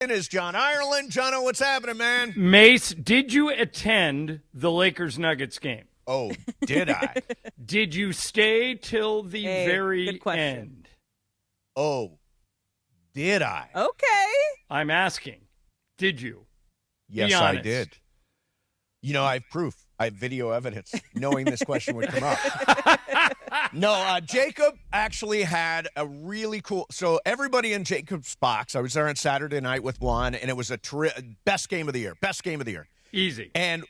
It is John Ireland. Jono, what's happening, man? Mace, did you attend the Lakers-Nuggets game? Oh, did I? Did you stay till the very good question. end? Oh, did I? Okay. I'm asking, did you? Yes, Be I honest. did. You know, I have proof. I have video evidence knowing this question would come up. No, Jacob actually had a really cool – so everybody in Jacob's box, I was there on Saturday night with Juan, and it was a best game of the year. Best game of the year. Easy. And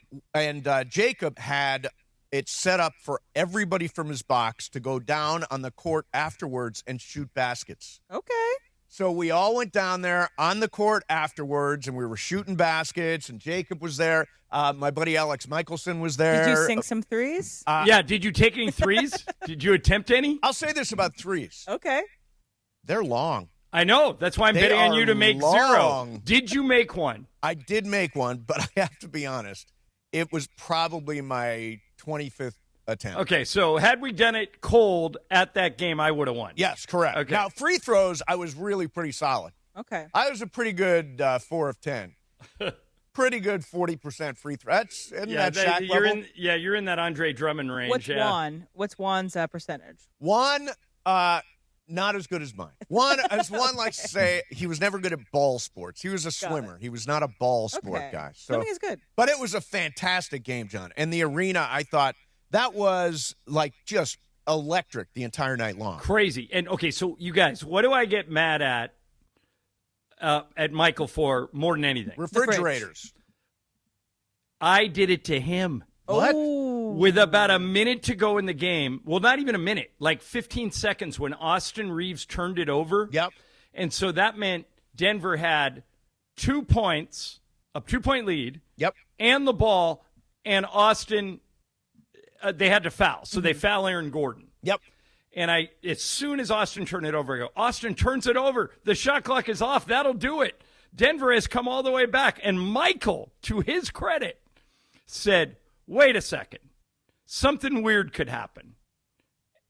Jacob had it set up for everybody from his box to go down on the court afterwards and shoot baskets. Okay. So we all went down there on the court afterwards, and we were shooting baskets, and Jacob was there. My buddy Alex Michelson was there. Did you sink some threes? Yeah, did you take any threes? Did you attempt any? I'll say this about threes. Okay. They're long. I know. That's why I'm They betting on are you to make long. 0. Did you make one? I did make one, but I have to be honest. It was probably my 25th attempt. Okay, so had we done it cold at that game, I would have won. Yes, correct. Okay. Now, free throws, I was really pretty solid. Okay. I was a pretty good 4 of 10. Pretty good 40% free throw. Isn't that Shaq level? You're in that Andre Drummond range. What's yeah. Juan? What's Juan's percentage? One, not as good as mine. One, as one likes to say, he was never good at ball sports. He was a swimmer. He was not a ball sport Okay. guy. So, Swimming is good. but it was a fantastic game, John. And the arena, I thought, that was like just electric the entire night long. Crazy. And, okay, so you guys, what do I get mad at Michael for more than anything? Refrigerators. I did it to him. What? Oh. With about a minute to go in the game, well, not even a minute, like 15 seconds when Austin Reeves turned it over. Yep. And so that meant Denver had 2 points, a 2-point lead. Yep. And the ball, and Austin, they had to foul. So they foul Aaron Gordon. Yep. And as soon as Austin turned it over, I go, Austin turns it over. The shot clock is off. That'll do it. Denver has come all the way back. And Michael, to his credit, said, wait a second. Something weird could happen.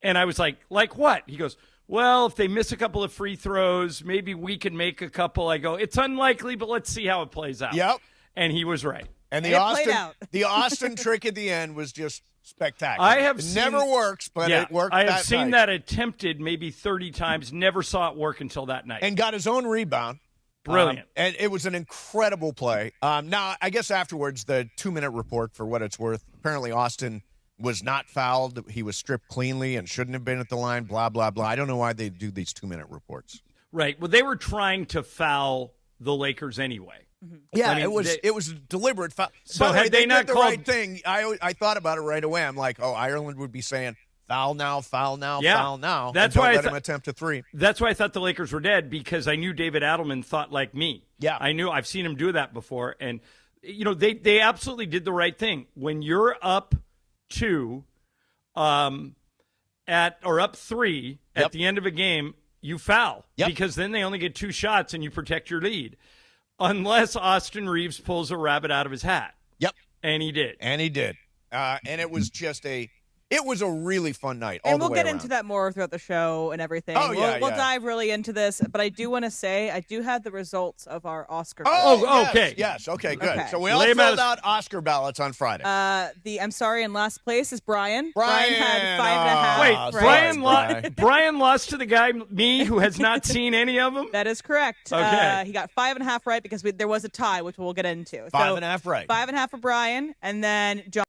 And I was like what? He goes, well, if they miss a couple of free throws, maybe we can make a couple. I go, it's unlikely, but let's see how it plays out. Yep. And he was right. And And it played out. the Austin trick at the end was just spectacular. I have it seen- never works, but Yeah, it worked. I have that seen night. that attempted maybe 30 times, never saw it work until that night. And got his own rebound. Brilliant. And it was an incredible play. Now, I guess afterwards, the 2-minute report, for what it's worth, apparently Austin was not fouled. He was stripped cleanly and shouldn't have been at the line, blah, blah, blah. I don't know why they do these 2-minute reports. Right. Well, they were trying to foul the Lakers anyway. Yeah, I mean, it was a deliberate foul. So By the had way, they not did the called- right thing. I thought about it right away. I'm like, oh, Ireland would be saying, foul now, foul now, Yeah. foul now. That's and why I don't let him thought- attempt a three. That's why I thought the Lakers were dead, because I knew David Adelman thought like me. Yeah. I've seen him do that before. And, they absolutely did the right thing. When you're up 2 or up 3 at Yep. the end of a game, you foul. Yep. Because then they only get 2 shots and you protect your lead. Unless Austin Reeves pulls a rabbit out of his hat. Yep. And he did. And he did. And it was just it was a really fun night. And all the we'll way get around. into that more throughout the show and everything. Oh, yeah, we'll yeah. dive really into this, but I do want to say I do have the results of our Oscar. Oh, Oh, yes, okay. Yes, okay, good. Okay. So we all Lay 'em filled out. out Oscar ballots on Friday. I'm sorry, in last place is Brian. Brian, had 5.5. Wait, sorry, right? Brian lost to the guy, me, who has not seen any of them? That is correct. Okay. He got 5.5 right because there was a tie, which we'll get into. 5.5 right. 5.5 for Brian, and then John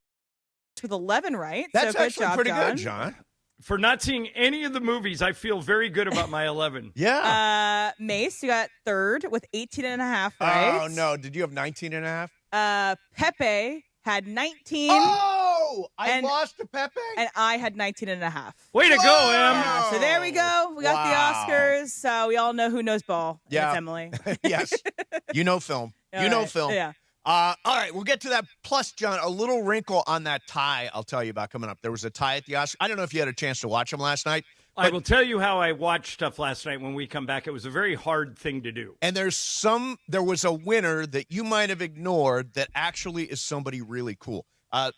with 11 right. That's so good actually job, pretty John. good, John. For not seeing any of the movies, I feel very good about my 11. Yeah. Mace, you got third with 18.5 right. Oh, no. Did you have 19.5? Pepe had 19, Oh! I And- lost to Pepe? and I had 19.5. Way to go, Em. Yeah, so there we go. We got Wow. the Oscars. So we all know who knows ball. And Yeah. It's Emily. Yes. You know film. All You know right. film. Yeah. All right, we'll get to that. Plus, John, a little wrinkle on that tie I'll tell you about coming up. There was a tie at the Oscars. I don't know if you had a chance to watch them last night. I will tell you how I watched stuff last night when we come back. It was a very hard thing to do. And there was a winner that you might have ignored that actually is somebody really cool.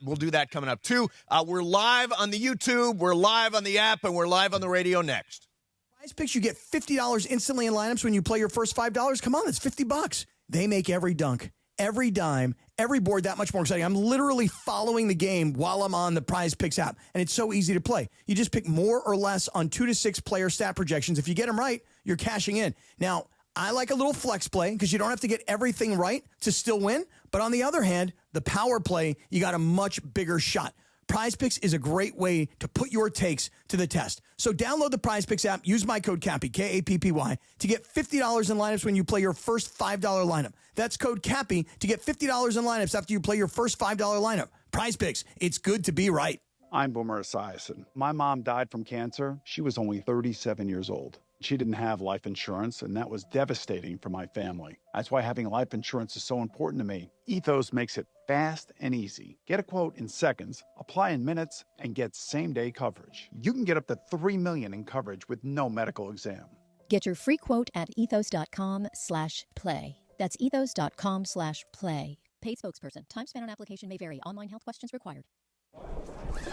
We'll do that coming up, too. We're live on the YouTube, we're live on the app, and we're live on the radio next. PrizePicks, you get $50 instantly in lineups when you play your first $5. Come on, that's $50. They make every dunk, every dime, every board that much more exciting. I'm literally following the game while I'm on the PrizePicks app, and it's so easy to play. You just pick more or less on 2 to 6 player stat projections. If you get them right, you're cashing in. Now, I like a little flex play because you don't have to get everything right to still win. But on the other hand, the power play, you got a much bigger shot. PrizePicks is a great way to put your takes to the test. So download the PrizePicks app, use my code CAPPY, K-A-P-P-Y, to get $50 in lineups when you play your first $5 lineup. That's code CAPPY to get $50 in lineups after you play your first $5 lineup. PrizePicks, it's good to be right. I'm Boomer Esiason. My mom died from cancer. She was only 37 years old. She didn't have life insurance, and that was devastating for my family. That's why having life insurance is so important to me. Ethos makes it fast and easy. Get a quote in seconds, apply in minutes, and get same-day coverage. You can get up to $3 million in coverage with no medical exam. Get your free quote at ethos.com/play. That's ethos.com/play. Paid spokesperson. Time spent on application may vary. Online health questions required.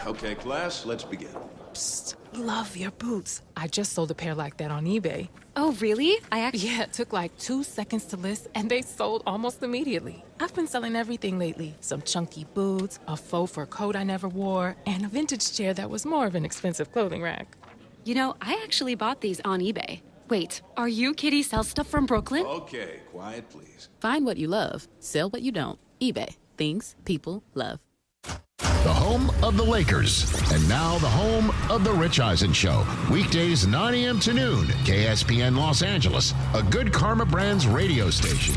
Okay, class, let's begin. Psst, love your boots. I just sold a pair like that on eBay. Oh, really? Yeah, it took like 2 seconds to list, and they sold almost immediately. I've been selling everything lately. Some chunky boots, a faux fur coat I never wore, and a vintage chair that was more of an expensive clothing rack. You know, I actually bought these on eBay. Wait, are you Kitty Sell Stuff from Brooklyn? Okay, quiet, please. Find what you love, sell what you don't. eBay. Things people love. The home of the Lakers. And now the home of the Rich Eisen Show. Weekdays 9 a.m. to noon. KSPN Los Angeles. A Good Karma Brands radio station.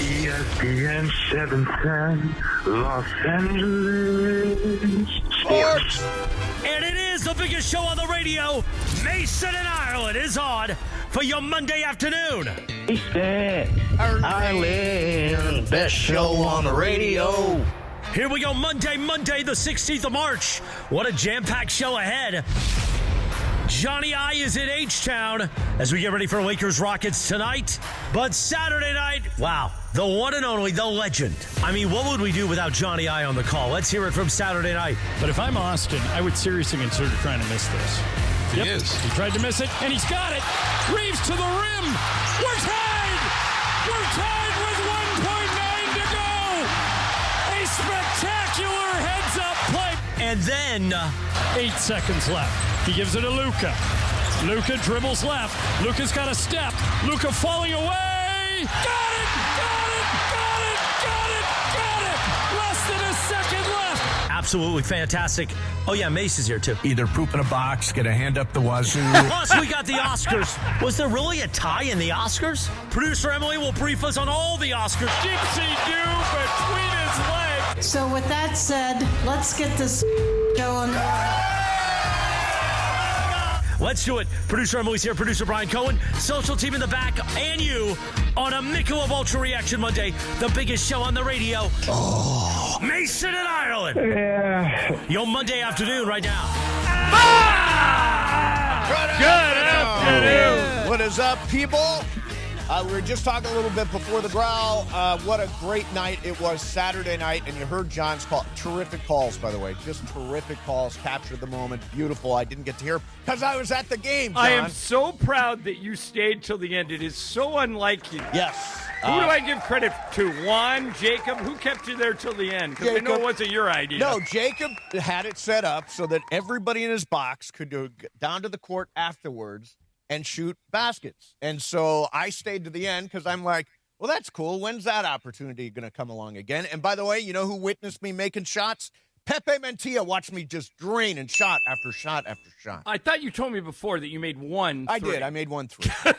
ESPN 710 Los Angeles. Sports. And it is the biggest show on the radio. Mason and Ireland is on for your Monday afternoon. Ireland, best show on the radio. Here we go, Monday, the 16th of March. What a jam-packed show ahead. Johnny I is in H-Town as we get ready for Lakers Rockets tonight. But Saturday night, wow, the one and only, the legend. I mean, what would we do without Johnny I on the call? Let's hear it from Saturday night. But if I'm Austin, I would seriously consider trying to miss this. He is. He tried to miss it, and he's got it. Reeves to the rim. We're tied! We're tied with 1.9 to go! A spectacular heads-up play. And then 8 seconds left. He gives it to Luka. Luka dribbles left. Luka's got a step. Luka falling away. Got it! Got it! Got it! Got it! Got it! Less than a second left. absolutely fantastic. Oh, yeah, Mace is here, too. Either poop in a box, get a hand up the wazoo. Plus, we got the Oscars. Was there really a tie in the Oscars? Producer Emily will brief us on all the Oscars. Gypsy-doo between his legs. So with that said, let's get this going. Let's do it. Producer Emily's here. Producer Brian Cohen. Social team in the back. And you on a Michelob Ultra Reaction Monday. The biggest show on the radio. Oh. Mason in Ireland. Yeah. Your Monday afternoon right now. Good afternoon. What is up, people? We were just talking a little bit before the growl. What a great night it was Saturday night, and you heard John's call. Terrific calls, by the way. Just terrific calls. Captured the moment. Beautiful. I didn't get to hear because I was at the game, John. I am so proud that you stayed till the end. It is so unlike you. Yes. Who do I give credit to? Juan, Jacob? Who kept you there till the end? Because I know it wasn't your idea. No, Jacob had it set up so that everybody in his box could go down to the court afterwards and shoot baskets. And so I stayed to the end because I'm like, well, that's cool. When's that opportunity going to come along again? And by the way, you know who witnessed me making shots? Pepe Mantilla watched me just drain and shot after shot after shot. I thought you told me before that you made one I three. did. I made 1 3.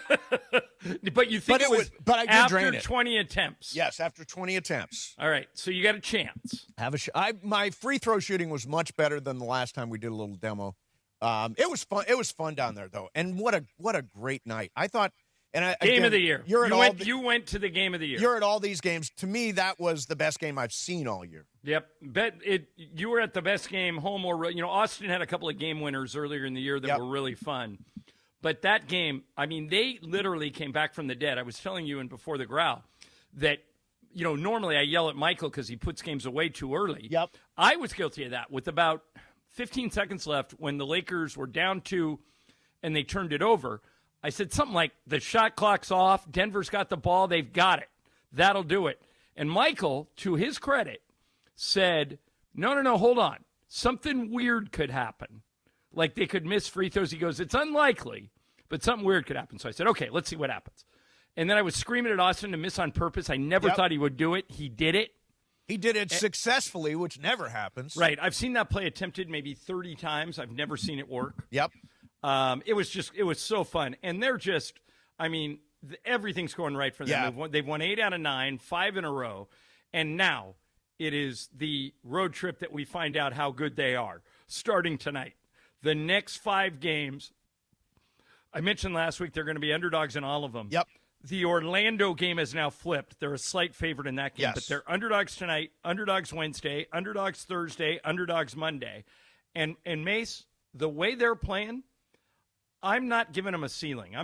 But you think it was but I did after drain it. 20 attempts? Yes, after 20 attempts. All right, so you got a chance. My free throw shooting was much better than the last time we did a little demo. It was fun. It was fun down there, though, and what a great night. I thought, Game of the year. You went to the game of the year. You're at all these games. To me, that was the best game I've seen all year. Yep, you were at the best game, home or Austin had a couple of game winners earlier in the year that were really fun, but that game, I mean, they literally came back from the dead. I was telling you before the growl that. Normally I yell at Michael because he puts games away too early. Yep. I was guilty of that with about 15 seconds left when the Lakers were down 2 and they turned it over. I said something like, the shot clock's off. Denver's got the ball. They've got it. That'll do it. And Michael, to his credit, said, no, hold on. Something weird could happen. Like they could miss free throws. He goes, it's unlikely, but something weird could happen. So I said, okay, let's see what happens. And then I was screaming at Austin to miss on purpose. I never thought he would do it. He did it. He did it successfully, which never happens. Right. I've seen that play attempted maybe 30 times. I've never seen it work. Yep. It was so fun. And they're just, everything's going right for them. Yeah. They've won 8 out of 9, 5 in a row. And now it is the road trip that we find out how good they are, starting tonight. The next 5 games, I mentioned last week they're going to be underdogs in all of them. Yep. The Orlando game has now flipped. They're a slight favorite in that game, but they're underdogs tonight, underdogs Wednesday, underdogs Thursday, underdogs Monday. And Mace, the way they're playing, I'm not giving them a ceiling.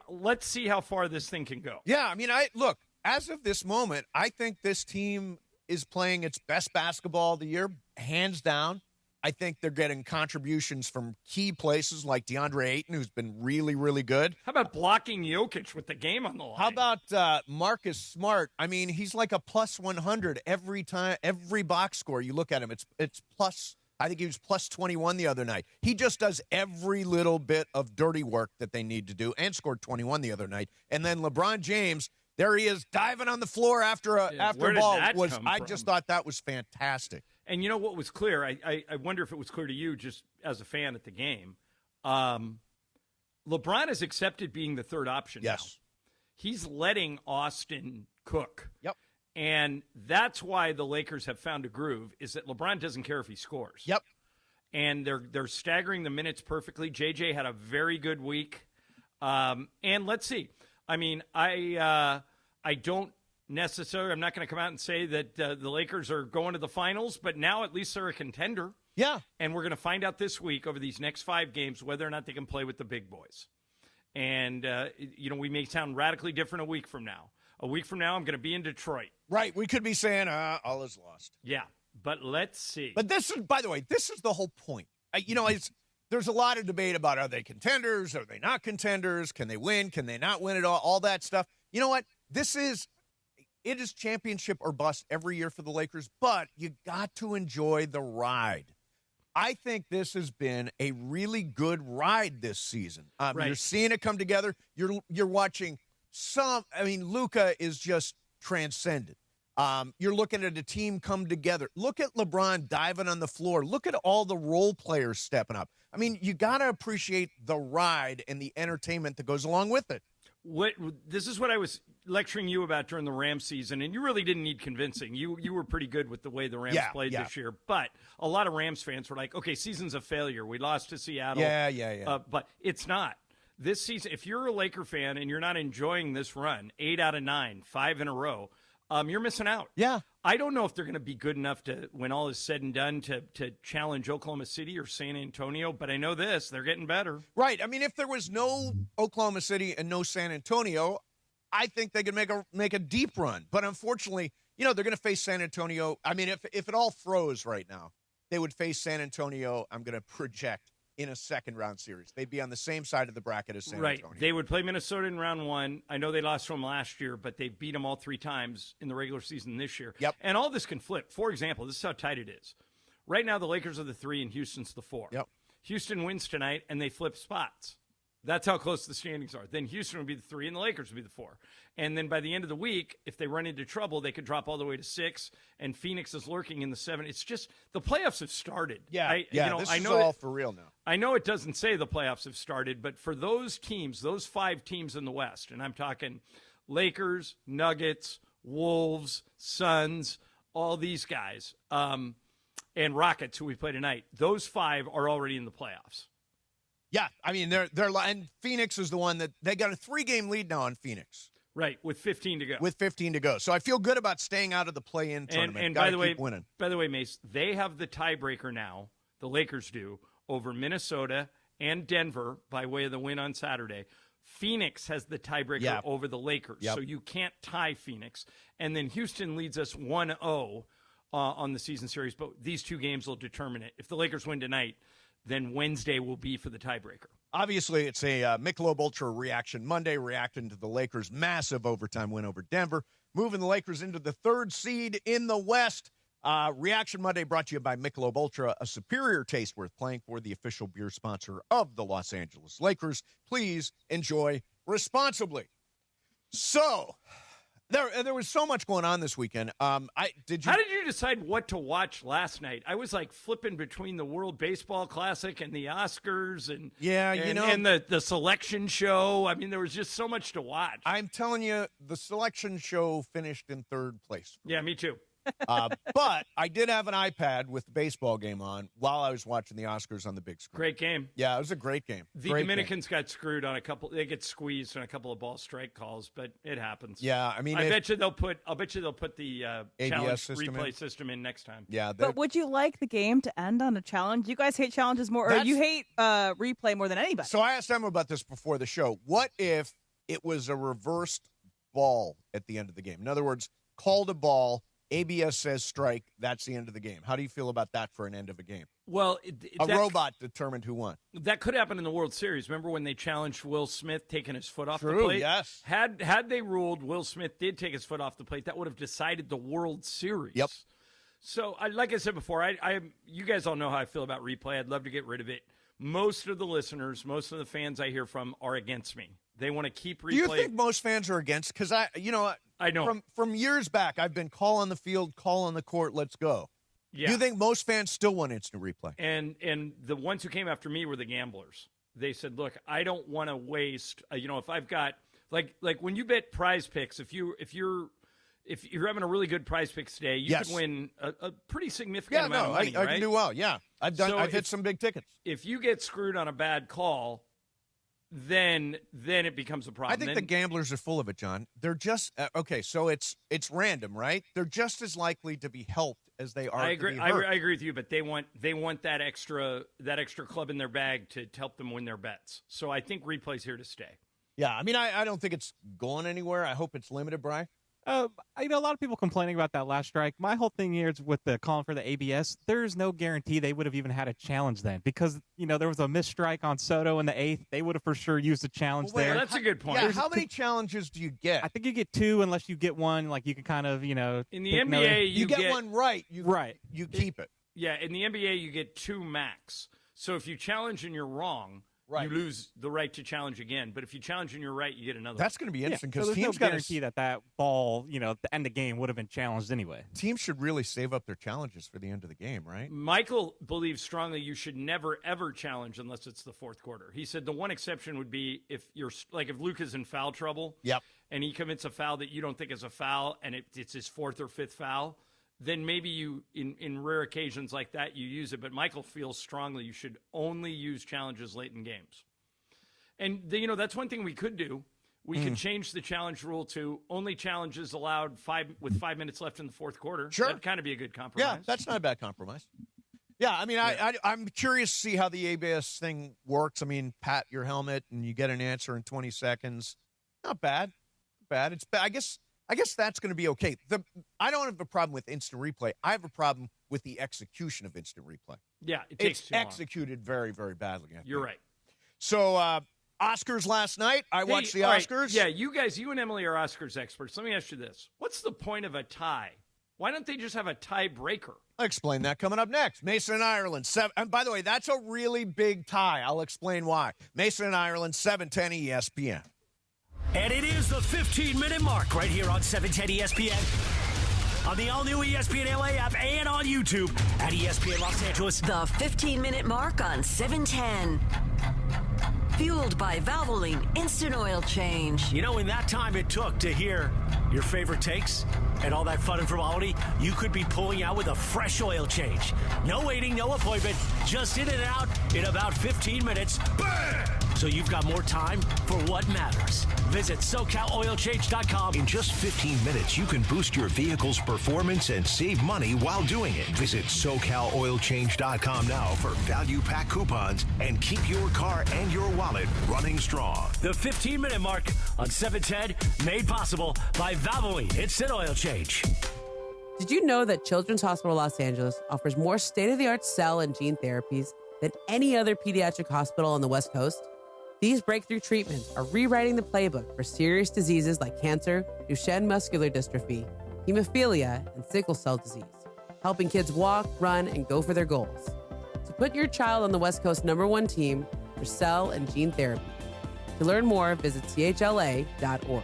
Let's see how far this thing can go. Yeah, look, as of this moment, I think this team is playing its best basketball of the year, hands down. I think they're getting contributions from key places like DeAndre Ayton, who's been really, really good. How about blocking Jokic with the game on the line? How about Marcus Smart? He's like a plus 100 every time, every box score. You look at him, it's plus. I think he was plus 21 the other night. He just does every little bit of dirty work that they need to do, and scored 21 the other night. And then LeBron James, there he is diving on the floor after a ball. I just thought that was fantastic. And you know what was clear? I wonder if it was clear to you just as a fan at the game. LeBron has accepted being the third option now. He's letting Austin cook. Yep. And that's why the Lakers have found a groove, is that LeBron doesn't care if he scores. Yep. And they're staggering the minutes perfectly. JJ had a very good week. And let's see. I don't necessarily, I'm not going to come out and say that the Lakers are going to the finals, but now at least they're a contender. Yeah. And we're going to find out this week over these next 5 games whether or not they can play with the big boys. And, we may sound radically different a week from now. A week from now, I'm going to be in Detroit. Right. We could be saying, all is lost. Yeah. But let's see. But this is, by the way, this is the whole point. There's a lot of debate about, are they contenders? Are they not contenders? Can they win? Can they not win it all that stuff. You know what? It is championship or bust every year for the Lakers, but you got to enjoy the ride. I think this has been a really good ride this season. Right. You're seeing it come together. You're watching Luka is just transcendent. You're looking at a team come together. Look at LeBron diving on the floor. Look at all the role players stepping up. You got to appreciate the ride and the entertainment that goes along with it. This is what I was lecturing you about during the Rams season, and you really didn't need convincing. You were pretty good with the way the Rams played this year. But a lot of Rams fans were like, okay, season's a failure. We lost to Seattle. Yeah. But it's not. This season, if you're a Laker fan and you're not enjoying this run, 8 out of 9, 5 in a row, you're missing out. Yeah. I don't know if they're going to be good enough to, when all is said and done, to challenge Oklahoma City or San Antonio, but I know this, they're getting better. Right. If there was no Oklahoma City and no San Antonio, I think they could make a deep run. But unfortunately, they're going to face San Antonio. If it all froze right now, they would face San Antonio, I'm going to project, in a second-round series. They'd be on the same side of the bracket as San Antonio. Right. They would play Minnesota in round 1. I know they lost to them last year, but they beat them all 3 times in the regular season this year. Yep. And all this can flip. For example, this is how tight it is. Right now, the Lakers are the 3 and Houston's the 4. Yep. Houston wins tonight, and they flip spots. That's how close the standings are. Then Houston would be the 3, and the Lakers would be the 4. And then by the end of the week, if they run into trouble, they could drop all the way to 6, and Phoenix is lurking in the 7. It's just the playoffs have started. This is all for real now. I know it doesn't say the playoffs have started, but for those teams, those 5 teams in the West, and I'm talking Lakers, Nuggets, Wolves, Suns, all these guys, and Rockets, who we play tonight, those 5 are already in the playoffs. Yeah, they're and Phoenix is the one that they got a 3-game lead now on Phoenix. Right, with 15 to go. So I feel good about staying out of the play-in tournament. And by the way, Mace, they have the tiebreaker now. The Lakers do over Minnesota and Denver by way of the win on Saturday. Phoenix has the tiebreaker over the Lakers, so you can't tie Phoenix. And then Houston leads us 1-0 on the season series, but these 2 games will determine it. If the Lakers win tonight, then Wednesday will be for the tiebreaker. Obviously, it's a Michelob Ultra Reaction Monday, reacting to the Lakers' massive overtime win over Denver, moving the Lakers into the 3rd seed in the West. Reaction Monday brought to you by Michelob Ultra, a superior taste worth playing for, the official beer sponsor of the Los Angeles Lakers. Please enjoy responsibly. So, there was so much going on this weekend. How did you decide what to watch last night? I was like flipping between the World Baseball Classic and the Oscars and the selection show. I mean, there was just so much to watch. I'm telling you, the selection show finished in 3rd place. Yeah, me too. But I did have an iPad with the baseball game on while I was watching the Oscars on the big screen. Great game. Yeah, it was a great game. The Dominicans got screwed on they get squeezed on a couple of ball strike calls, but it happens. Yeah, I mean, I'll bet you they'll put the challenge system replay system in next time. Yeah, but would you like the game to end on a challenge? You guys hate challenges more, or you hate replay more than anybody. So I asked Emma about this before the show. What if it was a reversed ball at the end of the game? In other words, called a ball, ABS says strike, that's the end of the game. How do you feel about that for an end of a game? Well, robot determined who won. That could happen in the World Series. Remember when they challenged Will Smith taking his foot off the True, plate? yes. Had they ruled Will Smith did take his foot off the plate, that would have decided the World Series. Yep. So, like I said before, you guys all know how I feel about replay. I'd love to get rid of it. Most of the listeners, most of the fans I hear from are against me. They want to keep replay. Do you think most fans are against? Because I know from years back, I've been call on the field, call on the court, let's go. Yeah. Do you think most fans still want instant replay? And the ones who came after me were the gamblers. They said, "Look, I don't want to waste. If I've got like when you bet Prize Picks, if you're having a really good Prize Picks today, you could win a pretty significant amount of money. I can do well. Yeah, I've hit some big tickets. If you get screwed on a bad call, then it becomes a problem. I think the gamblers are full of it, John. They're just okay. So it's random, right? They're just as likely to be helped as they are. I agree. To be hurt. I agree with you, but they want that extra club in their bag to help them win their bets. So I think replay's here to stay. Yeah, I mean, I don't think it's going anywhere. I hope it's limited, Bri. A lot of people complaining about that last strike. My whole thing here is with the calling for the ABS. There's no guarantee they would have even had a challenge then because, there was a missed strike on Soto in the 8th. They would have for sure used a challenge there. That's a good point. Yeah, how many challenges do you get? I think you get 2 unless you get one. Like you can kind of, In the NBA, you get one right. You keep it. Yeah, in the NBA, you get 2 max. So if you challenge and you're wrong, you lose the right to challenge again. But if you challenge and you're right, you get another. That's going to be interesting because so teams no guarantee that ball, at the end of the game would have been challenged anyway. Teams should really save up their challenges for the end of the game, right? Michael believes strongly you should never ever challenge unless it's the 4th quarter. He said the one exception would be if if Luke is in foul trouble. Yep. And he commits a foul that you don't think is a foul, and it's his 4th or 5th foul. Then maybe you, in rare occasions like that, you use it. But Michael feels strongly you should only use challenges late in games. And, that's one thing we could do. We could change the challenge rule to only challenges allowed with 5 minutes left in the 4th quarter. Sure. That'd kind of be a good compromise. Yeah, that's not a bad compromise. Yeah, I mean, I'm curious to see how the ABS thing works. I mean, pat your helmet and you get an answer in 20 seconds. Not bad. It's bad. I guess that's going to be okay. I don't have a problem with instant replay. I have a problem with the execution of instant replay. Yeah, it takes too long. It's executed very, very badly. You're right. So, Oscars last night. I watched the Oscars. Right. Yeah, you and Emily are Oscars experts. Let me ask you this. What's the point of a tie? Why don't they just have a tiebreaker? I'll explain that coming up next. Mason and Ireland. And by the way, that's a really big tie. I'll explain why. Mason and Ireland, 710 ESPN. And it is the 15-minute mark right here on 710 ESPN. On the all-new ESPN LA app and on YouTube at ESPN Los Angeles. The 15-minute mark on 710. Fueled by Valvoline Instant Oil Change. In that time it took to hear your favorite takes and all that fun and frivolity, you could be pulling out with a fresh oil change. No waiting, no appointment, just in and out in about 15 minutes. Bam! So you've got more time for what matters. Visit SoCalOilChange.com. In just 15 minutes, you can boost your vehicle's performance and save money while doing it. Visit SoCalOilChange.com now for value pack coupons and keep your car and your wallet running strong. The 15-minute mark on 710, made possible by Valvoline Instant Oil Change. Did you know that Children's Hospital Los Angeles offers more state-of-the-art cell and gene therapies than any other pediatric hospital on the West Coast? These breakthrough treatments are rewriting the playbook for serious diseases like cancer, Duchenne muscular dystrophy, hemophilia, and sickle cell disease, helping kids walk, run, and go for their goals. So put your child on the West Coast #1 team for cell and gene therapy. To learn more, visit chla.org.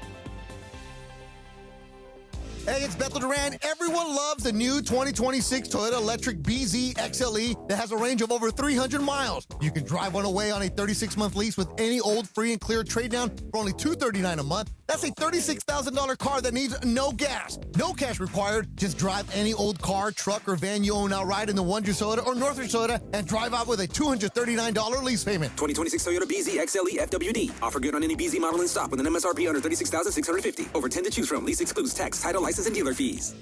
Hey, it's Bethel Duran. Everyone loves the new 2026 Toyota Electric BZ XLE that has a range of over 300 miles. You can drive one away on a 36-month lease with any old free and clear trade down for only $239 a month. That's a $36,000 car that needs no gas. No cash required. Just drive any old car, truck, or van you own outright in the Wondrous Toyota or Northridge Toyota and drive out with a $239 lease payment. 2026 Toyota BZ XLE FWD. Offer good on any BZ model in stock with an MSRP under $36,650. Over 10 to choose from. Lease excludes tax, title, license, and dealer fees.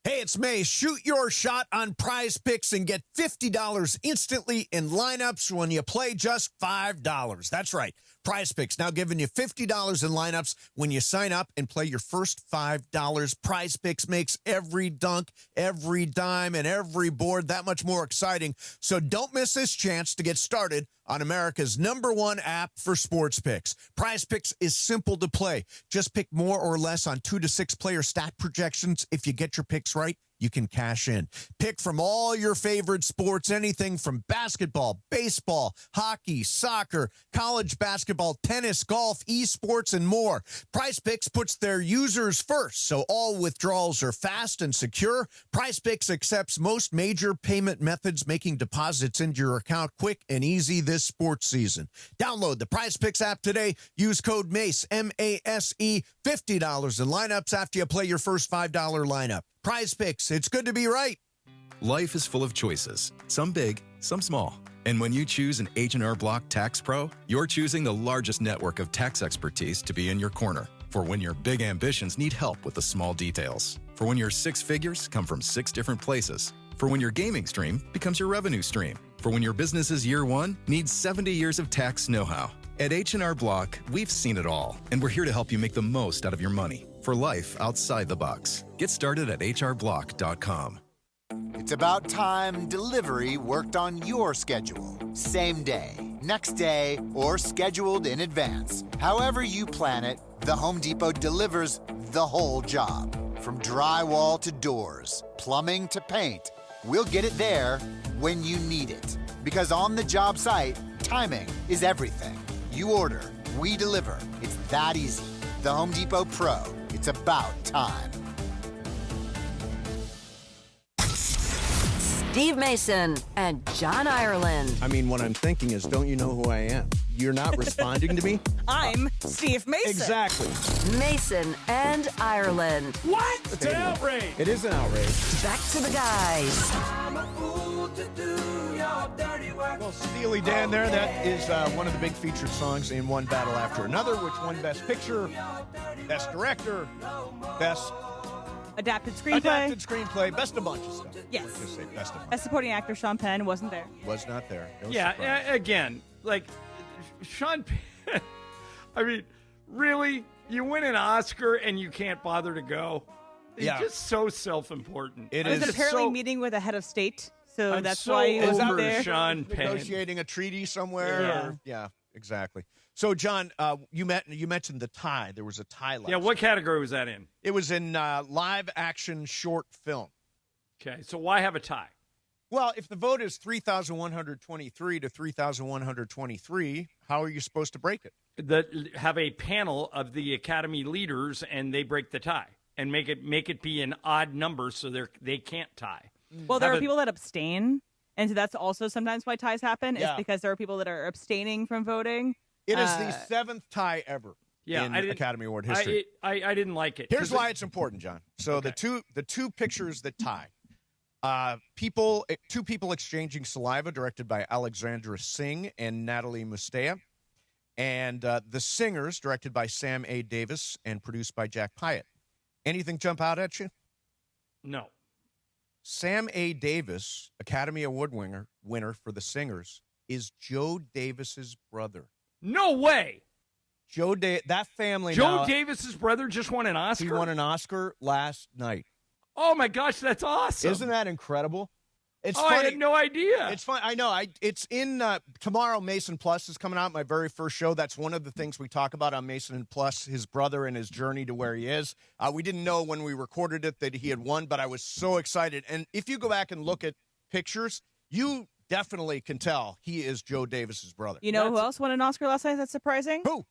Hey, it's May. Shoot your shot on Prize Picks and get $50 instantly in lineups when you play just $5. That's right. Prize Picks now giving you $50 in lineups when you sign up and play your first $5. Prize Picks makes every dunk, every dime, and every board that much more exciting. So don't miss this chance to get started on America's #1 app for sports picks. Prize Picks is simple to play. Just pick more or less on 2 to 6 player stat projections. If you get your picks right, you can cash in. Pick from all your favorite sports, anything from basketball, baseball, hockey, soccer, college basketball, tennis, golf, esports, and more. Prize Picks puts their users first, so all withdrawals are fast and secure. Prize Picks accepts most major payment methods, making deposits into your account quick and easy this sports season. Download the Prize Picks app today. Use code MACE, M-A-S-E, $50 in lineups after you play your first $5 lineup. Prize Picks, it's good to be right. Life is full of choices, some big, some small. And when you choose an H&R Block Tax Pro, you're choosing the largest network of tax expertise to be in your corner. For when your big ambitions need help with the small details. For when your 6 figures come from 6 different places. For when your gaming stream becomes your revenue stream. For when your business's year 1 needs 70 years of tax know-how. At H&R Block, we've seen it all, and we're here to help you make the most out of your money for life outside the box. Get started at hrblock.com. It's about time delivery worked on your schedule. Same day, next day, or scheduled in advance. However you plan it, the Home Depot delivers the whole job. From drywall to doors, plumbing to paint, we'll get it there when you need it. Because on the job site, timing is everything. You order, we deliver. It's that easy. The Home Depot Pro. It's about time. Steve Mason and John Ireland. I mean, what I'm thinking is, don't you know who I am? You're not responding to me? I'm Steve Mason. Exactly. Mason and Ireland. What? It's an outrage. It is an outrage. Back to the guys. Well, Steely Dan there, that is one of the big featured songs in One Battle After Another, which won Best Picture, Best Director, Best Adapted screenplay, best a bunch of stuff. Yes. Just say best a bunch. Best supporting actor Sean Penn wasn't there. Was not there. No Yeah, surprise. again, like, Sean Penn, I mean, really? You win an Oscar and you can't bother to go? He's just so self-important. I was apparently meeting with a head of state, so I'm that's so why he was over there. Sean Penn. Negotiating a treaty somewhere. Yeah. Or, yeah, exactly. So, John, you mentioned the tie. There was a tie last Yeah, what category was that in? It was in live action short film. Okay, so why have a tie? Well, if the vote is 3,123 to 3,123, how are you supposed to break it? Have a panel of the Academy leaders, and they break the tie and make it be an odd number so they can't tie. Well, there are people that abstain, and so that's also sometimes why ties happen. Yeah. Is because there are people that are abstaining from voting. It is the 7th tie ever in Academy Award history. I didn't like it. Here's why it's important, John. So the two pictures that tie, two people exchanging saliva, directed by Alexandra Singh and Natalie Mustea, and The Singers, directed by Sam A. Davis and produced by Jack Pyatt. Anything jump out at you? No. Sam A. Davis, Academy Award winner for The Singers, is Joe Davis's brother. No way. That family. Joe Davis's brother just won an Oscar? He won an Oscar last night. Oh, my gosh, that's awesome. Isn't that incredible? It's funny. I had no idea. It's fun. I know. It's in tomorrow. Mason Plus is coming out. My very first show. That's one of the things we talk about on Mason Plus. His brother and his journey to where he is. We didn't know when we recorded it that he had won, but I was so excited. And if you go back and look at pictures, you definitely can tell he is Joe Davis's brother. You know who else won an Oscar last night? That's surprising. Who?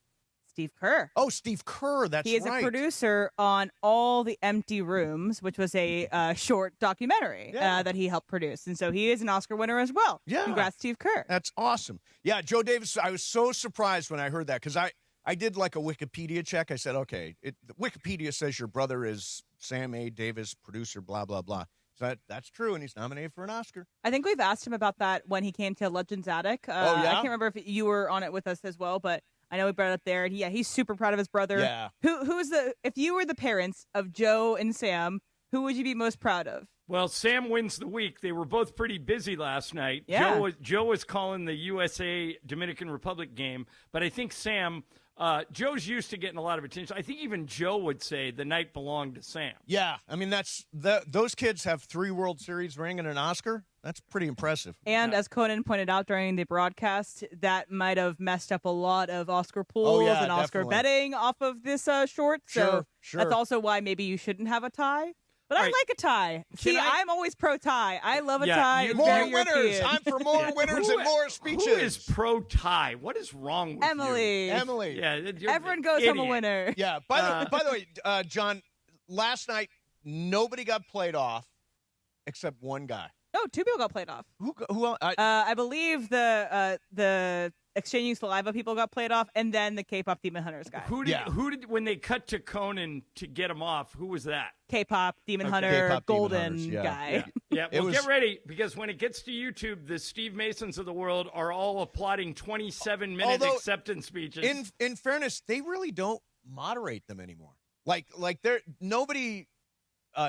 Steve Kerr. Oh, Steve Kerr. That's right. He is a producer on All the Empty Rooms, which was a short documentary that he helped produce. And so he is an Oscar winner as well. Yeah. Congrats, Steve Kerr. That's awesome. Yeah, Joe Davis, I was so surprised when I heard that because I did like a Wikipedia check. I said, okay, Wikipedia says your brother is Sam A. Davis, producer, blah, blah, blah. So that's true, and he's nominated for an Oscar. I think we've asked him about that when he came to Legends Attic. I can't remember if you were on it with us as well, but I know we brought it up there. And he's super proud of his brother. Yeah. If you were the parents of Joe and Sam, who would you be most proud of? Well, Sam wins the week. They were both pretty busy last night. Yeah. Joe was calling the USA Dominican Republic game, but I think Sam, Joe's used to getting a lot of attention. I think even Joe would say the night belonged to Sam. Yeah, I mean those kids have 3 World Series ring and an Oscar. That's pretty impressive. And as Conan pointed out during the broadcast, that might have messed up a lot of Oscar pools and Oscar betting off of this short. So that's also why maybe you shouldn't have a tie. But I like a tie. I'm always pro tie. I love a tie. More winners. I'm for more winners and more speeches. Who is pro tie? What is wrong with Emily? you? Emily. Yeah, everyone goes home a winner. Yeah. By the way, John, last night nobody got played off except one guy. No, 2 people got played off. Who else? I believe the Exchanging Saliva people got played off, and then the K-pop Demon Hunters guy. Who did when they cut to Conan to get him off? Who was that? K-pop Demon Hunter K-pop Golden Demon Hunters, guy. Yeah. Well, get ready because when it gets to YouTube, the Steve Masons of the world are all applauding 27-minute acceptance speeches. In fairness, they really don't moderate them anymore. Like nobody.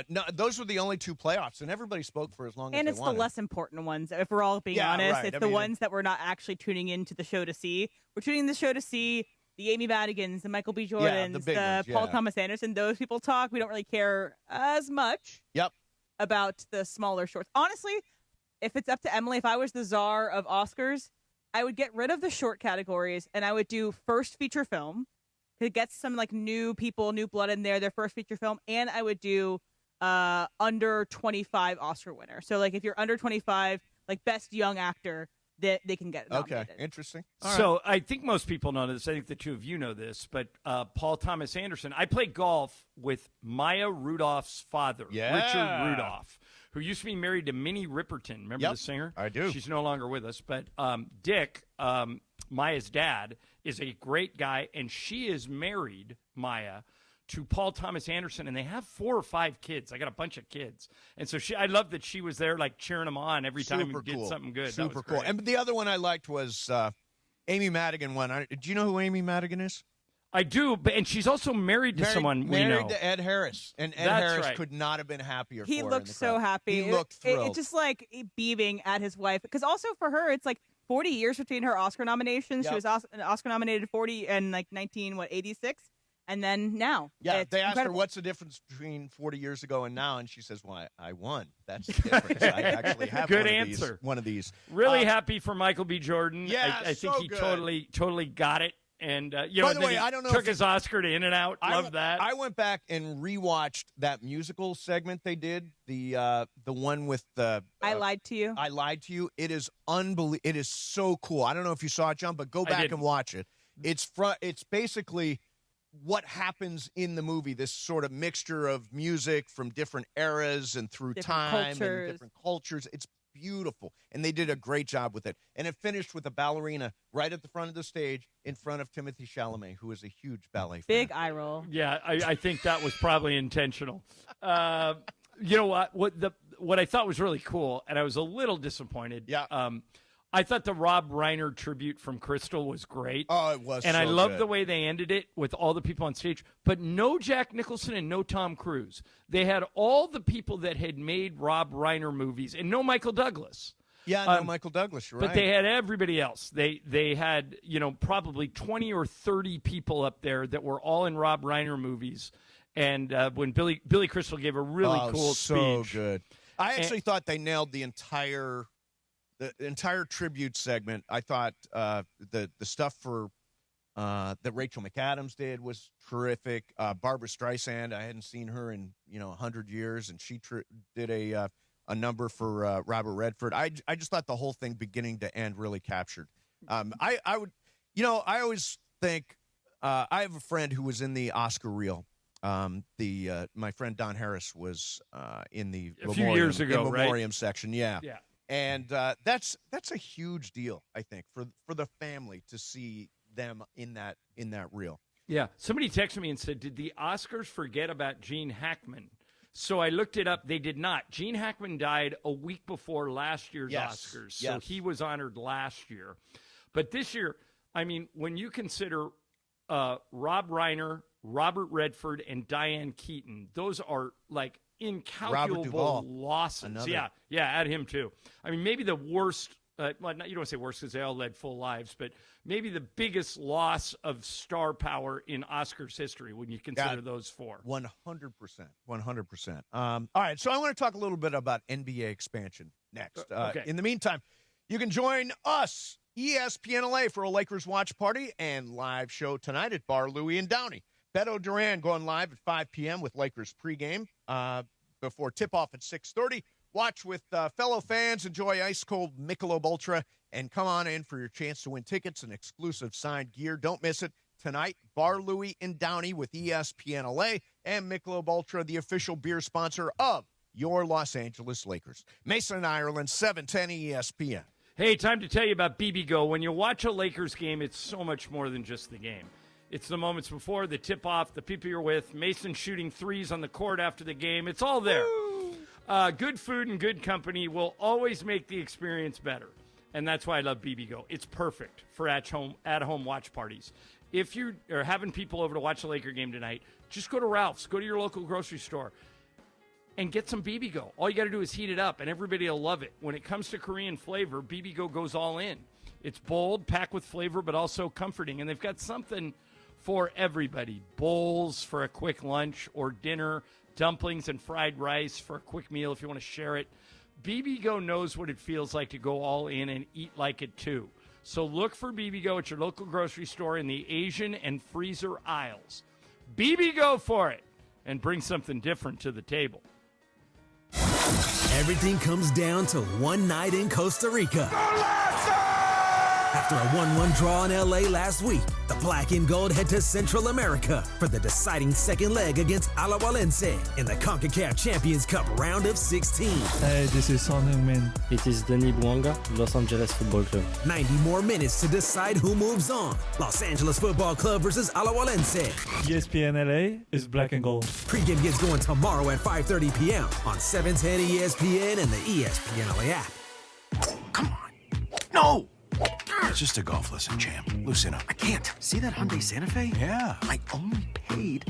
No, those were the only 2 playoffs, and everybody spoke for as long as they wanted. And it's the less important ones, if we're all being honest. Right. It's the ones that we're not actually tuning into the show to see. We're tuning the show to see the Amy Madigans, the Michael B. Jordans, the Paul Thomas Anderson. Those people talk. We don't really care as much about the smaller shorts. Honestly, if it's up to Emily, if I was the czar of Oscars, I would get rid of the short categories, and I would do first feature film. It gets some new people, new blood in there, their first feature film, and I would do under 25 Oscar winner. So if you're under 25, best young actor, they can get nominated. Okay, interesting. So I think most people know this. I think the 2 of you know this, but Paul Thomas Anderson. I played golf with Maya Rudolph's father, Richard Rudolph, who used to be married to Minnie Riperton. Remember the singer? I do. She's no longer with us, but Dick, Maya's dad, is a great guy, and she is married, Maya, to Paul Thomas Anderson, and they have 4 or 5 kids. I got a bunch of kids. And so I love that she was there cheering them on every time we did something good. Super cool. And the other one I liked was Amy Madigan one. Do you know who Amy Madigan is? I do, and she's also married to someone we know. Married to Ed Harris. And Ed Harris could not have been happier for her. He looked so happy. He looked thrilled. It's just beaming at his wife. Because also for her, it's 40 years between her Oscar nominations. She was Oscar nominated 40 and 86. And then now. Yeah, they asked incredible. her what's the difference between 40 years ago and now, and she says, well, I won. That's the difference. I actually have Good answer. One of these. Really happy for Michael B. Jordan. Yeah, I think he good. totally got it. And, By the way, I don't know took his Oscar to In-N-Out. Love that. I went back and rewatched that musical segment they did, the one with the I Lied to You. I Lied to You. It is unbelievable. It is so cool. I don't know if you saw it, John, but go back and watch it. It's basically what happens in the movie, this sort of mixture of music from different eras and through time and different cultures. It's beautiful, and they did a great job with it. And it finished with a ballerina right at the front of the stage in front of Timothée Chalamet, who is a huge ballet fan. Big eye roll. Yeah, I think that was probably intentional. You know what? What I thought was really cool, and I was a little disappointed. Yeah. I thought the Rob Reiner tribute from Crystal was great. Oh, it was and so I love good. the way they ended it with all the people on stage. But no Jack Nicholson and no Tom Cruise. They had all the people that had made Rob Reiner movies and no Michael Douglas. Yeah, no Michael Douglas, you're right. But they had everybody else. They had, probably 20 or 30 people up there that were all in Rob Reiner movies. And when Billy Crystal gave a really cool so speech. Good. I actually thought they nailed the entire tribute segment. I thought the stuff for that Rachel McAdams did was terrific. Barbara Streisand, I hadn't seen her in 100 years, and she did a number for Robert Redford. I just thought the whole thing, beginning to end, really captured. I always think I have a friend who was in the Oscar reel. My friend Don Harris was in the memoriam section. Yeah. And that's a huge deal, I think, for the family to see them in that reel. Yeah. Somebody texted me and said, did the Oscars forget about Gene Hackman? So I looked it up. They did not. Gene Hackman died a week before last year's Oscars. So he was honored last year. But this year, I mean, when you consider Rob Reiner, Robert Redford, and Diane Keaton, those are like incalculable losses. Yeah, add him too. I mean, maybe the worst, you don't want to say worst because they all led full lives, but maybe the biggest loss of star power in Oscars history when you consider those four. 100%. 100%. All right, so I want to talk a little bit about NBA expansion next. Okay. In the meantime, you can join us, ESPN LA, for a Lakers watch party and live show tonight at Bar Louie in Downey. Beto Duran going live at 5 p.m. with Lakers pregame before tip-off at 6:30. Watch with fellow fans, enjoy ice-cold Michelob Ultra, and come on in for your chance to win tickets and exclusive signed gear. Don't miss it tonight. Bar Louie in Downey with ESPN LA and Michelob Ultra, the official beer sponsor of your Los Angeles Lakers. Mason, Ireland, 710 ESPN. Hey, time to tell you about BB Go. When you watch a Lakers game, it's so much more than just the game. It's the moments before, the tip-off, the people you're with, Mason shooting threes on the court after the game. It's all there. Good food and good company will always make the experience better. And that's why I love BB Go. It's perfect for at-home watch parties. If you are having people over to watch a Laker game tonight, just go to Ralph's. Go to your local grocery store and get some BB Go. All you got to do is heat it up, and everybody will love it. When it comes to Korean flavor, BB Go goes all in. It's bold, packed with flavor, but also comforting. And they've got something for everybody. Bowls for a quick lunch or dinner, dumplings and fried rice for a quick meal if you want to share it. BB Go knows what it feels like to go all in and eat like it too. So look for BB Go at your local grocery store in the Asian and freezer aisles. BB Go for it and bring something different to the table. Everything comes down to one night in Costa Rica. After a 1-1 draw in L.A. last week, the Black and Gold head to Central America for the deciding second leg against Alajuelense in the CONCACAF Champions Cup round of 16. Hey, this is Son Heung-min. It is Denis Bouanga, Los Angeles Football Club. 90 more minutes to decide who moves on. Los Angeles Football Club versus Alajuelense. ESPN LA is Black and Gold. Pre-game gets going tomorrow at 5:30 p.m. on 710 ESPN and the ESPN LA app. Come on. No! It's just a golf lesson, champ. Loosen up. I can't. See that Hyundai Santa Fe? Yeah. I only paid.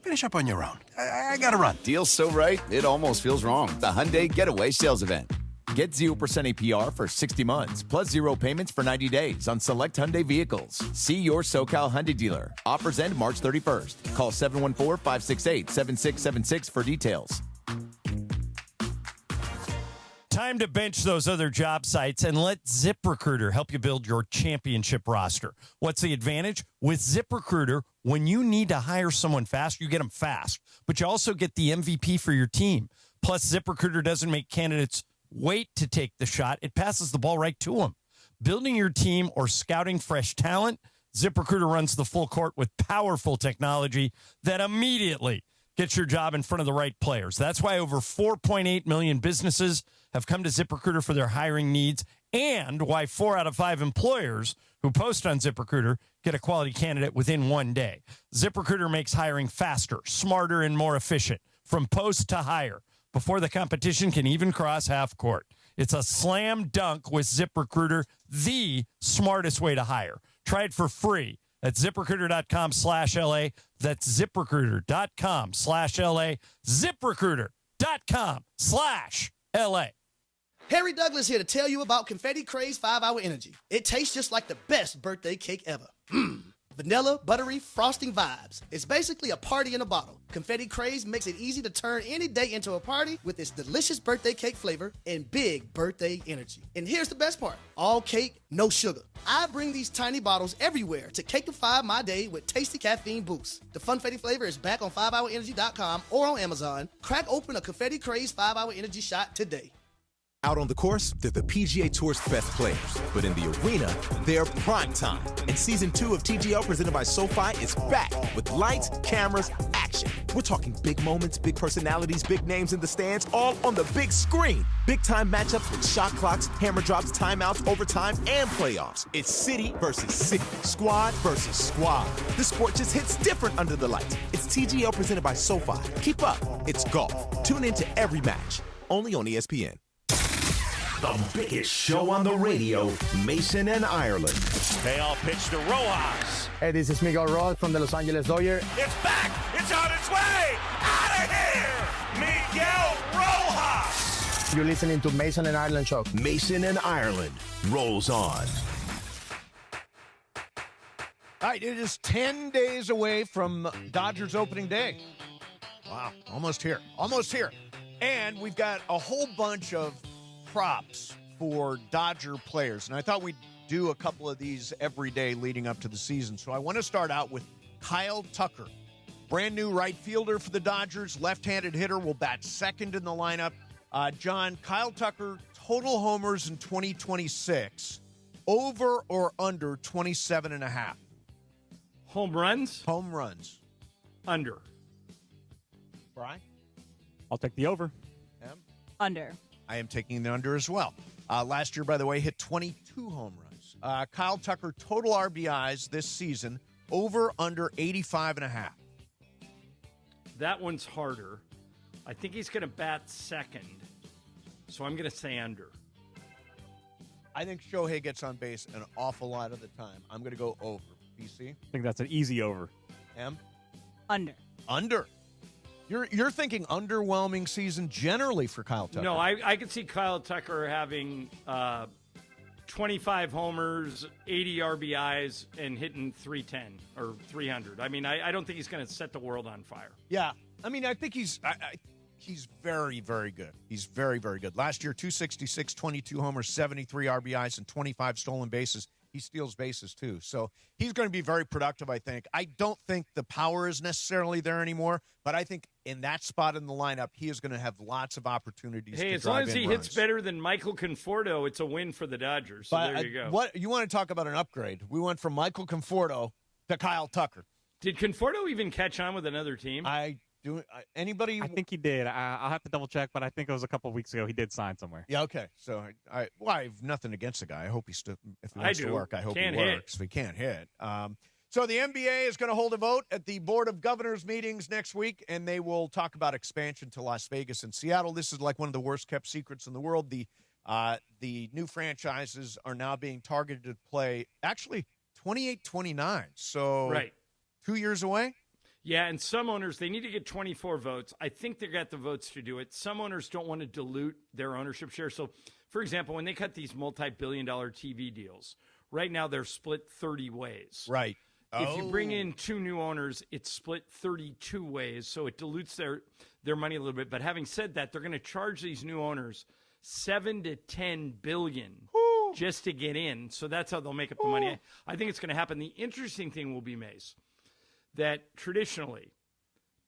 Finish up on your own. I gotta run. Deal's so right, it almost feels wrong. The Hyundai Getaway Sales Event. Get 0% APR for 60 months, plus 0 payments for 90 days on select Hyundai vehicles. See your SoCal Hyundai dealer. Offers end March 31st. Call 714-568-7676 for details. Time to bench those other job sites and let ZipRecruiter help you build your championship roster. What's the advantage? With ZipRecruiter, when you need to hire someone fast, you get them fast, but you also get the MVP for your team. Plus, ZipRecruiter doesn't make candidates wait to take the shot. It passes the ball right to them. Building your team or scouting fresh talent, ZipRecruiter runs the full court with powerful technology that immediately gets your job in front of the right players. That's why over 4.8 million businesses have come to ZipRecruiter for their hiring needs, and why 4 out of 5 employers who post on ZipRecruiter get a quality candidate within 1 day. ZipRecruiter makes hiring faster, smarter, and more efficient, from post to hire, before the competition can even cross half court. It's a slam dunk with ZipRecruiter, the smartest way to hire. Try it for free at ZipRecruiter.com/LA. That's ZipRecruiter.com/LA. ZipRecruiter.com/LA. Harry Douglas here to tell you about Confetti Craze 5-Hour Energy. It tastes just like the best birthday cake ever. vanilla, buttery, frosting vibes. It's basically a party in a bottle. Confetti Craze makes it easy to turn any day into a party with its delicious birthday cake flavor and big birthday energy. And here's the best part. All cake, no sugar. I bring these tiny bottles everywhere to cakeify my day with tasty caffeine boosts. The Funfetti flavor is back on 5hourenergy.com or on Amazon. Crack open a Confetti Craze 5-Hour Energy shot today. Out on the course, they're the PGA Tour's best players. But in the arena, they're prime time. And Season 2 of TGL presented by SoFi is back with lights, cameras, action. We're talking big moments, big personalities, big names in the stands, all on the big screen. Big-time matchups with shot clocks, hammer drops, timeouts, overtime, and playoffs. It's city versus city, squad versus squad. The sport just hits different under the lights. It's TGL presented by SoFi. Keep up. It's golf. Tune into every match. Only on ESPN. The biggest show on the radio, Mason and Ireland. Payoff pitch to Rojas. Hey, this is Miguel Rojas from the Los Angeles Dodgers. It's back. It's on its way. Out of here. Miguel Rojas. You're listening to Mason and Ireland Show. Mason and Ireland rolls on. All right, it is 10 days away from Dodgers opening day. Wow, almost here. Almost here. And we've got a whole bunch of props for Dodger players. And I thought we'd do a couple of these every day leading up to the season. So I want to start out with Kyle Tucker, brand new right fielder for the Dodgers, left-handed hitter, will bat second in the lineup. John, Kyle Tucker, total homers in 2026, over or under 27.5? Home runs? Home runs. Under. Brian? I'll take the over. Under. I am taking the under as well. Last year, by the way, hit 22 home runs. Kyle Tucker, total RBIs this season, over, under 85.5. That one's harder. I think he's going to bat second, so I'm going to say under. I think Shohei gets on base an awful lot of the time. I'm going to go over. PC? I think that's an easy over. M? Under. Under. You're thinking underwhelming season generally for Kyle Tucker. No, I could see Kyle Tucker having 25 homers, 80 RBIs, and hitting 310 or 300. I mean, I don't think he's going to set the world on fire. Yeah. I mean, I think he's very, very good. He's very, very good. Last year, 266, 22 homers, 73 RBIs, and 25 stolen bases. He steals bases, too. So he's going to be very productive, I think. I don't think the power is necessarily there anymore, but I think in that spot in the lineup, he is going to have lots of opportunities Hey, to as long as he runs. hits better than Michael Conforto, it's a win for the Dodgers. So there you go. What you want to talk about an upgrade? We went from Michael Conforto to Kyle Tucker. Did Conforto even catch on with another team? Anybody? I think he did. I'll have to double check, but I think it was a couple of weeks ago. He did sign somewhere. Yeah, okay. So I have nothing against the guy. I hope he still, if he wants to work, I hope he works. If he can't hit. So the NBA is going to hold a vote at the Board of Governors meetings next week, and they will talk about expansion to Las Vegas and Seattle. This is like one of the worst kept secrets in the world. The new franchises are now being targeted to play actually 28-29. So right. 2 years away. Yeah, and some owners, they need to get 24 votes. I think they got the votes to do it. Some owners don't want to dilute their ownership share. So, for example, when they cut these multi-billion-dollar TV deals, right now they're split 30 ways. Right. If you bring in two new owners, it's split 32 ways, so it dilutes their money a little bit. But having said that, they're going to charge these new owners $7 to $10 billion just to get in. So that's how they'll make up the money. I think it's going to happen. The interesting thing will be, Mace, that traditionally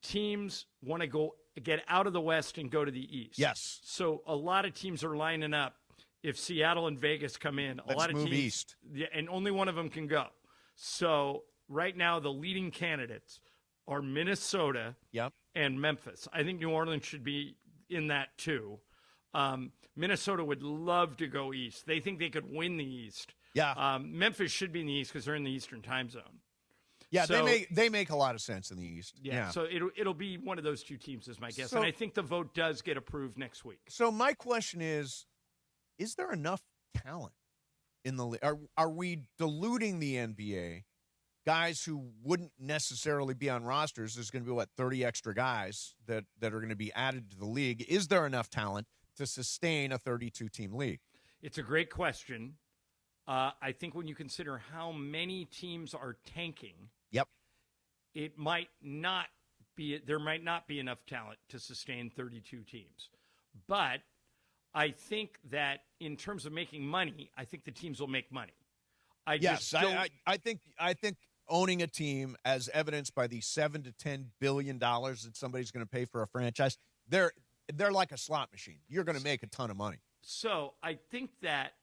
teams want to get out of the West and go to the East. Yes. So a lot of teams are lining up. If Seattle and Vegas come in, a lot of move teams, east. Yeah, and only one of them can go. So right now the leading candidates are Minnesota and Memphis. I think New Orleans should be in that too. Minnesota would love to go east. They think they could win the East. Yeah. Memphis should be in the East because they're in the Eastern time zone. Yeah, so, they make a lot of sense in the East. Yeah, so it'll be one of those two teams is my guess. And I think the vote does get approved next week. So my question is there enough talent in the league? Are we diluting the NBA? Guys who wouldn't necessarily be on rosters, there's going to be, 30 extra guys that are going to be added to the league. Is there enough talent to sustain a 32-team league? It's a great question. I think when you consider how many teams are tanking, yep, it might not be. There might not be enough talent to sustain 32 teams. But I think that in terms of making money, I think the teams will make money. I think owning a team, as evidenced by the $7 to $10 billion that somebody's going to pay for a franchise, they're like a slot machine. You're going to make a ton of money. So I think that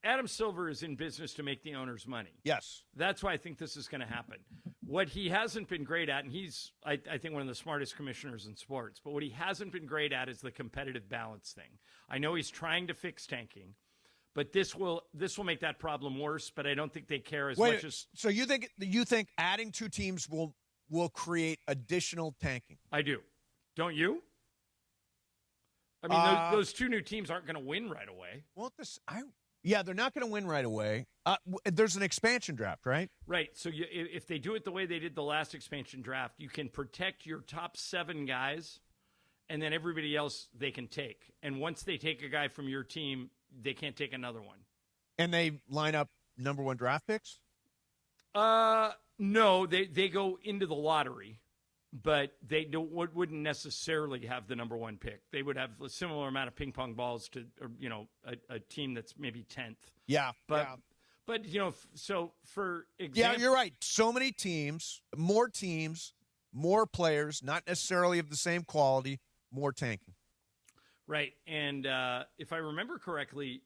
Adam Silver is in business to make the owners money. Yes. That's why I think this is going to happen. What he hasn't been great at, and he's, I think, one of the smartest commissioners in sports, but what he hasn't been great at is the competitive balance thing. I know he's trying to fix tanking, but this will make that problem worse, but I don't think they care as much as... So you think adding 2 teams will create additional tanking? I do. Don't you? I mean, those 2 new teams aren't going to win right away. Well, yeah, they're not going to win right away. There's an expansion draft, right? Right. So if they do it the way they did the last expansion draft, you can protect your top 7 guys, and then everybody else they can take. And once they take a guy from your team, they can't take another one. And they line up number 1 draft picks? No, they go into the lottery. But they wouldn't necessarily have the number 1 pick. They would have a similar amount of ping pong balls to, a team that's maybe 10th. Yeah, but so for example, yeah, you're right. So many teams, more players, not necessarily of the same quality, more tanking. Right, and if I remember correctly,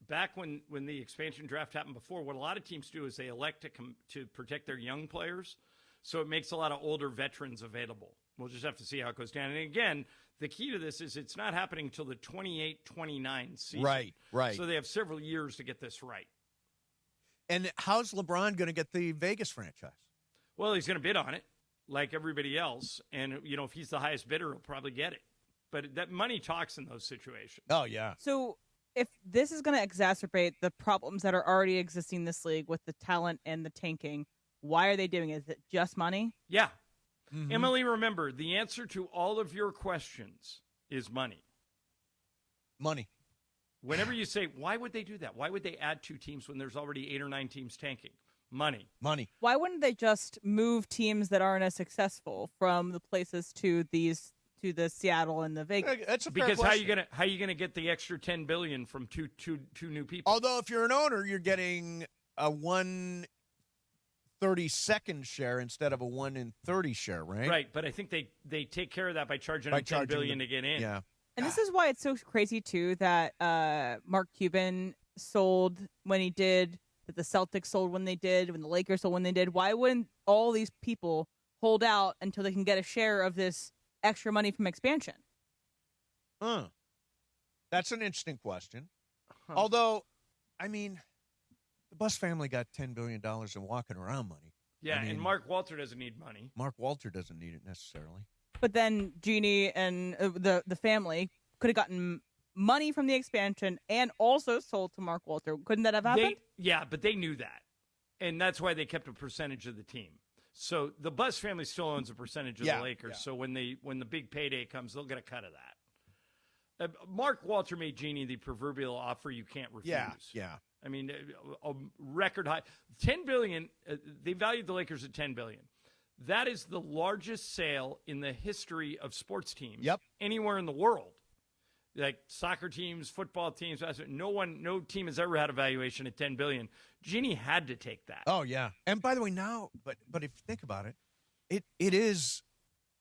back when the expansion draft happened before, what a lot of teams do is they elect to protect their young players. So it makes a lot of older veterans available. We'll just have to see how it goes down. And again, the key to this is it's not happening until the 28-29 season. Right. So they have several years to get this right. And how's LeBron going to get the Vegas franchise? Well, he's going to bid on it like everybody else. And, if he's the highest bidder, he'll probably get it. But that money talks in those situations. Oh, yeah. So if this is going to exacerbate the problems that are already existing in this league with the talent and the tanking, why are they doing it? Is it just money? Yeah. Mm-hmm. Emily, remember, the answer to all of your questions is money. Money. Whenever you say, why would they do that? Why would they add 2 teams when there's already 8 or 9 teams tanking? Money. Why wouldn't they just move teams that aren't as successful from the places to the Seattle and the Vegas? That's a fair because question. how you gonna get the extra $10 billion from two new people? Although if you're an owner, you're getting a 1/32 share instead of a 1 in 30 share, right? Right, but I think they take care of that by charging them $10 billion to get in. Yeah. And this is why it's so crazy, too, that Mark Cuban sold when he did, that the Celtics sold when they did, when the Lakers sold when they did. Why wouldn't all these people hold out until they can get a share of this extra money from expansion? That's an interesting question. Although, I mean, the Buss family got $10 billion in walking around money. Yeah, and Mark Walter doesn't need money. Mark Walter doesn't need it necessarily. But then Jeannie and the family could have gotten money from the expansion and also sold to Mark Walter. Couldn't that have happened? But they knew that. And that's why they kept a percentage of the team. So the Buss family still owns a percentage of the Lakers. Yeah. So when the big payday comes, they'll get a cut of that. Mark Walter made Jeannie the proverbial offer you can't refuse. Yeah. I mean, a record high. $10 billion, they valued the Lakers at $10 billion. That is the largest sale in the history of sports teams anywhere in the world. Like soccer teams, football teams, no team has ever had a valuation at $10 billion. Jeannie had to take that. Oh, yeah. And by the way, now, but if you think about it, it is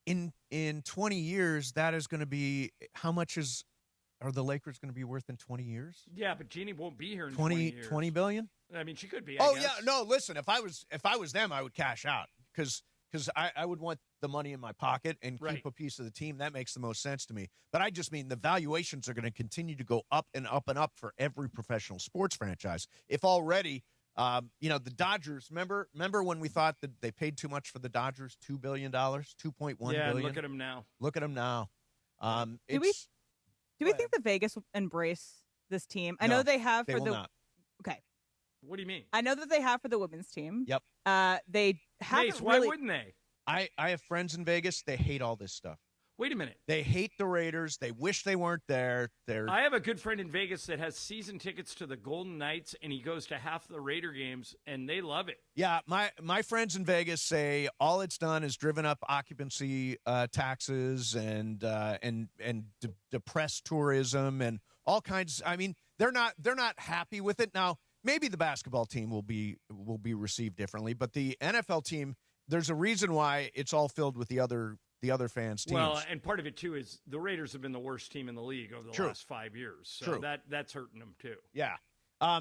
in 20 years, that is going to be, how much are the Lakers going to be worth in 20 years? Yeah, but Jeannie won't be here in 20 years. 20 billion? I mean, she could be. I guess. Yeah. No, listen, if I was them, I would cash out because I would want the money in my pocket and keep a piece of the team. That makes the most sense to me. But I just mean the valuations are going to continue to go up and up and up for every professional sports franchise. If already, the Dodgers, remember when we thought that they paid too much for the Dodgers, $2 billion, $2.1 billion? Yeah, look at them now. Do we think the Vegas will embrace this team? I know they have for the not. Okay. What do you mean? I know that they have for the women's team. Yep. They haven't Mace, why wouldn't they? I have friends in Vegas. They hate all this stuff. Wait a minute. They hate the Raiders. They wish they weren't there. I have a good friend in Vegas that has season tickets to the Golden Knights, and he goes to half the Raider games, and they love it. Yeah, my friends in Vegas say all it's done is driven up occupancy taxes and depressed tourism and all kinds. I mean, they're not happy with it. Now, maybe the basketball team will be received differently, but the NFL team, there's a reason why it's all filled with the other fans' teams. Well, and part of it, too, is the Raiders have been the worst team in the league over the last 5 years. So that's hurting them, too. Yeah.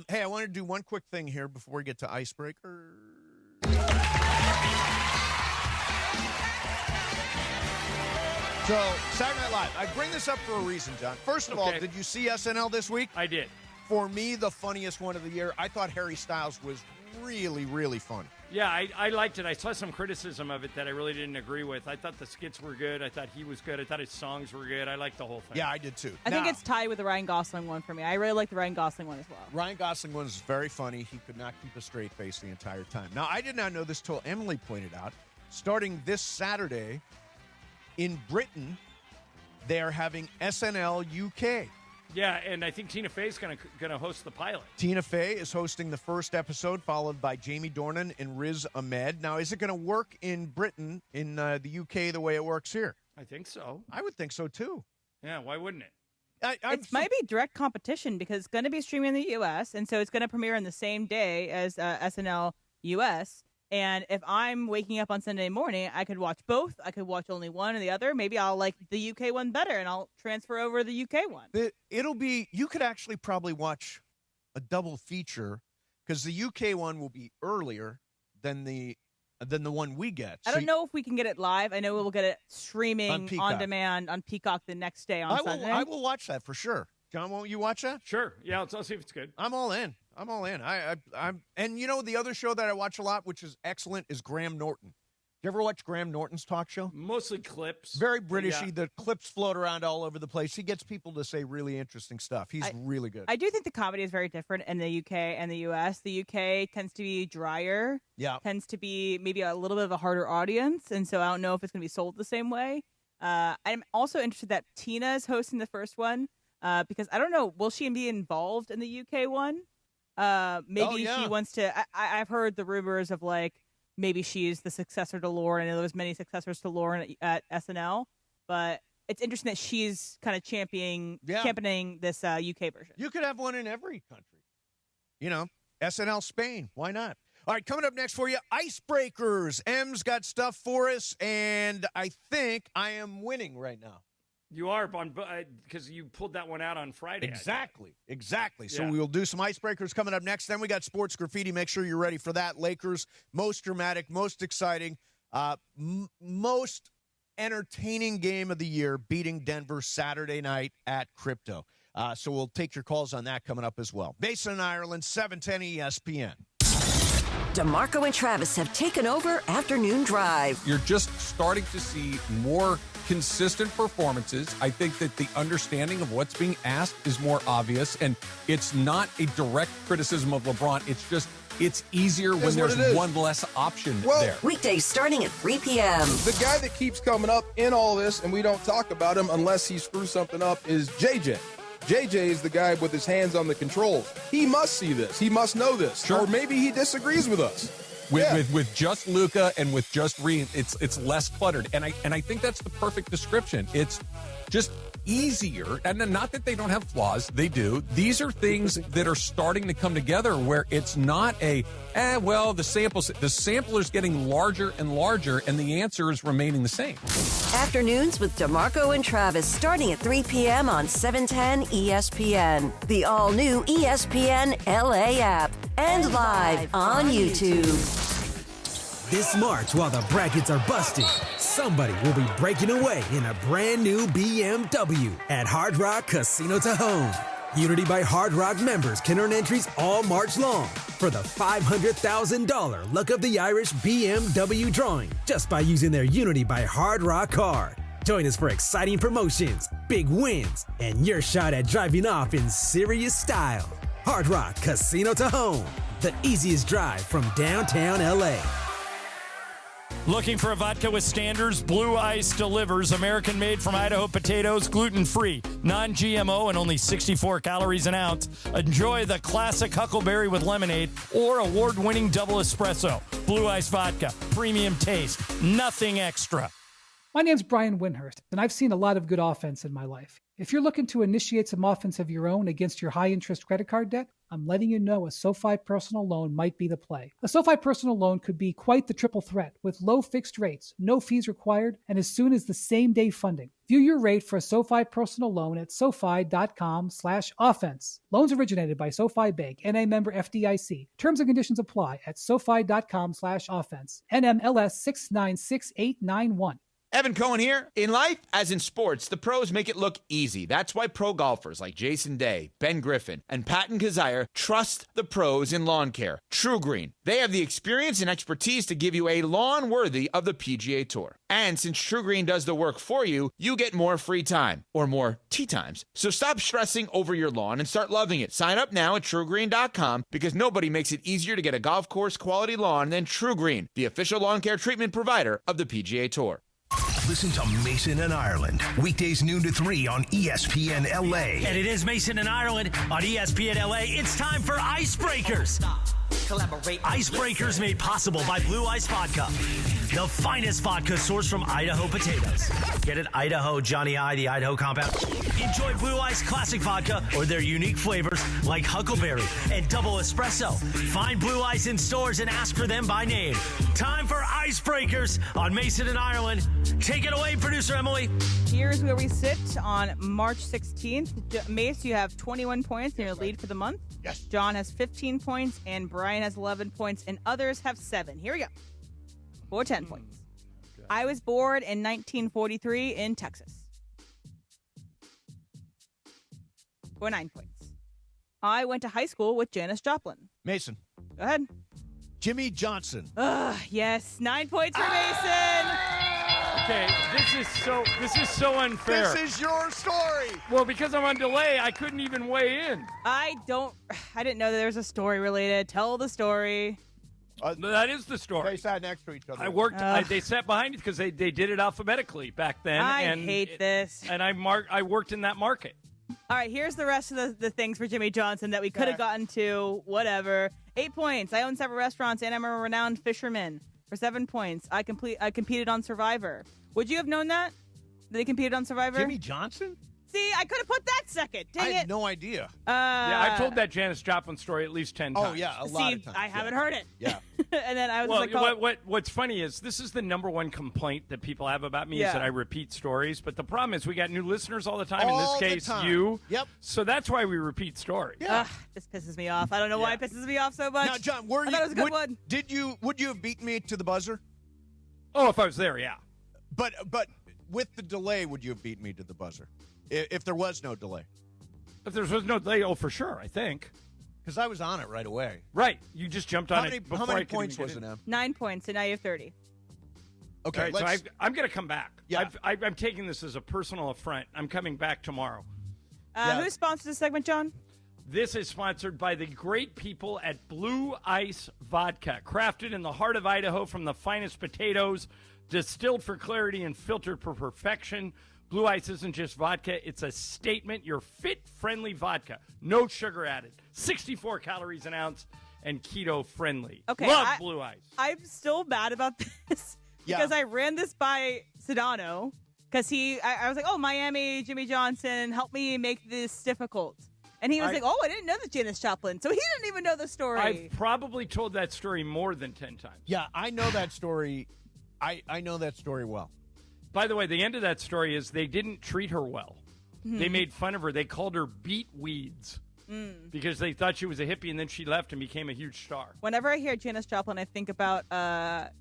Hey, I want to do one quick thing here before we get to Icebreaker. So, Saturday Night Live. I bring this up for a reason, John. First of all, did you see SNL this week? I did. For me, the funniest one of the year. I thought Harry Styles was really, really funny. Yeah, I liked it. I saw some criticism of it that I really didn't agree with. I thought the skits were good. I thought he was good. I thought his songs were good. I liked the whole thing. Yeah, I did too. I think it's tied with the Ryan Gosling one for me. I really like the Ryan Gosling one as well. Ryan Gosling one is very funny. He could not keep a straight face the entire time. Now, I did not know this till Emily pointed out. Starting this Saturday, in Britain, they are having SNL UK. Yeah, and I think Tina Fey's going to host the pilot. Tina Fey is hosting the first episode, followed by Jamie Dornan and Riz Ahmed. Now, is it going to work in Britain, in the UK, the way it works here? I think so. I would think so, too. Yeah, why wouldn't it? It might be direct competition because it's going to be streaming in the U.S., and so it's going to premiere on the same day as SNL U.S., and if I'm waking up on Sunday morning, I could watch both. I could watch only one or the other. Maybe I'll like the UK one better, and I'll transfer over the UK one. You could actually probably watch a double feature because the UK one will be earlier than the one we get. I don't know if we can get it live. I know we'll get it streaming on demand on Peacock the next day on Sunday. I will watch that for sure. John, won't you watch that? Sure. Yeah, I'll see if it's good. I'm all in. I'm and you know the other show that I watch a lot, which is excellent, is Graham Norton. You ever watch Graham Norton's talk show? Mostly clips. Very Britishy. Yeah. The clips float around all over the place. He gets people to say really interesting stuff. He's really good. I do think the comedy is very different in the UK and the US. The UK tends to be drier. Yeah. Tends to be maybe a little bit of a harder audience, and so I don't know if it's going to be sold the same way. I'm also interested that Tina is hosting the first one because I don't know, will she be involved in the UK one? Maybe she wants to. I've heard the rumors of like maybe she's the successor to Lauren. I know there's many successors to Lauren at SNL, but it's interesting that she's kind of championing this UK version. You could have one in every country. You know, SNL Spain. Why not? All right, coming up next for you, Icebreakers. M's got stuff for us, and I think I am winning right now. You are, because you pulled that one out on Friday. Exactly. So we will do some Icebreakers coming up next. Then we got Sports Graffiti. Make sure you're ready for that. Lakers, most dramatic, most exciting, most entertaining game of the year, beating Denver Saturday night at Crypto. So we'll take your calls on that coming up as well. Mason in Ireland, 710 ESPN. DeMarco and Travis have taken over Afternoon Drive. You're just starting to see more consistent performances. I think that the understanding of what's being asked is more obvious, and it's not a direct criticism of LeBron. It's just, it's easier when there's one less option there. Weekdays starting at 3 p.m. The guy that keeps coming up in all this, and we don't talk about him unless he screws something up, is JJ. JJ is the guy with his hands on the controls. He must see this. He must know this. Sure. Or maybe he disagrees with us. With just Luka and with just Reed, it's less cluttered. And I think that's the perfect description. It's just easier. And not that they don't have flaws. They do. These are things that are starting to come together where it's not the sample is getting larger and larger, and the answer is remaining the same. Afternoons with DeMarco and Travis starting at 3 p.m. on 710 ESPN, the all-new ESPN LA app, and live on YouTube. This March, while the brackets are busted, somebody will be breaking away in a brand new BMW at Hard Rock Casino Tahoe. Unity by Hard Rock members can earn entries all March long for the $500,000 Luck of the Irish BMW drawing just by using their Unity by Hard Rock card. Join us for exciting promotions, big wins, and your shot at driving off in serious style. Hard Rock Casino Tahoe, the easiest drive from downtown LA. Looking for a vodka with standards? Blue Ice delivers. American made from Idaho potatoes, gluten-free, non-GMO, and only 64 calories an ounce. Enjoy the classic Huckleberry with lemonade or award-winning double espresso. Blue Ice vodka, premium taste, nothing extra. My name's Brian Winhurst, and I've seen a lot of good offense in my life. If you're looking to initiate some offense of your own against your high-interest credit card debt, I'm letting you know a SoFi personal loan might be the play. A SoFi personal loan could be quite the triple threat with low fixed rates, no fees required, and as soon as the same day funding. View your rate for a SoFi personal loan at SoFi.com/offense. Loans originated by SoFi Bank, NA member FDIC. Terms and conditions apply at SoFi.com/offense. NMLS 696891. Evan Cohen here. In life, as in sports, the pros make it look easy. That's why pro golfers like Jason Day, Ben Griffin, and Patton Kazire trust the pros in lawn care. True Green. They have the experience and expertise to give you a lawn worthy of the PGA Tour. And since True Green does the work for you, you get more free time, or more tee times. So stop stressing over your lawn and start loving it. Sign up now at TrueGreen.com because nobody makes it easier to get a golf course quality lawn than True Green, the official lawn care treatment provider of the PGA Tour. Listen to Mason and Ireland, weekdays noon to 3 on ESPN LA. And it is Mason and Ireland on ESPN LA. It's time for Icebreakers. Icebreakers made possible by Blue Ice Vodka, the finest vodka sourced from Idaho potatoes. Get it? Idaho, Johnny I, the Idaho compound. Enjoy Blue Ice Classic Vodka or their unique flavors like Huckleberry and Double Espresso. Find Blue Ice in stores and ask for them by name. Time for Icebreakers on Mason and Ireland. Take it away, producer Emily. Here's where we sit on March 16th. Mace, you have 21 points in your lead for the month. Yes. John has 15 points, and Brian has 11 points, and others have 7. Here we go. For 10 points. Okay. I was born in 1943 in Texas. For 9 points. I went to high school with Janis Joplin. Mason. Go ahead. Jimmy Johnson. Yes. 9 points for Mason. Okay, this is so unfair. This is your story. Well, because I'm on delay, I couldn't even weigh in. I didn't know that there was a story related. Tell the story. That is the story. They sat next to each other. I worked. They sat behind it because they did it alphabetically back then. I hate this. And I worked in that market. All right, here's the rest of the things for Jimmy Johnson that we could have gotten to. Whatever. 8 points. I own several restaurants and I'm a renowned fisherman. For 7 points, I competed on Survivor. Would you have known that? They competed on Survivor? Jimmy Johnson? See, I could have put that second. Dang I it. had no idea. Yeah, I've told that Janis Joplin story at least 10 times. Oh, yeah, a lot of times. I haven't heard it. Yeah. And then I was what's funny is this is the number one complaint that people have about me is that I repeat stories. But the problem is we got new listeners all the time. All in this case, the you. Yep. So that's why we repeat stories. Yeah. This pisses me off. I don't know why it pisses me off so much. Now, John, I thought it was a good one. Would you have beaten me to the buzzer? Oh, if I was there, yeah. But with the delay, would you have beaten me to the buzzer? If there was no delay? If there was no delay, for sure, I think. Because I was on it right away. Right. You just jumped on it before How many I could points even was get it, in. Em? 9 points, and now you have 30. Okay, so I'm going to come back. Yeah. I'm taking this as a personal affront. I'm coming back tomorrow. Who sponsors this segment, John? This is sponsored by the great people at Blue Ice Vodka, crafted in the heart of Idaho from the finest potatoes, distilled for clarity and filtered for perfection. Blue Ice isn't just vodka, it's a statement. Your fit-friendly vodka. No sugar added. 64 calories an ounce and keto-friendly. Okay, Love Blue Ice. I'm still mad about this because I ran this by Sedano because I was like, oh, Miami, Jimmy Johnson, help me make this difficult. And he was like, oh, I didn't know the Janis Joplin. So he didn't even know the story. I've probably told that story more than 10 times. Yeah, I know that story. I know that story well. By the way, the end of that story is they didn't treat her well. Mm-hmm. They made fun of her. They called her Beat Weeds because they thought she was a hippie, and then she left and became a huge star. Whenever I hear Janis Joplin, I think about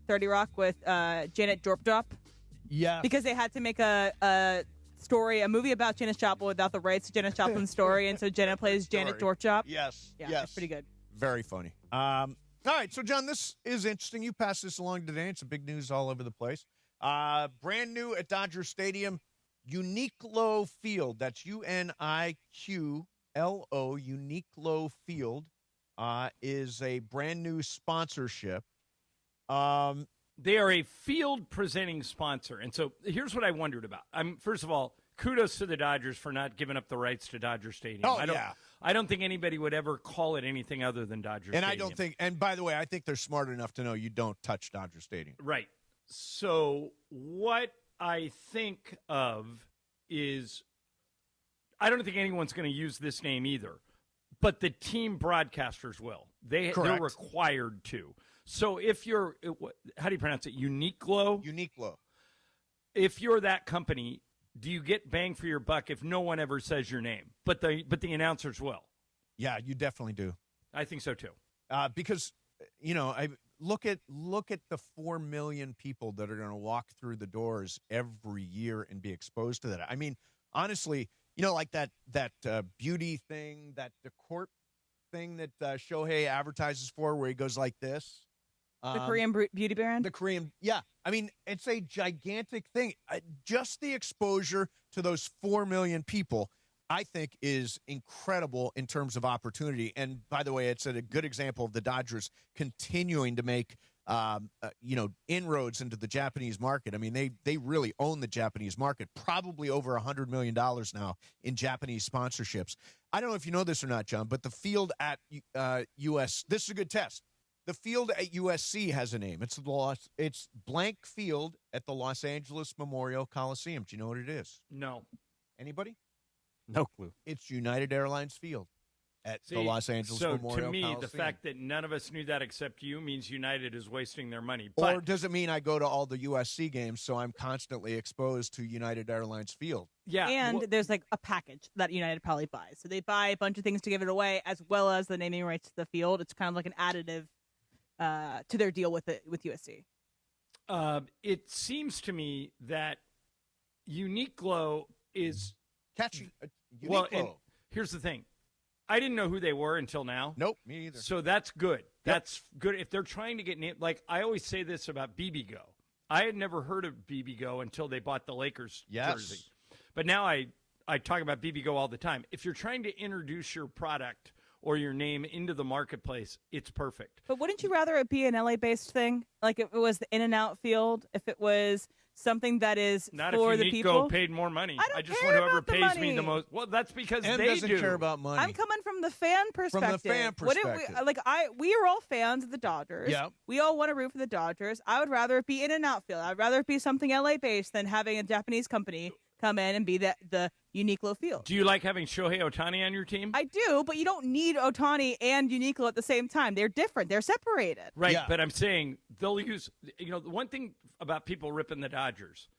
30 Rock with Janet Drop. Yeah. Because they had to make a movie about Janis Joplin without the rights to Janis Joplin's story, and so Janet plays Janet Drop. Yes. Yeah, yes. It's pretty good. Very funny. All right, so, John, this is interesting. You passed this along today. It's a big news all over the place. Brand new at Dodger Stadium, Uniqlo Field. That's UNIQLO. Uniqlo Field is a brand new sponsorship. They are a field presenting sponsor. And so here's what I wondered about. First of all, kudos to the Dodgers for not giving up the rights to Dodger Stadium. I don't think anybody would ever call it anything other than Dodger Stadium. And I don't think, and by the way, I think they're smart enough to know you don't touch Dodger Stadium. Right. So what I think of is, I don't think anyone's going to use this name either, but the team broadcasters will. They're required to. So if you're, how do you pronounce it? Uniqlo? Uniqlo. If you're that company, do you get bang for your buck if no one ever says your name? But the announcers will. Yeah, you definitely do. I think so too. Because, I look at the 4 million people that are going to walk through the doors every year and be exposed to that. I mean, honestly, like that beauty thing, that the court thing that Shohei advertises for, where he goes like this. The Korean beauty brand? The Korean, yeah. I mean, it's a gigantic thing. Just the exposure to those 4 million people, I think, is incredible in terms of opportunity. And by the way, it's a good example of the Dodgers continuing to make, inroads into the Japanese market. I mean, they really own the Japanese market, probably over $100 million now in Japanese sponsorships. I don't know if you know this or not, John, but the field at this is a good test. The field at USC has a name. It's blank field at the Los Angeles Memorial Coliseum. Do you know what it is? No. Anybody? No clue. It's United Airlines Field at the Los Angeles Memorial Coliseum. So to me, the fact that none of us knew that except you means United is wasting their money. Or does it mean I go to all the USC games, so I'm constantly exposed to United Airlines Field? Yeah. And there's like a package that United probably buys. So they buy a bunch of things to give it away, as well as the naming rights to the field. It's kind of like an additive to their deal with USC. It seems to me that Uniqlo is catchy. Well, and here's the thing. I didn't know who they were until now. Nope, me either. So that's good. That's good. If they're trying to get named, like I always say this about BB Go. I had never heard of BB Go until they bought the Lakers jersey. But now I talk about BB Go all the time. If you're trying to introduce your product or your name into the marketplace, it's perfect. But wouldn't you rather it be an LA-based thing? Like if it was the In-N-Out field, if it was something that is not for if the people? Uniqlo paid more money. I just care want whoever about the pays money. me the most. Well, that's because Em they doesn't do. care about money. I'm coming from the fan perspective. From the fan perspective. We are all fans of the Dodgers. Yep. We all want to root for the Dodgers. I would rather it be In-N-Out field. I'd rather it be something LA-based than having a Japanese company come in and be the Uniqlo field. Do you like having Shohei Ohtani on your team? I do, but you don't need Ohtani and Uniqlo at the same time. They're different. They're separated. Right, yeah. But I'm saying they'll use, the one thing about people ripping the Dodgers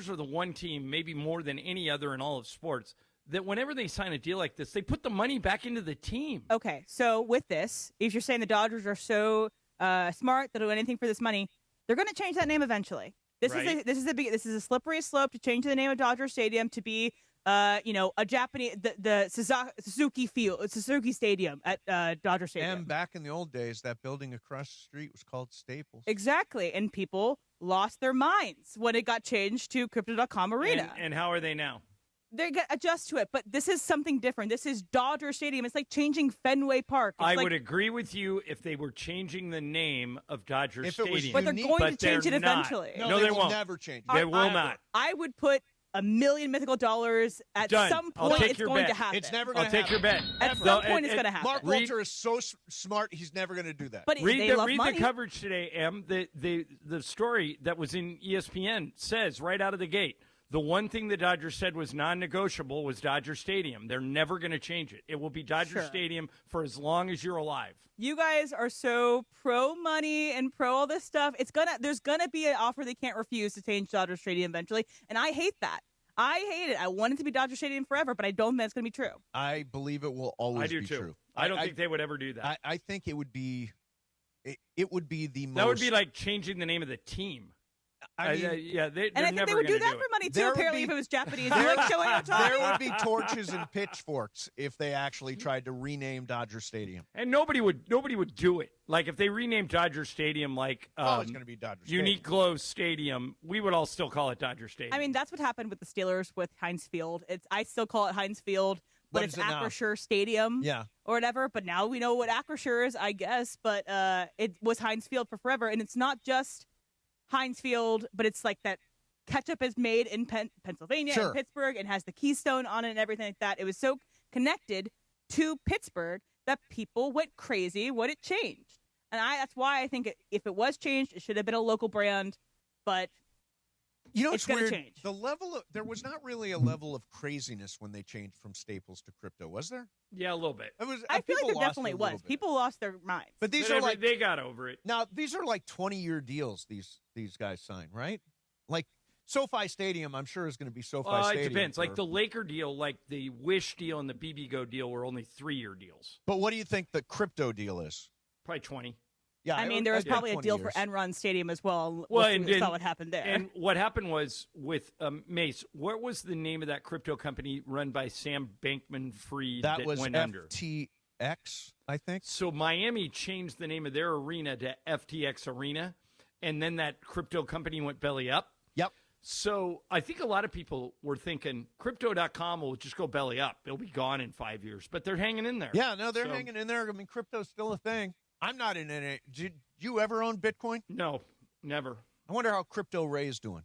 are the one team, maybe more than any other in all of sports, that whenever they sign a deal like this, they put the money back into the team. Okay, so with this, if you're saying the Dodgers are so smart, they'll do anything for this money, they're going to change that name eventually. This is a slippery slope to change the name of Dodger Stadium to be, a Japanese the Suzuki Field, Suzuki Stadium at Dodger Stadium. And back in the old days, that building across the street was called Staples. Exactly, and people lost their minds when it got changed to Crypto.com Arena. And how are they now? They get adjust to it, but this is something different. This is Dodger Stadium. It's like changing Fenway Park. I would agree with you if they were changing the name of Dodger Stadium. But they're going to change it eventually. No, they won't. Never change it. They will not. I would put $1 million mythical dollars at Done. some I'll point. take It's your going bet. to happen. It's never going to happen. I'll take your bet. At some point, it's going to happen. Mark Walter is so smart, he's never going to do that. But read they love the money. coverage today, Em. The story that was in ESPN says right out of the gate, the one thing the Dodgers said was non-negotiable was Dodger Stadium. They're never going to change it. It will be Dodger Stadium for as long as you're alive. You guys are so pro money and pro all this stuff. There's gonna be an offer they can't refuse to change Dodger Stadium eventually, and I hate that. I hate it. I want it to be Dodger Stadium forever, but I don't think it's going to be true. I believe it will always be true. I don't think they would ever do that. I think it would be the most. That would be like changing the name of the team. I mean, I think they would do that for money too. Apparently, if it was Japanese, like Shohei Ohtani. There would be torches and pitchforks if they actually tried to rename Dodger Stadium. And nobody would do it. Like if they renamed Dodger Stadium, like it's going to be Dodger Stadium. Uniqlo Stadium, we would all still call it Dodger Stadium. I mean, that's what happened with the Steelers with Heinz Field. I still call it Heinz Field. but it's Acrisure Stadium. Yeah. Or whatever. But now we know what Acrisure is, I guess. But it was Heinz Field for forever. And it's not just Heinz Field, but it's like that ketchup is made in Pennsylvania and Pittsburgh and has the Keystone on it and everything like that. It was so connected to Pittsburgh that people went crazy when it changed. And that's why I think if it was changed, it should have been a local brand. But it's going to weird. change. There was not really a level of craziness when they changed from Staples to crypto, was there? Yeah, a little bit. I feel like there definitely was. People lost their minds. But these are like they got over it. Now these are like 20-year deals. These guys sign, right? Like SoFi Stadium, I'm sure is going to be SoFi Stadium. It depends. Like the Laker deal, like the Wish deal, and the BBGO deal were only 3-year deals. But what do you think the crypto deal is? Probably 20. Yeah, I mean, there was probably a deal for Enron Stadium as well. Well, we saw what happened there. And what happened was with Mace, what was the name of that crypto company run by Sam Bankman-Fried that was went under? FTX, I think. So Miami changed the name of their arena to FTX Arena, and then that crypto company went belly up. Yep. So I think a lot of people were thinking Crypto.com will just go belly up. It'll be gone in 5 years, but they're hanging in there. Yeah, no, they're hanging in there. I mean, crypto's still a thing. I'm not in it. Did you ever own Bitcoin? No, never. I wonder how Crypto Ray is doing.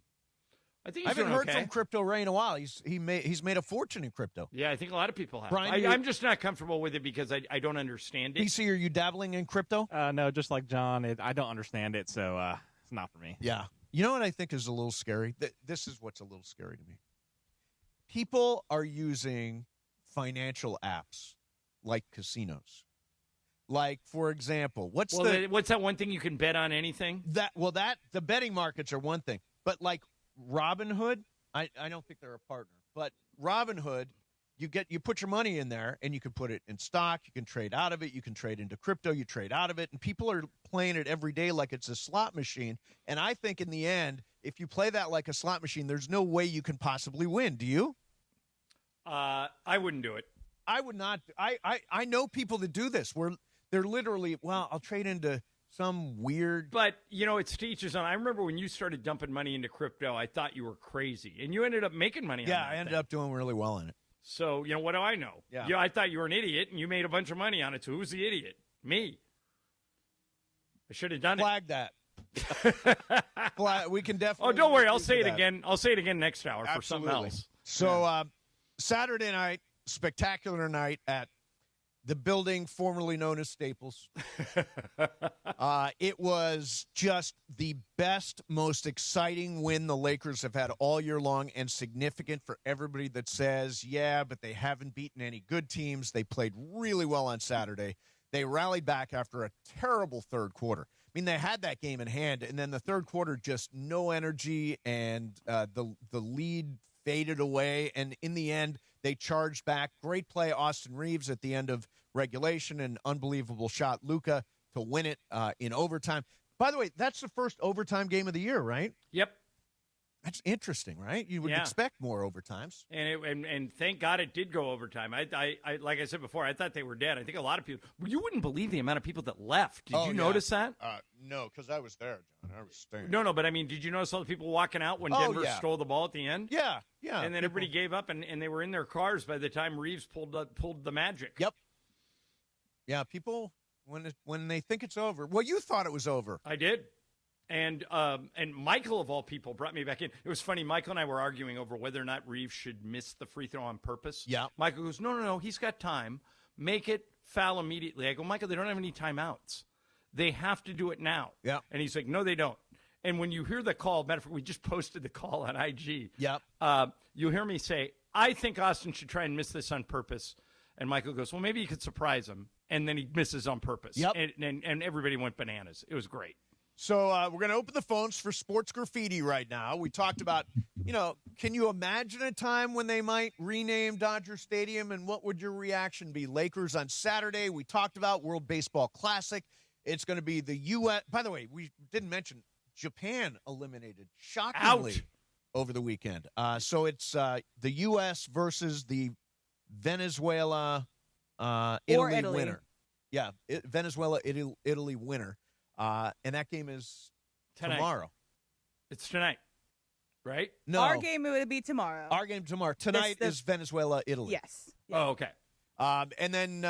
I think I haven't heard from Crypto Ray in a while. He's made a fortune in crypto. Yeah, I think a lot of people have. Brian, I'm just not comfortable with it because I don't understand it. BC, are you dabbling in crypto? No, just like John, I don't understand it, so it's not for me. Yeah. You know what I think is a little scary? This is what's a little scary to me. People are using financial apps like casinos. Like, for example, what's that one thing you can bet on anything? The betting markets are one thing. But like Robinhood, I don't think they're a partner. But Robinhood, you put your money in there and you can put it in stock, you can trade out of it, you can trade into crypto, you trade out of it, and people are playing it every day like it's a slot machine. And I think in the end, if you play that like a slot machine, there's no way you can possibly win. Do you? I wouldn't do it. I would not. I know people that do this where they're literally, I'll trade into some weird. But, it's to each his own. I remember when you started dumping money into crypto, I thought you were crazy. And you ended up making money on that. Yeah, I ended up doing really well in it. So, what do I know? Yeah. I thought you were an idiot, and you made a bunch of money on it. So who's the idiot? Me. I should have done Flag that. We can definitely. Oh, don't worry. I'll say it again. I'll say it again next hour for something else. So Saturday night, spectacular night at the building formerly known as Staples. It was just the best, most exciting win the Lakers have had all year long, and significant for everybody that says, yeah, but they haven't beaten any good teams. They played really well on Saturday. They rallied back after a terrible third quarter. I mean, they had that game in hand, and then the third quarter, just no energy, and the lead faded away. And in the end, they charged back. Great play, Austin Reeves at the end of regulation, an unbelievable shot, Luka, to win it in overtime. By the way, that's the first overtime game of the year, right? Yep. That's interesting, right? You would expect more overtimes. And thank God it did go overtime. I like I said before, I thought they were dead. I think a lot of people, you wouldn't believe the amount of people that left. Did you notice that? No, because I was there, John. I was staying. No, but I mean, did you notice all the people walking out when Denver stole the ball at the end? Yeah. And then everybody gave up, and they were in their cars by the time Reeves pulled the magic. Yep. Yeah, people, when they think it's over. Well, you thought it was over. I did. And Michael, of all people, brought me back in. It was funny. Michael and I were arguing over whether or not Reeves should miss the free throw on purpose. Yeah. Michael goes, no, he's got time. Make it foul immediately. I go, Michael, they don't have any timeouts. They have to do it now. Yeah. And he's like, no, they don't. And when you hear the call, matter of fact, we just posted the call on IG. Yep. You'll hear me say, I think Austin should try and miss this on purpose. And Michael goes, well, maybe you could surprise him. And then he misses on purpose. Yep. And everybody went bananas. It was great. So we're going to open the phones for Sports Graffiti right now. We talked about, can you imagine a time when they might rename Dodger Stadium, and what would your reaction be? Lakers on Saturday. We talked about World Baseball Classic. It's going to be the U.S. By the way, we didn't mention Japan eliminated shockingly over the weekend. So it's the U.S. versus the Venezuela Italy winner. Yeah, Venezuela Italy winner. And that game is tomorrow. It's tonight. right? No. Our game would be tomorrow. Our game tomorrow. Tonight is Venezuela, Italy. Yes. Oh, okay. And then,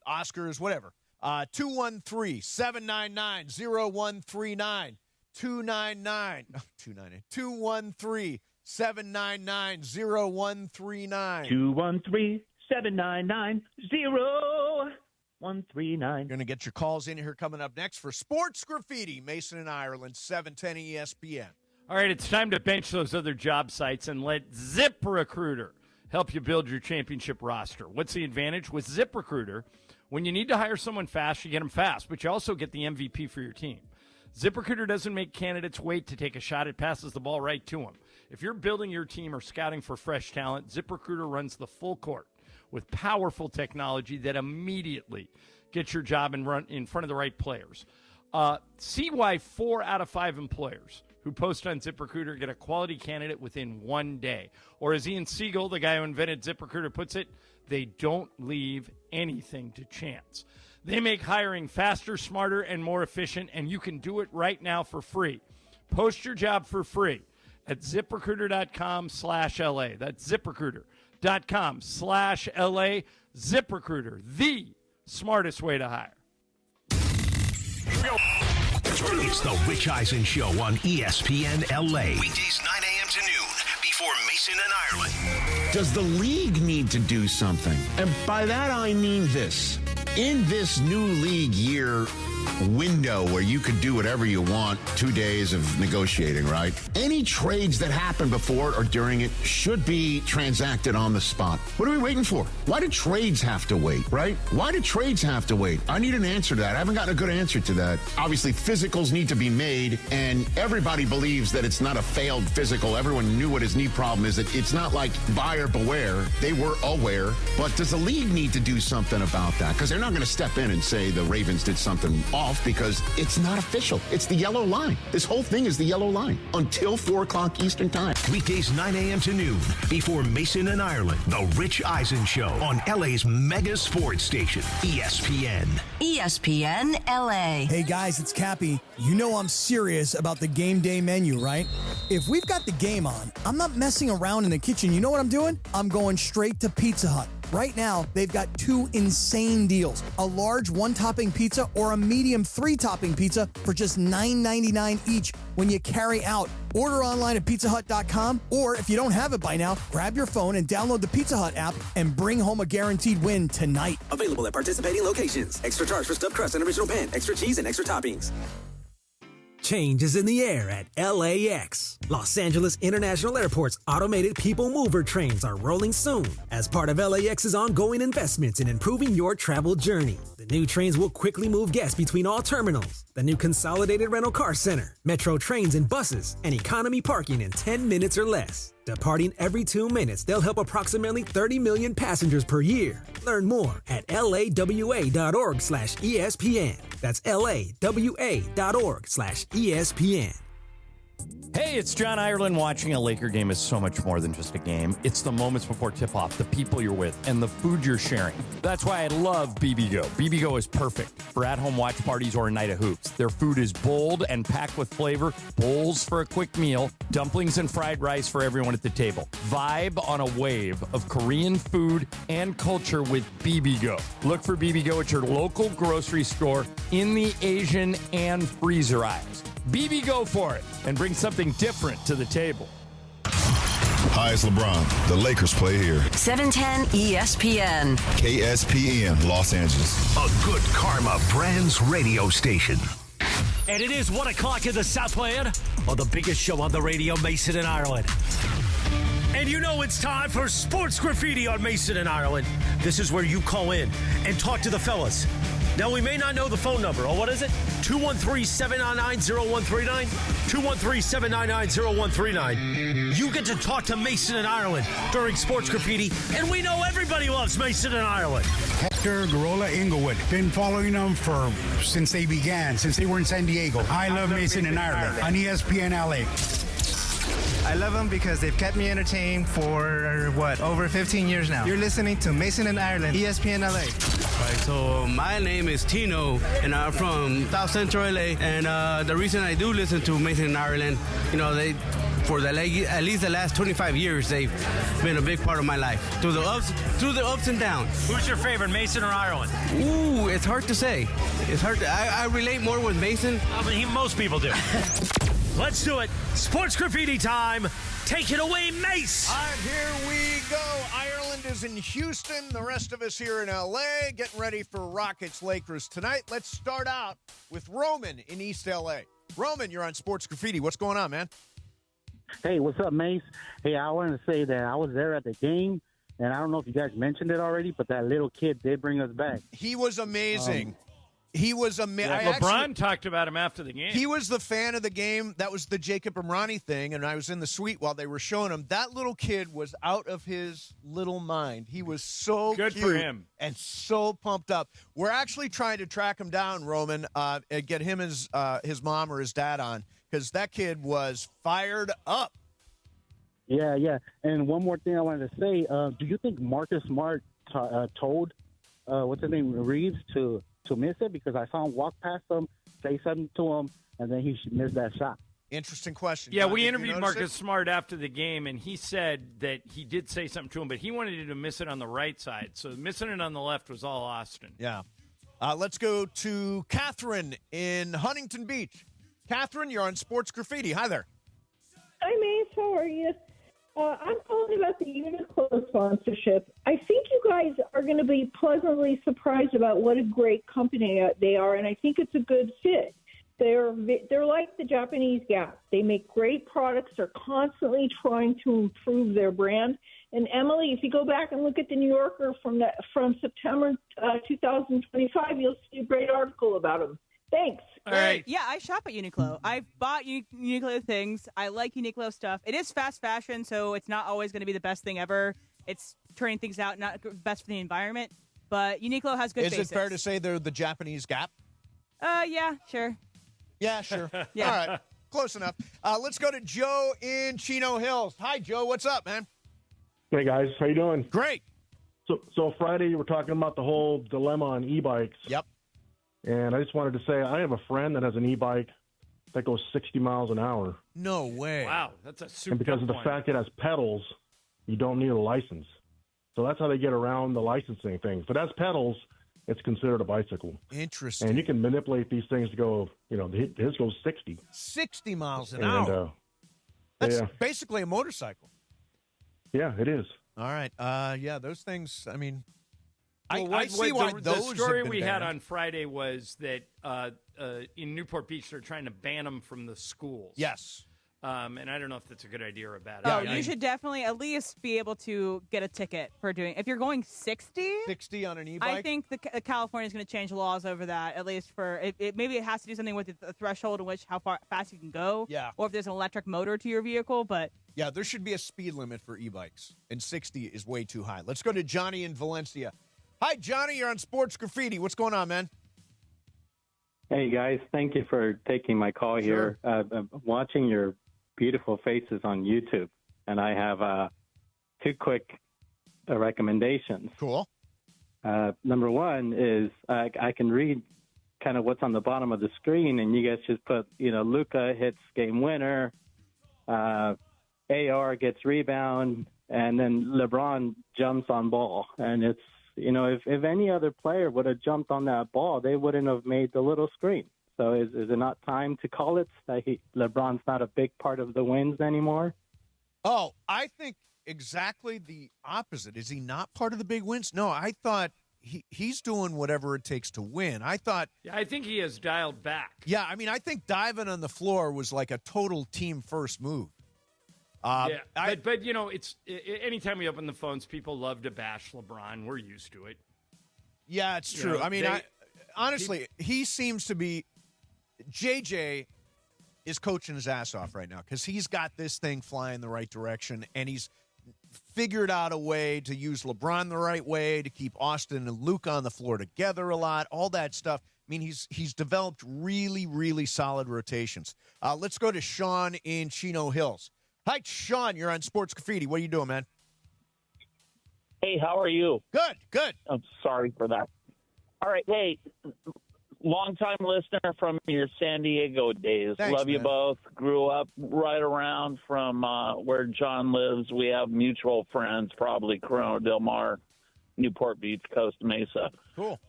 Oscars, whatever. 213-799-0139. 213-799-0139. 213-799-0139. Going to get your calls in here coming up next for Sports Graffiti, Mason and Ireland, 710 ESPN. All right, it's time to bench those other job sites and let ZipRecruiter help you build your championship roster. What's the advantage with ZipRecruiter? When you need to hire someone fast, you get them fast, but you also get the MVP for your team. ZipRecruiter doesn't make candidates wait to take a shot. It passes the ball right to them. If you're building your team or scouting for fresh talent, ZipRecruiter runs the full court with powerful technology that immediately gets your job and run in front of the right players. See why 4 out of 5 employers who post on ZipRecruiter get a quality candidate within 1 day. Or as Ian Siegel, the guy who invented ZipRecruiter, puts it, they don't leave anything to chance. They make hiring faster, smarter, and more efficient, and you can do it right now for free. Post your job for free at ZipRecruiter.com/LA. That's ZipRecruiter.com/LA. ZipRecruiter, the smartest way to hire. It's the Rich Eisen Show on ESPN LA. Weekdays 9 a.m. to noon before Mason and Ireland. Does the league need to do something? And by that I mean this. In this new league year window where you could do whatever you want, 2 days of negotiating, right? Any trades that happen before it or during it should be transacted on the spot. What are we waiting for? Why do trades have to wait, right? Why do trades have to wait? I need an answer to that. I haven't gotten a good answer to that. Obviously, physicals need to be made, and everybody believes that it's not a failed physical. Everyone knew what his knee problem is. That it's not like buyer beware. They were aware. But does the league need to do something about that? Because they're not going to step in and say the Ravens did something off because it's not official. It's the yellow line. This whole thing is the yellow line until 4 o'clock Eastern time. Weekdays 9 a.m. to noon before Mason and Ireland. The Rich Eisen Show on LA's mega sports station, ESPN. ESPN LA. Hey guys, it's Cappy. You know I'm serious about the game day menu, right? If we've got the game on, I'm not messing around in the kitchen. You know what I'm doing? I'm going straight to Pizza Hut. Right now, they've got 2 insane deals. A large 1-topping pizza or a medium 3-topping pizza for just $9.99 each when you carry out. Order online at pizzahut.com, or if you don't have it by now, grab your phone and download the Pizza Hut app and bring home a guaranteed win tonight. Available at participating locations. Extra charge for stuffed crust and original pan, extra cheese, and extra toppings. Change is in the air at LAX. Los Angeles International Airport's automated people mover trains are rolling soon as part of LAX's ongoing investments in improving your travel journey. The new trains will quickly move guests between all terminals, the new consolidated rental car center, metro trains and buses, and economy parking in 10 minutes or less. Departing every 2 minutes, they'll help approximately 30 million passengers per year. Learn more at lawa.org/ESPN. That's lawa.org/ESPN. Hey, it's John Ireland. Watching a Laker game is so much more than just a game. It's the moments before tip-off, the people you're with, and the food you're sharing. That's why I love BBGO. BBGO is perfect for at-home watch parties or a night of hoops. Their food is bold and packed with flavor, bowls for a quick meal, dumplings and fried rice for everyone at the table. Vibe on a wave of Korean food and culture with BBGO. Look for BBGO at your local grocery store in the Asian and freezer aisles. BBGO for it and bring something different to the table. Hi, it's LeBron. The Lakers play here. 710 ESPN. KSPN, Los Angeles. A Good Karma Brands radio station. And it is 1 o'clock in the Southland on the biggest show on the radio, Mason and Ireland. And you know it's time for Sports Graffiti on Mason and Ireland. This is where you call in and talk to the fellas. Now, we may not know the phone number. Oh, what is it? 213-799-0139? 213-799-0139. You get to talk to Mason and Ireland during Sports Graffiti, and we know everybody loves Mason and Ireland. Hector Garola Inglewood. Been following them since they began, since they were in San Diego. I love Mason and Ireland on ESPN LA. I love them because they've kept me entertained for, over 15 years now. You're listening to Mason and Ireland, ESPN LA. Right, so my name is Tino, and I'm from South Central LA. And the reason I do listen to Mason and Ireland, for at least the last 25 years, they've been a big part of my life through the ups and downs. Who's your favorite, Mason or Ireland? Ooh, it's hard to say. It's hard to. I relate more with Mason. Most people do. Let's do it. Sports graffiti time. Take it away, Mace. All right, here we go. Ireland is in Houston. The rest of us here in L.A. getting ready for Rockets-Lakers tonight. Let's start out with Roman in East L.A. Roman, you're on Sports Graffiti. What's going on, man? Hey, what's up, Mace? Hey, I wanted to say that I was there at the game, and I don't know if you guys mentioned it already, but that little kid did bring us back. He was amazing. He was amazing. Yeah, LeBron talked about him after the game. He was the fan of the game. That was the Jacob Imrani thing, and I was in the suite while they were showing him. That little kid was out of his little mind. He was so good cute for him and so pumped up. We're actually trying to track him down, Roman, and get him his mom or his dad on, because that kid was fired up. Yeah. And one more thing I wanted to say. Do you think Marcus Smart told, what's his name, Reeves, to miss it? Because I saw him walk past him, say something to him, and then he missed that shot. Interesting question. Yeah, John, we interviewed Marcus Smart after the game, and he said that he did say something to him, but he wanted him to miss it on the right side. So missing it on the left was all Austin. Yeah. Let's go to Catherine in Huntington Beach. Catherine, you're on Sports Graffiti. Hi there. Hi, Mace. How are you? I'm calling about the Uniqlo sponsorship. I think you guys are going to be pleasantly surprised about what a great company they are, and I think it's a good fit. They're like the Japanese Gap. They make great products. They're constantly trying to improve their brand. And Emily, if you go back and look at the New Yorker from September 2025, you'll see a great article about them. Thanks. All right. Yeah, I shop at Uniqlo. I've bought Uniqlo things. I like Uniqlo stuff. It is fast fashion, so it's not always going to be the best thing ever. It's turning things out, not best for the environment. But Uniqlo has good basics. Is it fair to say they're the Japanese Gap? Yeah, sure. Yeah, sure. Yeah. All right. Close enough. Let's go to Joe in Chino Hills. Hi, Joe. What's up, man? Hey, guys. How you doing? Great. So Friday, you were talking about the whole dilemma on e-bikes. Yep. And I just wanted to say I have a friend that has an e-bike that goes 60 miles an hour. No way. Wow, that's a super And because of the point. fact it has pedals, you don't need a license. So that's how they get around the licensing thing. If it has pedals, it's considered a bicycle. Interesting. And you can manipulate these things to go, his goes 60. 60 miles an And, hour. That's yeah. basically a motorcycle. Yeah, it is. All right. Yeah, those things, I mean, Well, I see why the those story have been we had banned. on Friday was that in Newport Beach they're trying to ban them from the schools. Yes. And I don't know if that's a good idea or a bad Oh, idea. you should definitely at least be able to get a ticket for doing. If you're going 60 on an e-bike, I think California is going to change laws over that. At least for maybe it has to do something with the threshold in which how fast you can go. Yeah. Or if there's an electric motor to your vehicle, but. Yeah, there should be a speed limit for e-bikes, and 60 is way too high. Let's go to Johnny in Valencia. Hi, Johnny. You're on Sports Graffiti. What's going on, man? Hey, guys. Thank you for taking my call here. I'm watching your beautiful faces on YouTube, and I have two quick recommendations. Cool. Number one is I can read kind of what's on the bottom of the screen, and you guys just put, Luka hits game winner, AR gets rebound, and then LeBron jumps on ball. And it's, if any other player would have jumped on that ball, they wouldn't have made the little screen. So is it not time to call it that LeBron's not a big part of the wins anymore? Oh, I think exactly the opposite. Is he not part of the big wins? No, I thought he's doing whatever it takes to win. I think he has dialed back. Yeah, I mean, I think diving on the floor was like a total team first move. But it's anytime we open the phones, people love to bash LeBron. We're used to it. Yeah, it's true. I mean, honestly, he seems to be. JJ is coaching his ass off right now because he's got this thing flying the right direction, and he's figured out a way to use LeBron the right way, to keep Austin and Luka on the floor together a lot, all that stuff. I mean, he's developed really, really solid rotations. Let's go to Sean in Chino Hills. Hi, Sean. You're on Sports Graffiti. What are you doing, man? Hey, how are you? Good. I'm sorry for that. All right, hey, Long-time listener from your San Diego days. Thanks, Love you man. both. Grew up right around from where John lives. We have mutual friends, probably Corona Del Mar, Newport Beach, Costa Mesa. Cool.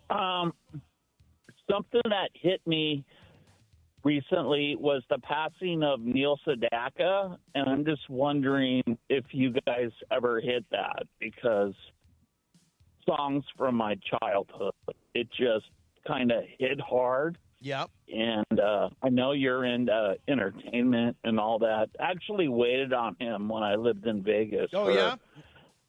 Something that hit me recently was the passing of Neil Sedaka, and I'm just wondering if you guys ever hit that, because songs from my childhood, it just kind of hit hard. Yep. And I know you're into entertainment and all that. Actually waited on him when I lived in Vegas for a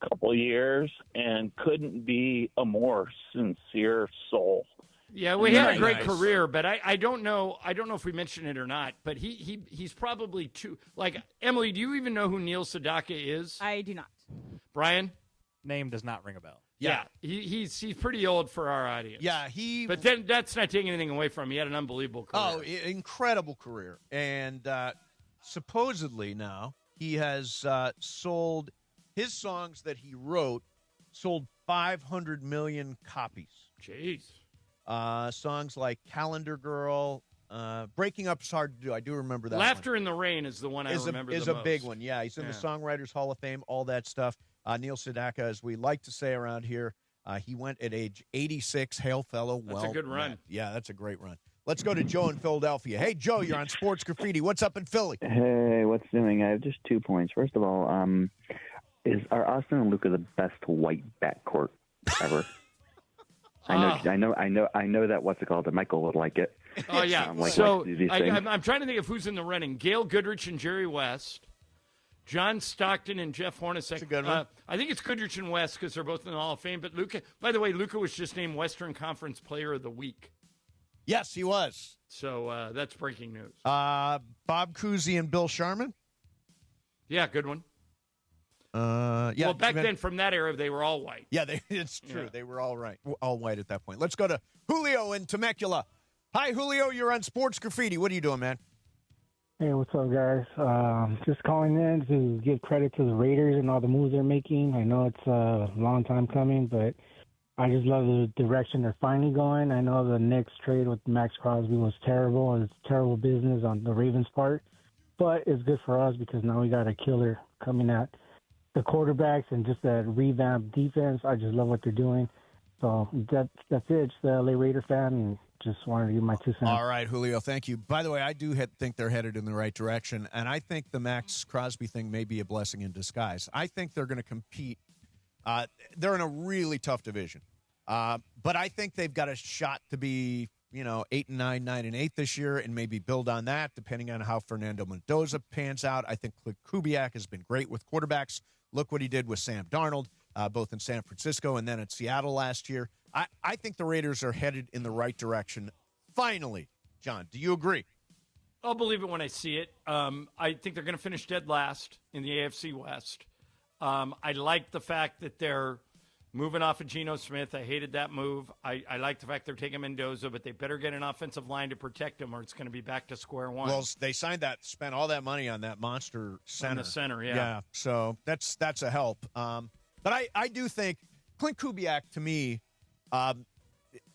couple of years, and couldn't be a more sincere soul. Yeah, we had a great career, but I don't know if we mentioned it or not, but he's probably too, like, Emily, do you even know who Neil Sedaka is? I do not. Brian? Name does not ring a bell. Yeah, he's pretty old for our audience. Yeah, But then that's not taking anything away from him. He had an unbelievable career. Oh, incredible career. And supposedly now he has sold his songs that he wrote, sold 500 million copies. Jeez. Songs like Calendar Girl, Breaking Up is Hard to Do. I do remember that Laughter one. in the Rain is the one I remember is the a most. big one. Yeah, he's in the Songwriters Hall of Fame, all that stuff. Neil Sedaka, as we like to say around here, he went at age 86. Hail, fellow. That's a good run. Yeah, that's a great run. Let's go to Joe in Philadelphia. Hey, Joe, you're on Sports Graffiti. What's up in Philly? Hey, what's doing? I have just 2 points. First of all, are Austin and Luka the best white backcourt ever? I know that what's it called? That Michael would like it. Oh yeah. I'm trying to think of who's in the running. Gail Goodrich and Jerry West, John Stockton and Jeff Hornacek. That's a good one. I think it's Goodrich and West because they're both in the Hall of Fame. But Luka, by the way, Luka was just named Western Conference Player of the Week. Yes, he was. So that's breaking news. Bob Cousy and Bill Sharman. Yeah, good one. Yeah. Well, back then, from that era, they were all white. Yeah, it's true. Yeah. They were all white at that point. Let's go to Julio in Temecula. Hi, Julio. You're on Sports Graffiti. What are you doing, man? Hey, what's up, guys? Just calling in to give credit to the Raiders and all the moves they're making. I know it's a long time coming, but I just love the direction they're finally going. I know the Knicks trade with Max Crosby was terrible, and it's terrible business on the Ravens' part, but it's good for us because now we got a killer coming at the quarterbacks and just that revamped defense. I just love what they're doing. So that's it. Just a LA Raider fan, and just wanted to give my 2 cents. All right, Julio, thank you. By the way, I do think they're headed in the right direction, and I think the Max Crosby thing may be a blessing in disguise. I think they're going to compete. They're in a really tough division, but I think they've got a shot to be 8-9, 9-8 this year, and maybe build on that depending on how Fernando Mendoza pans out. I think Kubiak has been great with quarterbacks. Look what he did with Sam Darnold, both in San Francisco and then in Seattle last year. I think the Raiders are headed in the right direction. Finally, John, do you agree? I'll believe it when I see it. I think they're going to finish dead last in the AFC West. I like the fact that they're moving off of Geno Smith. I hated that move. I like the fact they're taking Mendoza, but they better get an offensive line to protect him or it's going to be back to square one. Well, they spent all that money on that monster center. On the center, yeah. Yeah, so that's a help. But I do think Clint Kubiak, to me,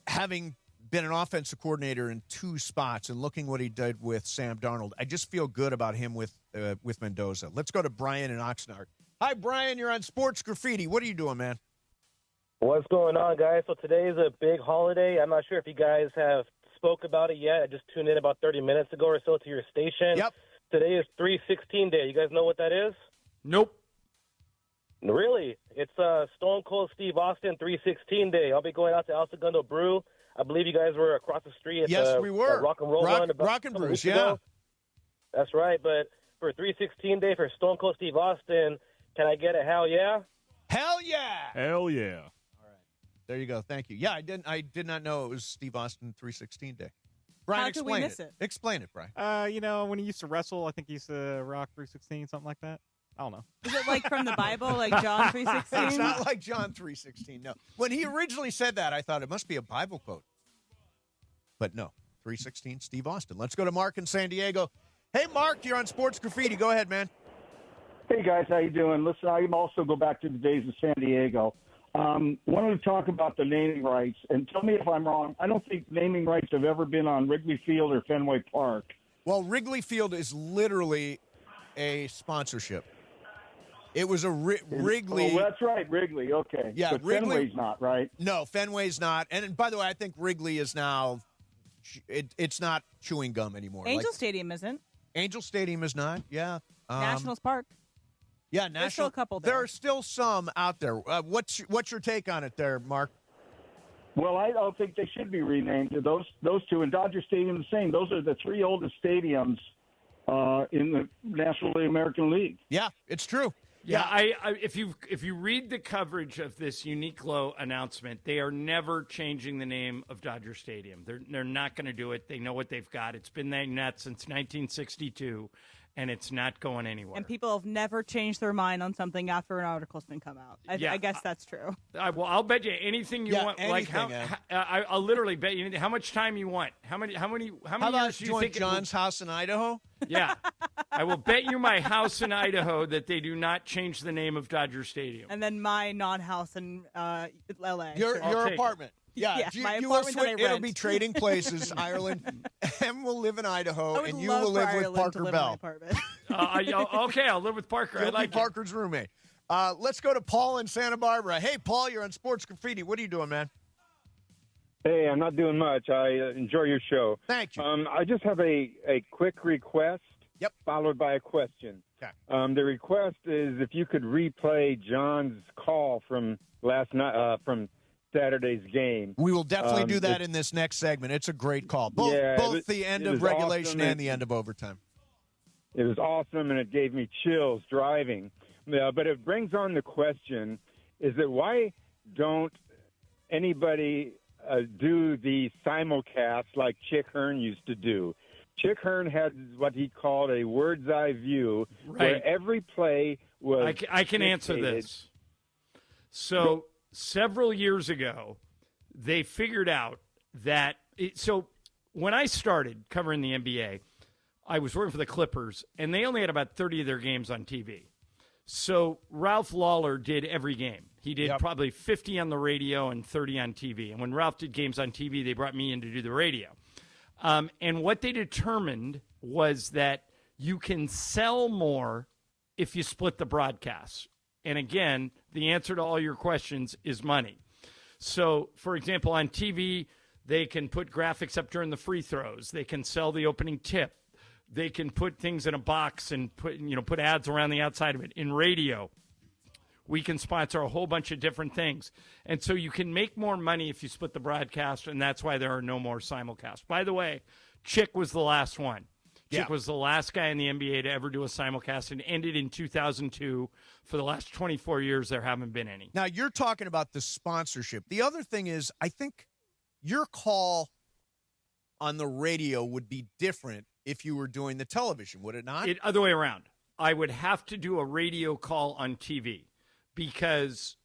having been an offensive coordinator in 2 spots and looking what he did with Sam Darnold, I just feel good about him with Mendoza. Let's go to Brian in Oxnard. Hi, Brian. You're on Sports Graffiti. What are you doing, man? What's going on, guys? So today is a big holiday. I'm not sure if you guys have spoke about it yet. I just tuned in about 30 minutes ago or so to your station. Yep. Today is 3/16 Day. You guys know what that is? Nope. Really? It's Stone Cold Steve Austin 3/16 Day. I'll be going out to El Segundo Brew. I believe you guys were across the street at we were. Rock and Roll Run. Rock and Brews, yeah. Ago. That's right. But for 3/16 Day for Stone Cold Steve Austin, can I get a hell yeah? Hell yeah! Hell yeah! There you go. Thank you. Yeah, I did not know it was Steve Austin 3/16 Day. Brian, How could we explain miss it? Explain it, Brian. When he used to wrestle, I think he used to rock 316, something like that. I don't know. Is it like from the Bible, like John 3:16? It's not like John 3:16. No. When he originally said that, I thought it must be a Bible quote. But no, 3:16, Steve Austin. Let's go to Mark in San Diego. Hey, Mark, you're on Sports Graffiti. Go ahead, man. Hey, guys, how you doing? Listen, I also go back to the days of San Diego. Wanted to talk about the naming rights, and tell me if I'm wrong. I don't think naming rights have ever been on Wrigley Field or Fenway Park. Well, Wrigley Field is literally a sponsorship. It was a Wrigley. Oh, that's right, Wrigley. Okay. Yeah, but Wrigley, Fenway's not, right? No, Fenway's not. And by the way, I think Wrigley is now. It's not chewing gum anymore. Angel Stadium isn't. Angel Stadium is not. Yeah. Nationals Park. Yeah, There's still a couple there. There are still some out there. What's your take on it there, Mark? Well, I don't think they should be renamed. Those two, and Dodger Stadium the same. Those are the three oldest stadiums in the National American League. Yeah, it's true. Yeah, if you read the coverage of this Uniqlo announcement, they are never changing the name of Dodger Stadium. They're not going to do it. They know what they've got. It's been that since 1962, and it's not going anywhere. And people have never changed their mind on something after an article's been come out. I guess that's true. Well, I'll bet you anything you want. Anything, I'll literally bet you how much time you want. How many How years about do you think John's house in Idaho? Yeah. I will bet you my house in Idaho that they do not change the name of Dodger Stadium. And then my non-house in L.A. Your apartment. Yeah, my you will apartment that I it'll rent. be trading places. Ireland. Em will live in Idaho, I would and you love will live for with Ireland Parker to live Bell. in my apartment. Okay, I'll live with Parker. You'll I like be Parker's roommate. Let's go to Paul in Santa Barbara. Hey, Paul, you're on Sports Graffiti. What are you doing, man? Hey, I'm not doing much. I enjoy your show. Thank you. I just have a quick request. Yep. Followed by a question. Okay. The request is if you could replay John's call from last night, from Saturday's game. We will definitely do that in this next segment. It's a great call. Both the end of regulation and the end of overtime. It was awesome, and it gave me chills driving. But it brings on the question, is that why don't anybody do the simulcast like Chick Hearn used to do? Chick Hearn had what he called a bird's eye view, where every play was. I can answer this. So several years ago, they figured out that. So when I started covering the NBA, I was working for the Clippers, and they only had about 30 of their games on TV. So Ralph Lawler did every game. He did probably 50 on the radio and 30 on TV. And when Ralph did games on TV, they brought me in to do the radio. And what they determined was that you can sell more if you split the broadcasts. And again, the answer to all your questions is money. So, for example, on TV, they can put graphics up during the free throws. They can sell the opening tip. They can put things in a box and put ads around the outside of it. In radio, we can sponsor a whole bunch of different things. And so you can make more money if you split the broadcast, and that's why there are no more simulcasts. By the way, Chick was the last one. Chick was the last guy in the NBA to ever do a simulcast, and ended in 2002. For the last 24 years, there haven't been any. Now, you're talking about the sponsorship. The other thing is, I think your call on the radio would be different if you were doing the television, would it not? Other way around. I would have to do a radio call on TV because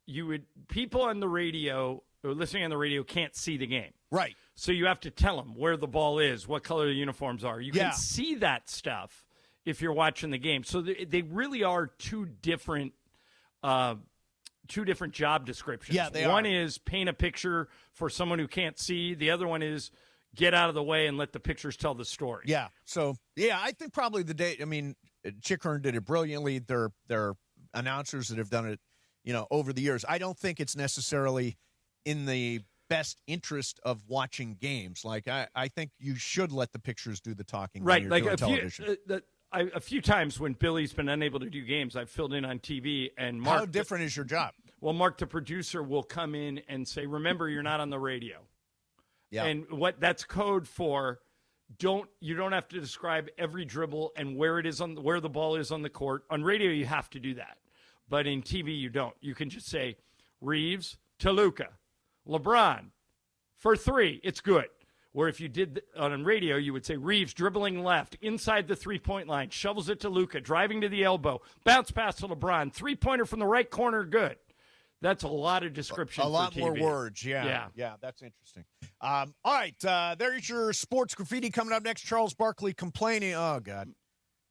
people on the radio or listening on the radio can't see the game. Right. So you have to tell them where the ball is, what color the uniforms are. You can see that stuff if you're watching the game. So they really are two different job descriptions. Yeah, they One are. is paint a picture for someone who can't see. The other one is get out of the way and let the pictures tell the story. Yeah. So, I think probably Chick Hearn did it brilliantly. There are announcers that have done it, over the years. I don't think it's necessarily in the best interest of watching games. Like, I think you should let the pictures do the talking when you're doing television. A few times when Billy's been unable to do games, I've filled in on TV. And Mark, how different is your job? Well, Mark, the producer, will come in and say, remember, you're not on the radio. Yeah. And what that's code for, you don't have to describe every dribble and where the ball is on the court. On radio, you have to do that. But in TV, you don't. You can just say, Reeves to Luka. LeBron for 3. It's good. Where if you did on radio, you would say Reeves dribbling left inside the 3-point line, shovels it to Luka, driving to the elbow, bounce pass to LeBron, 3-pointer from the right corner, good. That's a lot of description. A lot for TV. more words. Yeah. That's interesting. All right, there's your sports graffiti coming up next. Charles Barkley complaining. Oh God,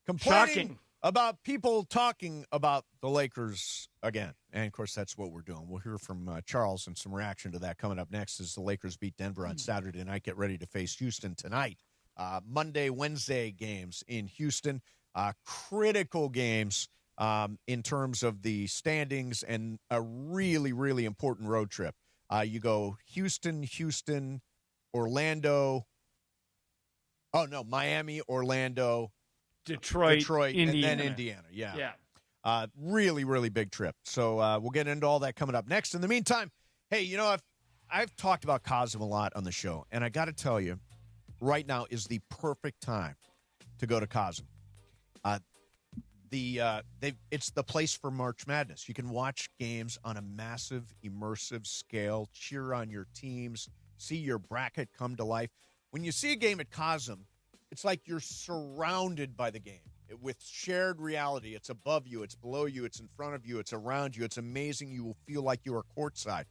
complaining Shocking. about people talking about the Lakers again. And, of course, that's what we're doing. We'll hear from Charles and some reaction to that coming up next as the Lakers beat Denver on Saturday night. Get ready to face Houston tonight. Monday, Wednesday games in Houston. Critical games in terms of the standings and a really, really important road trip. You go Houston, Orlando. Oh, no, Miami, Orlando, Detroit, and then Indiana. Yeah. Really, really big trip. So we'll get into all that coming up next. In the meantime, hey, you know, I've talked about Cosm a lot on the show, and I got to tell you, right now is the perfect time to go to Cosm. It's the place for March Madness. You can watch games on a massive, immersive scale, cheer on your teams, see your bracket come to life. When you see a game at Cosm, it's like you're surrounded by the game with shared reality. It's above you, it's below you, it's in front of you, it's around you. It's amazing. You will feel like you are courtside,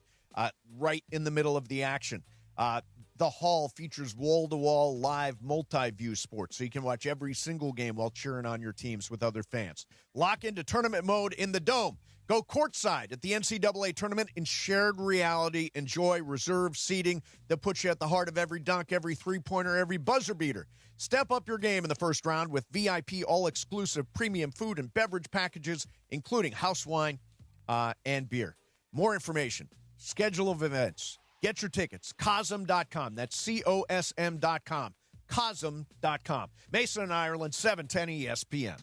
right in the middle of the action. The hall features wall-to-wall live multi-view sports, so you can watch every single game while cheering on your teams with other fans. Lock into tournament mode in the Dome. Go courtside at the NCAA tournament in shared reality. Enjoy reserved seating that puts you at the heart of every dunk, every three-pointer, every buzzer beater. Step up your game in the first round with VIP all-exclusive premium food and beverage packages, including house wine and beer. More information, schedule of events, get your tickets, Cosm.com. That's COSM.com. Cosm.com. Mason and Ireland, 710 ESPN.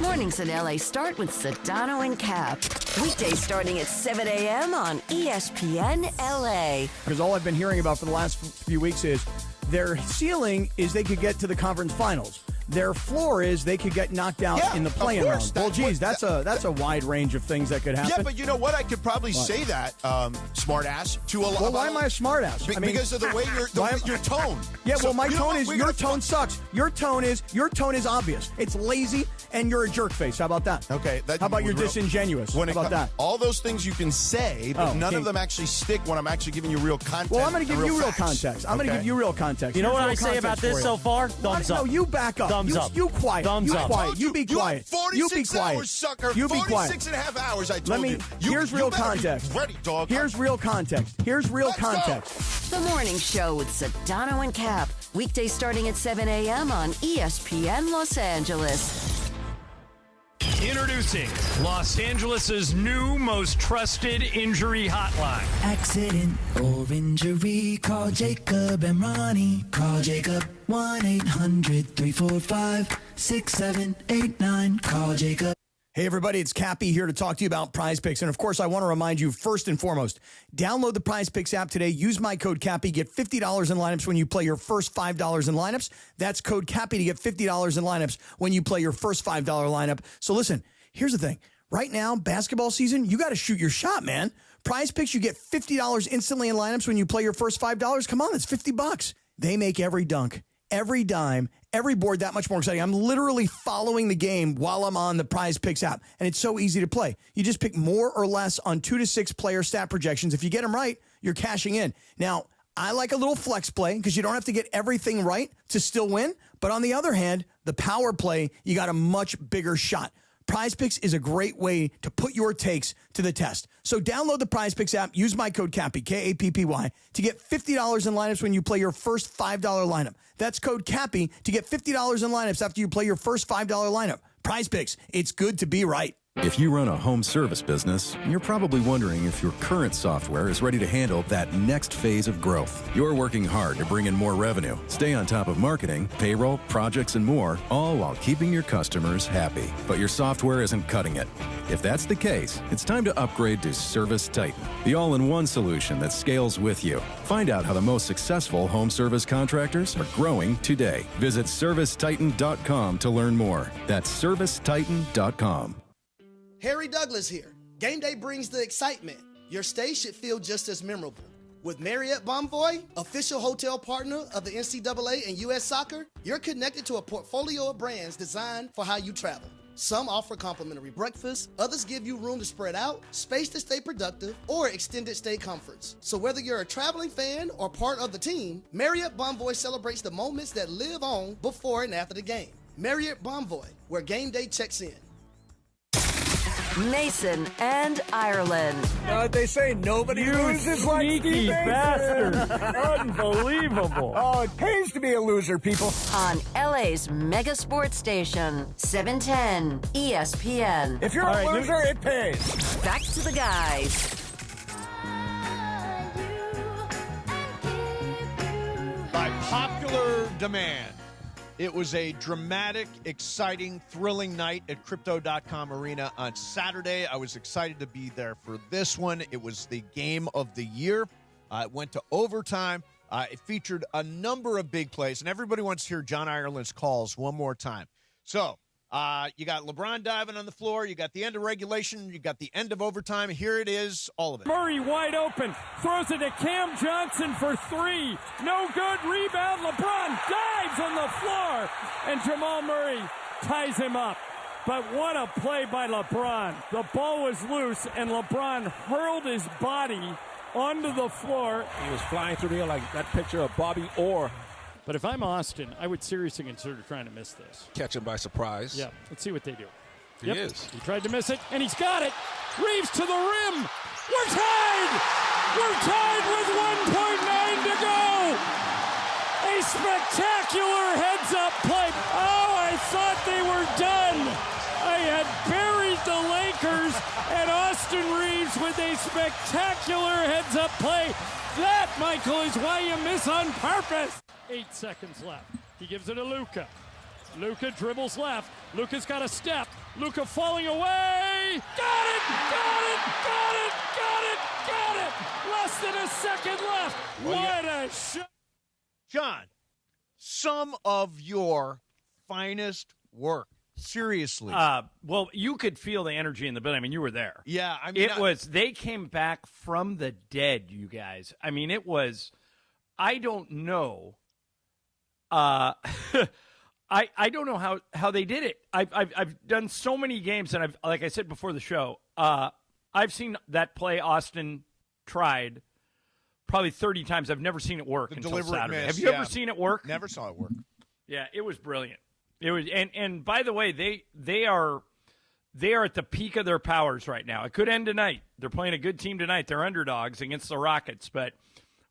Mornings in LA start with Sedano and Cap. Weekdays starting at 7 a.m. on ESPN LA. Because all I've been hearing about for the last few weeks is their ceiling is they could get to the conference finals. Their floor is they could get knocked out in the play-in round. Well, geez, that's a wide range of things that could happen. Yeah, but you know what? I could probably say that, smart-ass, to a lot. Well, why am I a smart-ass? Because of the way your tone. Yeah, well, my tone is your tone sucks. Your tone is obvious. It's lazy, and you're a jerk face. How about that? Okay. How about you're disingenuous? How about that? All those things you can say, but none of them actually stick when I'm actually giving you real context. Well, I'm going to give you real context. I'm going to give you real context. You know what I say about this so far? Thumbs up. No, you back up. Thumbs up. You quiet. Thumbs you up. Quiet. You be quiet. You be quiet. Hours, sucker. You be quiet. 46 and a half hours, I told you. Here's real context. Ready, dog. Here's real context. Context. The Morning Show with Sedano and Cap. Weekdays starting at 7 a.m. on ESPN Los Angeles. Introducing Los Angeles' new most trusted injury hotline. Accident or injury, call Jacob and Ronnie. Call Jacob 1-800-345-6789. Call Jacob. Hey, everybody, it's Cappy here to talk to you about Prize Picks. And, of course, I want to remind you, first and foremost, download the Prize Picks app today. Use my code Cappy. Get $50 in lineups when you play your first $5 in lineups. That's code Cappy to get $50 in lineups when you play your first $5 lineup. So, listen, here's the thing. Right now, basketball season, you got to shoot your shot, man. Prize Picks, you get $50 instantly in lineups when you play your first $5. Come on, that's $50. They make every dunk, every dime, every board that much more exciting. I'm literally following the game while I'm on the Prize Picks app, and it's so easy to play. You just pick more or less on 2 to 6 player stat projections. If you get them right, you're cashing in. Now, I like a little flex play because you don't have to get everything right to still win. But on the other hand, the power play, you got a much bigger shot. Prize Picks is a great way to put your takes to the test. So download the Prize Picks app, use my code Cappy, K-A-P-P-Y, to get $50 in lineups when you play your first $5 lineup. That's code Cappy to get $50 in lineups after you play your first $5 lineup. Prize Picks, it's good to be right. If you run a home service business, you're probably wondering if your current software is ready to handle that next phase of growth. You're working hard to bring in more revenue, stay on top of marketing, payroll, projects, and more, all while keeping your customers happy. But your software isn't cutting it. If that's the case, it's time to upgrade to Service Titan, the all-in-one solution that scales with you. Find out how the most successful home service contractors are growing today. Visit ServiceTitan.com to learn more. That's ServiceTitan.com. Harry Douglas here. Game day brings the excitement. Your stay should feel just as memorable. With Marriott Bonvoy, official hotel partner of the NCAA and U.S. Soccer, you're connected to a portfolio of brands designed for how you travel. Some offer complimentary breakfast, others give you room to spread out, space to stay productive, or extended stay comforts. So whether you're a traveling fan or part of the team, Marriott Bonvoy celebrates the moments that live on before and after the game. Marriott Bonvoy, where game day checks in. Mason and Ireland. They say nobody loses like sneaky Steve Mason. bastard. Unbelievable. Oh, it pays to be a loser, people. On LA's mega sports station, 710 ESPN. If you're a loser, it pays. Back to the guys. By popular demand, it was a dramatic, exciting, thrilling night at Crypto.com Arena on Saturday. I was excited to be there for this one. It was the game of the year. It went to overtime. It featured a number of big plays, and everybody wants to hear John Ireland's calls one more time. So, you got LeBron diving on the floor. You got the end of regulation. You got the end of overtime. Here it is, all of it. Murray wide open. Throws it to Cam Johnson for three. No good. Rebound. LeBron dives on the floor. And Jamal Murray ties him up. But what a play by LeBron. The ball was loose, and LeBron hurled his body onto the floor. He was flying through the air like that picture of Bobby Orr. But if I'm Austin, I would seriously consider trying to miss this. Catch him by surprise. Yeah, let's see what they do. He is. He tried to miss it, and he's got it. Reeves to the rim. We're tied! We're tied with 1.9 to go! A spectacular heads-up play. Oh, I thought they were done. I had buried the Lakers, and Austin Reeves with a spectacular heads-up play. That, Michael, is why you miss on purpose. 8 seconds left. He gives it to Luka. Luka dribbles left. Luka's got a step. Luka falling away. Got it! Got it! Got it! Got it! Got it! Less than a second left. What a shot. John, some of your finest work. Seriously. Well, you could feel the energy in the building. I mean, you were there. Yeah. I mean, they came back from the dead, you guys. I mean, it was, I don't know. I don't know how they did it. I've done so many games, and like I said before the show, I've seen that play Austin tried probably 30 times. I've never seen it work until Saturday. Miss, have you ever seen it work? Never saw it work. Yeah, it was brilliant. It was, and by the way, they are at the peak of their powers right now. It could end tonight. They're playing a good team tonight. They're underdogs against the Rockets, but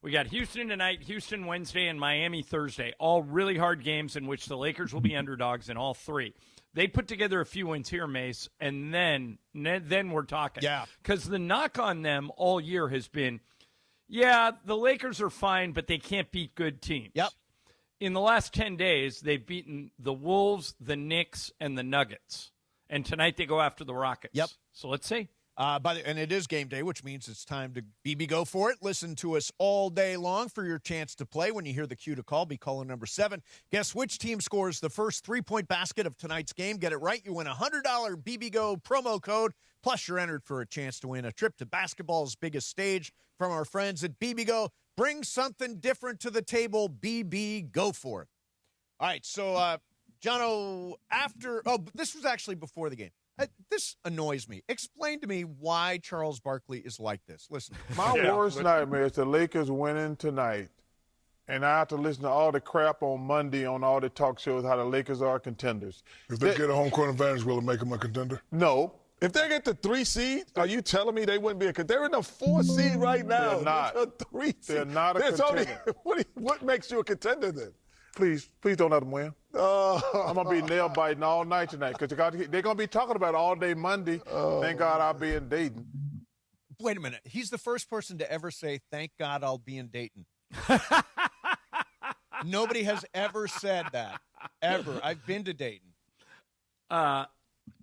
we got Houston tonight, Houston Wednesday, and Miami Thursday. All really hard games in which the Lakers will be underdogs in all three. They put together a few wins here, Mace, and then we're talking. Yeah. Because the knock on them all year has been, yeah, the Lakers are fine, but they can't beat good teams. Yep. In the last 10 days, they've beaten the Wolves, the Knicks, and the Nuggets. And tonight they go after the Rockets. Yep. So let's see. And it is game day, which means it's time to BB go for it. Listen to us all day long for your chance to play. When you hear the cue to call, be caller number 7. Guess which team scores the first 3-point basket of tonight's game. Get it right. You win a $100 BB Go promo code. Plus, you're entered for a chance to win a trip to basketball's biggest stage from our friends at BB Go. Bring something different to the table. BB, go for it. All right, so, Jono, this was actually before the game. This annoys me. Explain to me why Charles Barkley is like this. Listen. My worst nightmare is the Lakers winning tonight, and I have to listen to all the crap on Monday on all the talk shows how the Lakers are contenders. If they get a home court advantage, will it make them a contender? No. If they get the 3 seed, are you telling me they wouldn't be a contender? They're in the 4 seed right now. They're not. They're 3 seed. They're not a contender. What makes you a contender then? Please don't let them win. I'm going to be nail biting all night tonight because they're going to be talking about it all day Monday. Thank God I'll be in Dayton. Wait a minute. He's the first person to ever say, thank God I'll be in Dayton. Nobody has ever said that, ever. I've been to Dayton.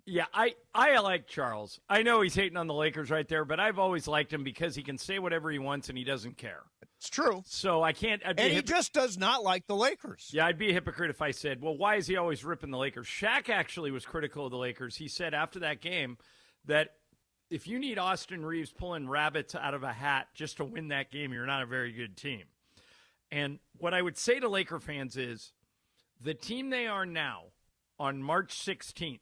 Yeah, I like Charles. I know he's hating on the Lakers right there, but I've always liked him because he can say whatever he wants and he doesn't care. It's true. So I can't. And he just does not like the Lakers. Yeah, I'd be a hypocrite if I said, well, why is he always ripping the Lakers? Shaq actually was critical of the Lakers. He said after that game that if you need Austin Reeves pulling rabbits out of a hat just to win that game, you're not a very good team. And what I would say to Laker fans is the team they are now on March 16th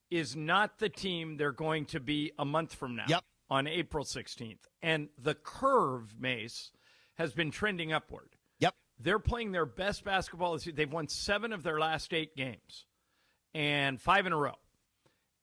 is not the team they're going to be a month from now on April 16th. And the curve, Mace, has been trending upward. Yep. They're playing their best basketball this year. They've won 7 of their last 8 games. and 5 in a row.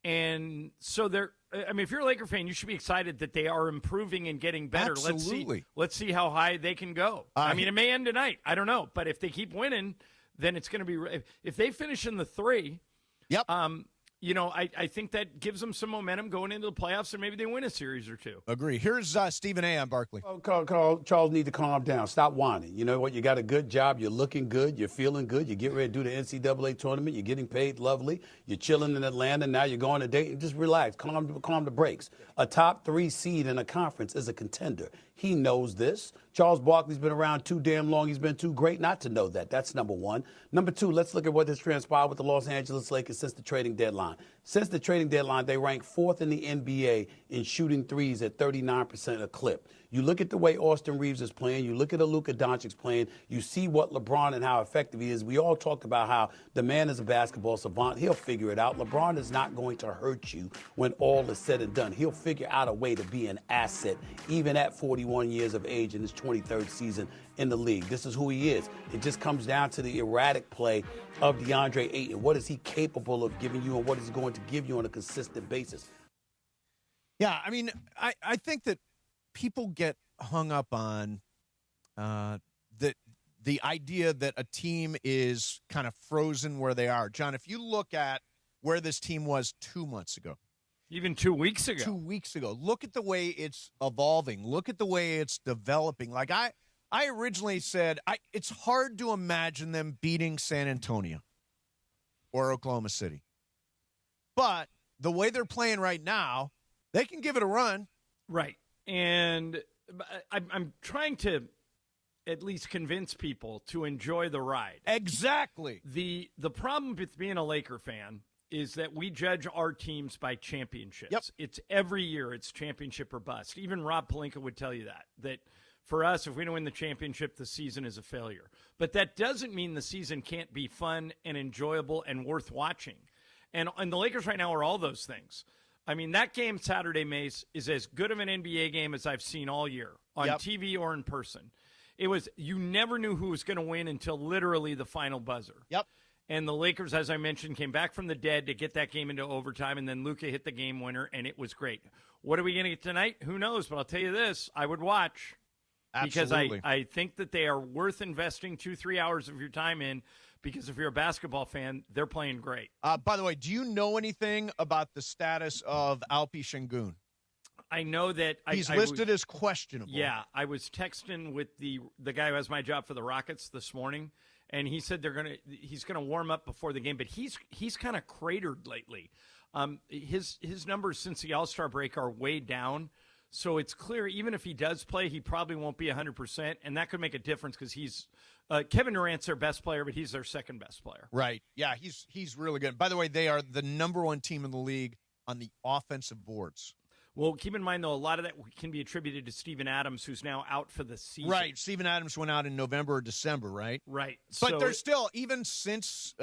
And so if you're a Laker fan, you should be excited that they are improving and getting better. Absolutely. Let's see how high they can go. It may end tonight. I don't know. But if they keep winning, then it's going to be – if they finish in the 3 – yep. I think that gives them some momentum going into the playoffs, and maybe they win a series or two. Agree. Here's Stephen A. on Barkley. Charles need to calm down. Stop whining. You know what? You got a good job. You're looking good. You're feeling good. You get ready to do the NCAA tournament. You're getting paid lovely. You're chilling in Atlanta. Now you're going to date. Just relax. Calm the brakes. A top 3 seed in a conference is a contender. He knows this. Charles Barkley's been around too damn long. He's been too great not to know that. That's number one. Number two, let's look at what has transpired with the Los Angeles Lakers since the trading deadline. Since the trading deadline, they rank 4th in the NBA in shooting threes at 39% a clip. You look at the way Austin Reeves is playing. You look at Luka Doncic's playing. You see what LeBron and how effective he is. We all talked about how the man is a basketball savant. He'll figure it out. LeBron is not going to hurt you when all is said and done. He'll figure out a way to be an asset, even at 41 years of age in his 23rd season in the league. This is who he is. It just comes down to the erratic play of DeAndre Ayton. What is he capable of giving you, and what is he going to give you on a consistent basis? Yeah, I think that people get hung up on the idea that a team is kind of frozen where they are. John, if you look at where this team was 2 months ago, even 2 weeks ago. 2 weeks ago, look at the way it's evolving. Look at the way it's developing. Like I originally said, it's hard to imagine them beating San Antonio or Oklahoma City. But the way they're playing right now, they can give it a run. Right. And I'm trying to at least convince people to enjoy the ride. Exactly. The problem with being a Laker fan is that we judge our teams by championships. Yep. It's every year it's championship or bust. Even Rob Pelinka would tell you that for us, if we don't win the championship, the season is a failure. But that doesn't mean the season can't be fun and enjoyable and worth watching. And the Lakers right now are all those things. That game Saturday, Mace, is as good of an NBA game as I've seen all year on TV or in person. It was, you never knew who was going to win until literally the final buzzer. Yep. And the Lakers, as I mentioned, came back from the dead to get that game into overtime, and then Luka hit the game winner, and it was great. What are we going to get tonight? Who knows? But I'll tell you this, I would watch. Absolutely. Because I think that they are worth investing 2-3 hours of your time in, because if you're a basketball fan, they're playing great. By the way, do you know anything about the status of Alpi Şengün? I know that he's listed as questionable. Yeah, I was texting with the guy who has my job for the Rockets this morning, and he said he's gonna warm up before the game, but he's kind of cratered lately. His numbers since the All-Star break are way down. So it's clear, even if he does play, he probably won't be 100%, and that could make a difference because he's Kevin Durant's their best player, but he's their second best player. Right. Yeah, he's really good. By the way, they are the number 1 team in the league on the offensive boards. Well, keep in mind, though, a lot of that can be attributed to Steven Adams, who's now out for the season. Right. Steven Adams went out in November or December, right? Right. But they're still, even since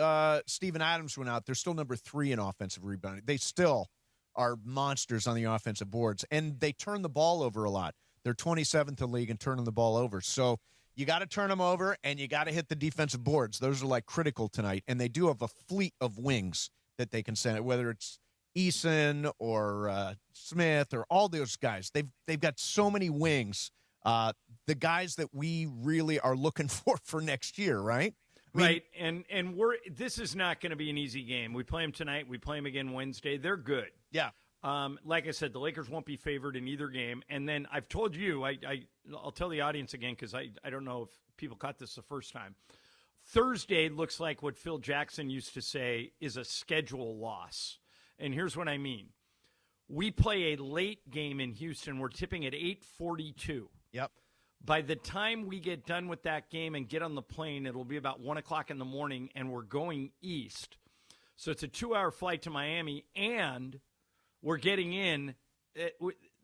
Steven Adams went out, they're still number 3 in offensive rebounding. They still are monsters on the offensive boards, and they turn the ball over a lot. They're 27th in the league in turning the ball over. So you got to turn them over, and you got to hit the defensive boards. Those are, like, critical tonight, and they do have a fleet of wings that they can send it, whether it's Eason or Smith or all those guys. They've got so many wings, the guys that we really are looking for next year, right? Right, and this is not going to be an easy game. We play them tonight. We play them again Wednesday. They're good. Yeah. Like I said, the Lakers won't be favored in either game. And then I've told you, I'll tell the audience again because I don't know if people caught this the first time. Thursday looks like what Phil Jackson used to say is a schedule loss. And here's what I mean. We play a late game in Houston. We're tipping at 8:42. Yep. By the time we get done with that game and get on the plane, it'll be about 1 o'clock in the morning, and we're going east. So it's a 2-hour flight to Miami, and we're getting in.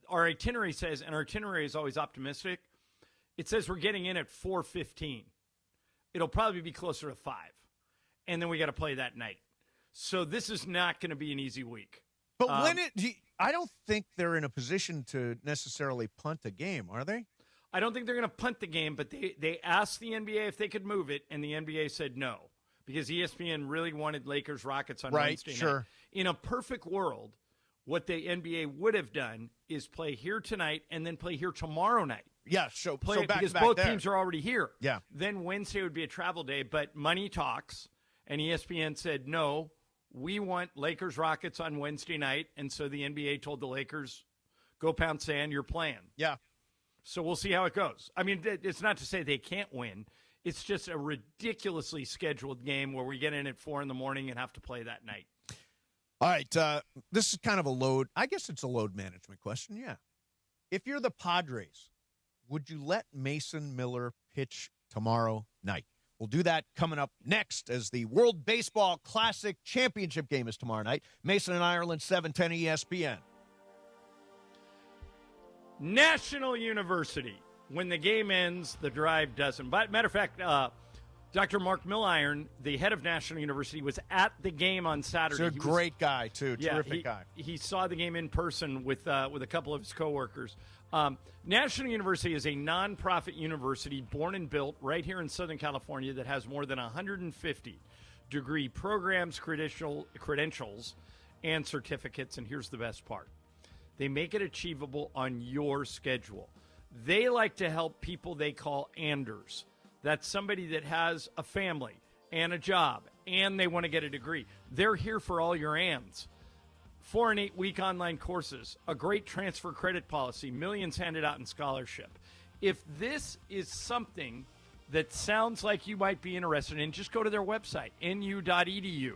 Our itinerary says, and our itinerary is always optimistic, it says we're getting in at 4:15. It'll probably be closer to 5. And then we got to play that night. So this is not going to be an easy week. But I don't think they're in a position to necessarily punt a game, are they? I don't think they're going to punt the game, but they asked the NBA if they could move it, and the NBA said no. because ESPN really wanted Lakers-Rockets on Right, Wednesday sure. night. In a perfect world, what the NBA would have done is play here tonight and then play here tomorrow night. Yeah, so Play back because to back both there. teams are already here. Yeah. Then Wednesday would be a travel day, but money talks, and ESPN said, no, we want Lakers-Rockets on Wednesday night, and so the NBA told the Lakers, go pound sand, you're playing. Yeah. So we'll see how it goes. I mean, it's not to say they can't win. It's just a ridiculously scheduled game where we get in at 4 a.m. and have to play that night. All right, this is kind of a load. I guess it's a load management question, yeah. If you're the Padres, would you let Mason Miller pitch tomorrow night? We'll do that coming up next as the World Baseball Classic Championship game is tomorrow night. Mason and Ireland, 710 ESPN. National University. When the game ends, the drive doesn't. But matter of fact, Dr. Mark Milliron, the head of National University, was at the game on Saturday. He's a great guy, too. Terrific guy. He saw the game in person with a couple of his coworkers. National University is a nonprofit university born and built right here in Southern California that has more than 150 degree programs, credentials, and certificates. And here's the best part. They make it achievable on your schedule. They like to help people they call Anders. That's somebody that has a family and a job, and they want to get a degree. They're here for all your ands. 4 and 8 week online courses, a great transfer credit policy, millions handed out in scholarship. If this is something that sounds like you might be interested in, just go to their website, nu.edu.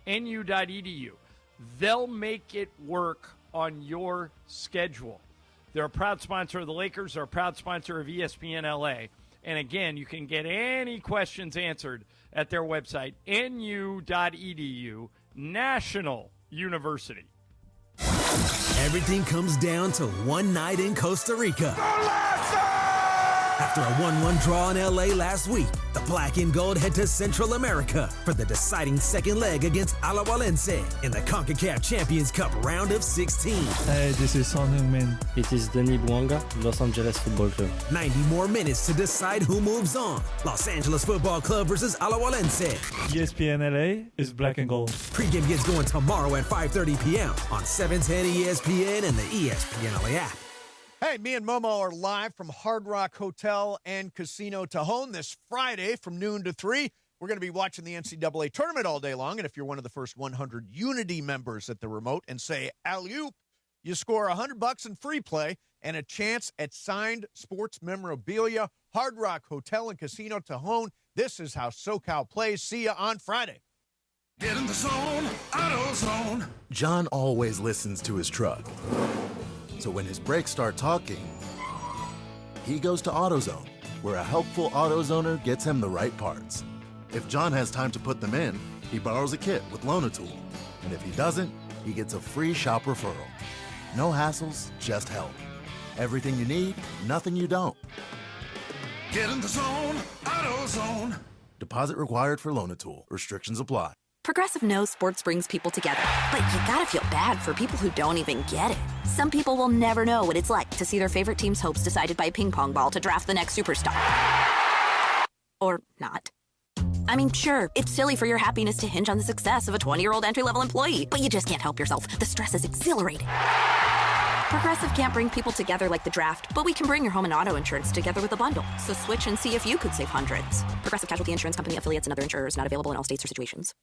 nu.edu. They'll make it work on your schedule. They're a proud sponsor of the Lakers. They're a proud sponsor of ESPN LA. And again, you can get any questions answered at their website, nu.edu, National University. Everything comes down to one night in Costa Rica. After a 1-1 draw in LA last week, the Black and Gold head to Central America for the deciding second leg against Alajuelense in the CONCACAF Champions Cup round of 16. Hey, this is Son Heung-min. It is Denis Bouanga, Los Angeles Football Club. 90 more minutes to decide who moves on. Los Angeles Football Club versus Alajuelense. ESPN LA is Black and Gold. Pre-game gets going tomorrow at 5:30 p.m. on 710 ESPN and the ESPN LA app. Hey, me and Momo are live from Hard Rock Hotel and Casino Tajon this Friday from noon to 3. We're going to be watching the NCAA tournament all day long, and if you're one of the first 100 Unity members at the remote and say alley-oop, you score $100 in free play and a chance at signed sports memorabilia. Hard Rock Hotel and Casino Tajon. This is how SoCal plays. See you on Friday. Get in the zone, AutoZone. John always listens to his truck. So when his brakes start talking, he goes to AutoZone, where a helpful AutoZoner gets him the right parts. If John has time to put them in, he borrows a kit with Loan-A-Tool. And if he doesn't, he gets a free shop referral. No hassles, just help. Everything you need, nothing you don't. Get in the zone, AutoZone. Deposit required for Loan-A-Tool. Restrictions apply. Progressive knows sports brings people together, but you gotta feel bad for people who don't even get it. Some people will never know what it's like to see their favorite team's hopes decided by a ping pong ball to draft the next superstar. Or not. I mean, sure, it's silly for your happiness to hinge on the success of a 20-year-old entry-level employee, but you just can't help yourself. The stress is exhilarating. Progressive can't bring people together like the draft, but we can bring your home and auto insurance together with a bundle. So switch and see if you could save hundreds. Progressive Casualty Insurance Company, affiliates, and other insurers not available in all states or situations.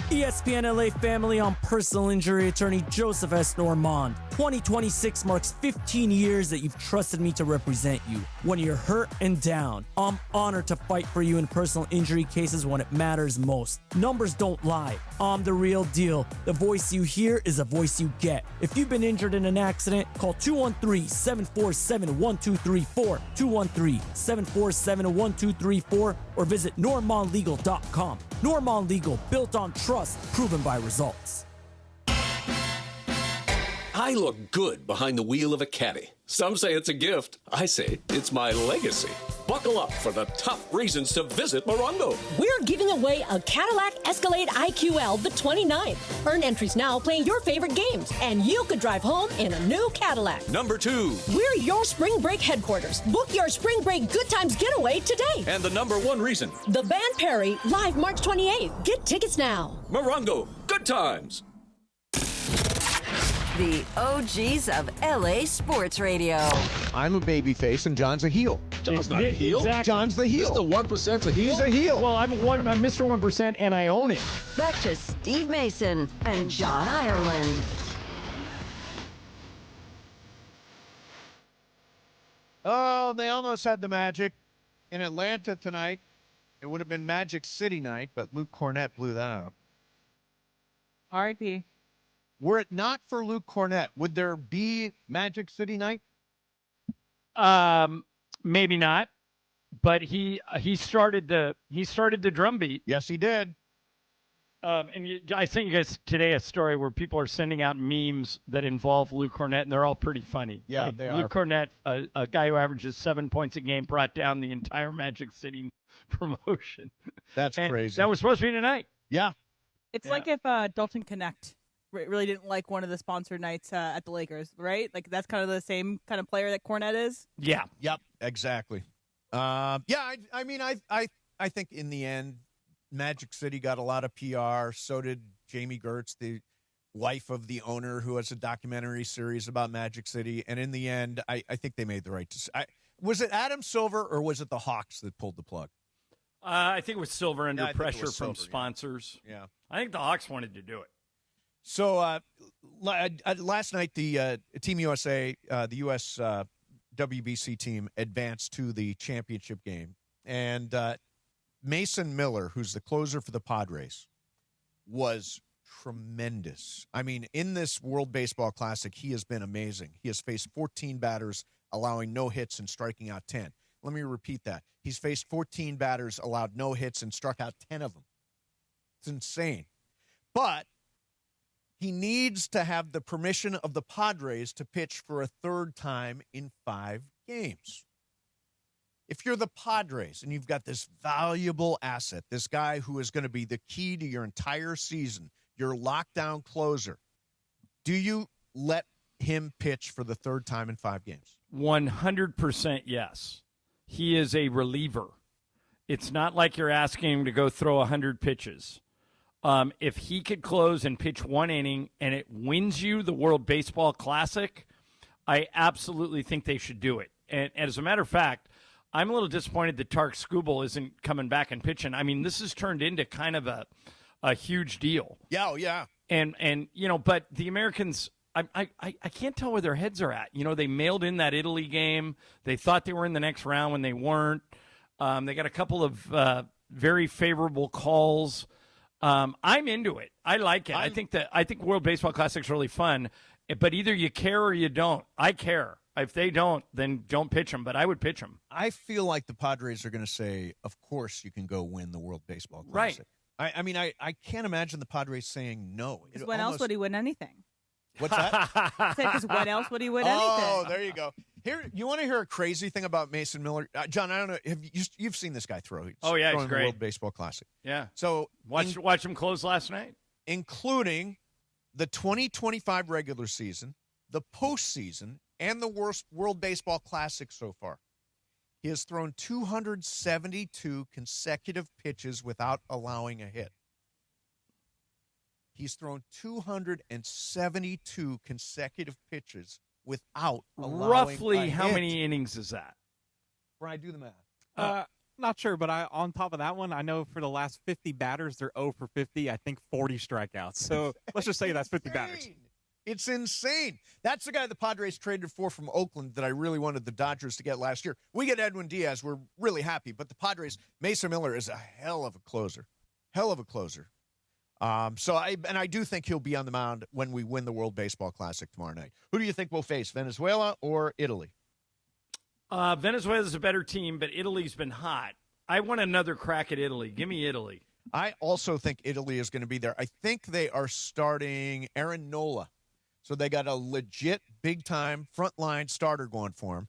ESPN LA family on personal injury attorney Joseph S. Normand. 2026 marks 15 years that you've trusted me to represent you. When you're hurt and down, I'm honored to fight for you in personal injury cases when it matters most. Numbers don't lie. I'm the real deal. The voice you hear is a voice you get. If you've been injured in an accident, call 213-747-1234, 213-747-1234, or visit normandlegal.com. Normand Legal, built on trust, proven by results. I look good behind the wheel of a caddy. Some say it's a gift. I say it's my legacy. Buckle up for the top reasons to visit Morongo. We're giving away a Cadillac Escalade IQL the 29th. Earn entries now playing your favorite games, and you could drive home in a new Cadillac. Number 2. We're your spring break headquarters. Book your spring break good times getaway today. And the number 1 reason. The Van Perry, live March 28th. Get tickets now. Morongo, good times. The OGs of LA Sports Radio. I'm a babyface and John's a heel. John's not a heel. Exactly. John's the heel. He's the 1% a heel. He's a heel. Well, I'm Mr. 1% and I own it. Back to Steve Mason and John Ireland. Oh, they almost had the Magic in Atlanta tonight. It would have been Magic City night, but Luke Cornett blew that out. R.I.P. Were it not for Luke Cornett, would there be Magic City night? Maybe not, but he started the drumbeat. Yes, he did. I sent you guys today a story where people are sending out memes that involve Luke Cornett, and they're all pretty funny. Yeah, like they Luke are. Cornett, a guy who averages 7 points a game, brought down the entire Magic City promotion. That's crazy. That was supposed to be tonight. Yeah. It's like if Dalton Connect really didn't like one of the sponsored nights at the Lakers, right? Like that's kind of the same kind of player that Cornett is. Yeah. Yep. Exactly. I think in the end, Magic City got a lot of PR. So did Jamie Gertz, the wife of the owner, who has a documentary series about Magic City. And in the end, I think they made the right decision. Was it Adam Silver or was it the Hawks that pulled the plug? I think it was Silver under pressure from Silver, sponsors. Yeah. I think the Hawks wanted to do it. So last night, the Team USA, the U.S. WBC team, advanced to the championship game. And Mason Miller, who's the closer for the Padres, was tremendous. I mean, in this World Baseball Classic, he has been amazing. He has faced 14 batters, allowing no hits and striking out 10. Let me repeat that. He's faced 14 batters, allowed no hits, and struck out 10 of them. It's insane. But he needs to have the permission of the Padres to pitch for a third time in 5 games. If you're the Padres and you've got this valuable asset, this guy who is going to be the key to your entire season, your lockdown closer, do you let him pitch for the third time in 5 games? 100% yes. He is a reliever. It's not like you're asking him to go throw 100 pitches. If he could close and pitch 1 inning and it wins you the World Baseball Classic, I absolutely think they should do it. And as a matter of fact, I'm a little disappointed that Tarek Skubal isn't coming back and pitching. I mean, this has turned into kind of a huge deal. Yeah, oh, yeah. And you know, but the Americans, I can't tell where their heads are at. You know, they mailed in that Italy game. They thought they were in the next round when they weren't. They got a couple of very favorable calls. I'm into it. I like it. I think World Baseball Classic's really fun. But either you care or you don't. I care. If they don't, then don't pitch them. But I would pitch them. I feel like the Padres are going to say, of course you can go win the World Baseball Classic. Right. I mean, I can't imagine the Padres saying no. Because when else would he win anything? What's that? Because when else would he win anything? Oh, there you go. Here, you want to hear a crazy thing about Mason Miller? John, I don't know. You've seen this guy throw. He's oh, yeah, he's throwing great. The World Baseball Classic. Yeah. So watch him close last night. Including the 2025 regular season, the postseason, and the World Baseball Classic so far. He has thrown 272 consecutive pitches without allowing a hit. He's thrown 272 consecutive pitches without allowing Roughly a how hit. many innings is that? Brian, do the math. Not sure, but on top of that one, I know for the last 50 batters, they're 0 for 50. I think 40 strikeouts. So let's just say that's 50 batters. It's insane. That's the guy the Padres traded for from Oakland that I really wanted the Dodgers to get last year. We get Edwin Diaz. We're really happy. But the Padres, Mason Miller is a hell of a closer. Hell of a closer. I do think he'll be on the mound when we win the World Baseball Classic tomorrow night. Who do you think will face, Venezuela or Italy? Venezuela's a better team, but Italy's been hot. I want another crack at Italy. Give me Italy. I also think Italy is going to be there. I think they are starting Aaron Nola, So they got a legit big-time frontline starter going for him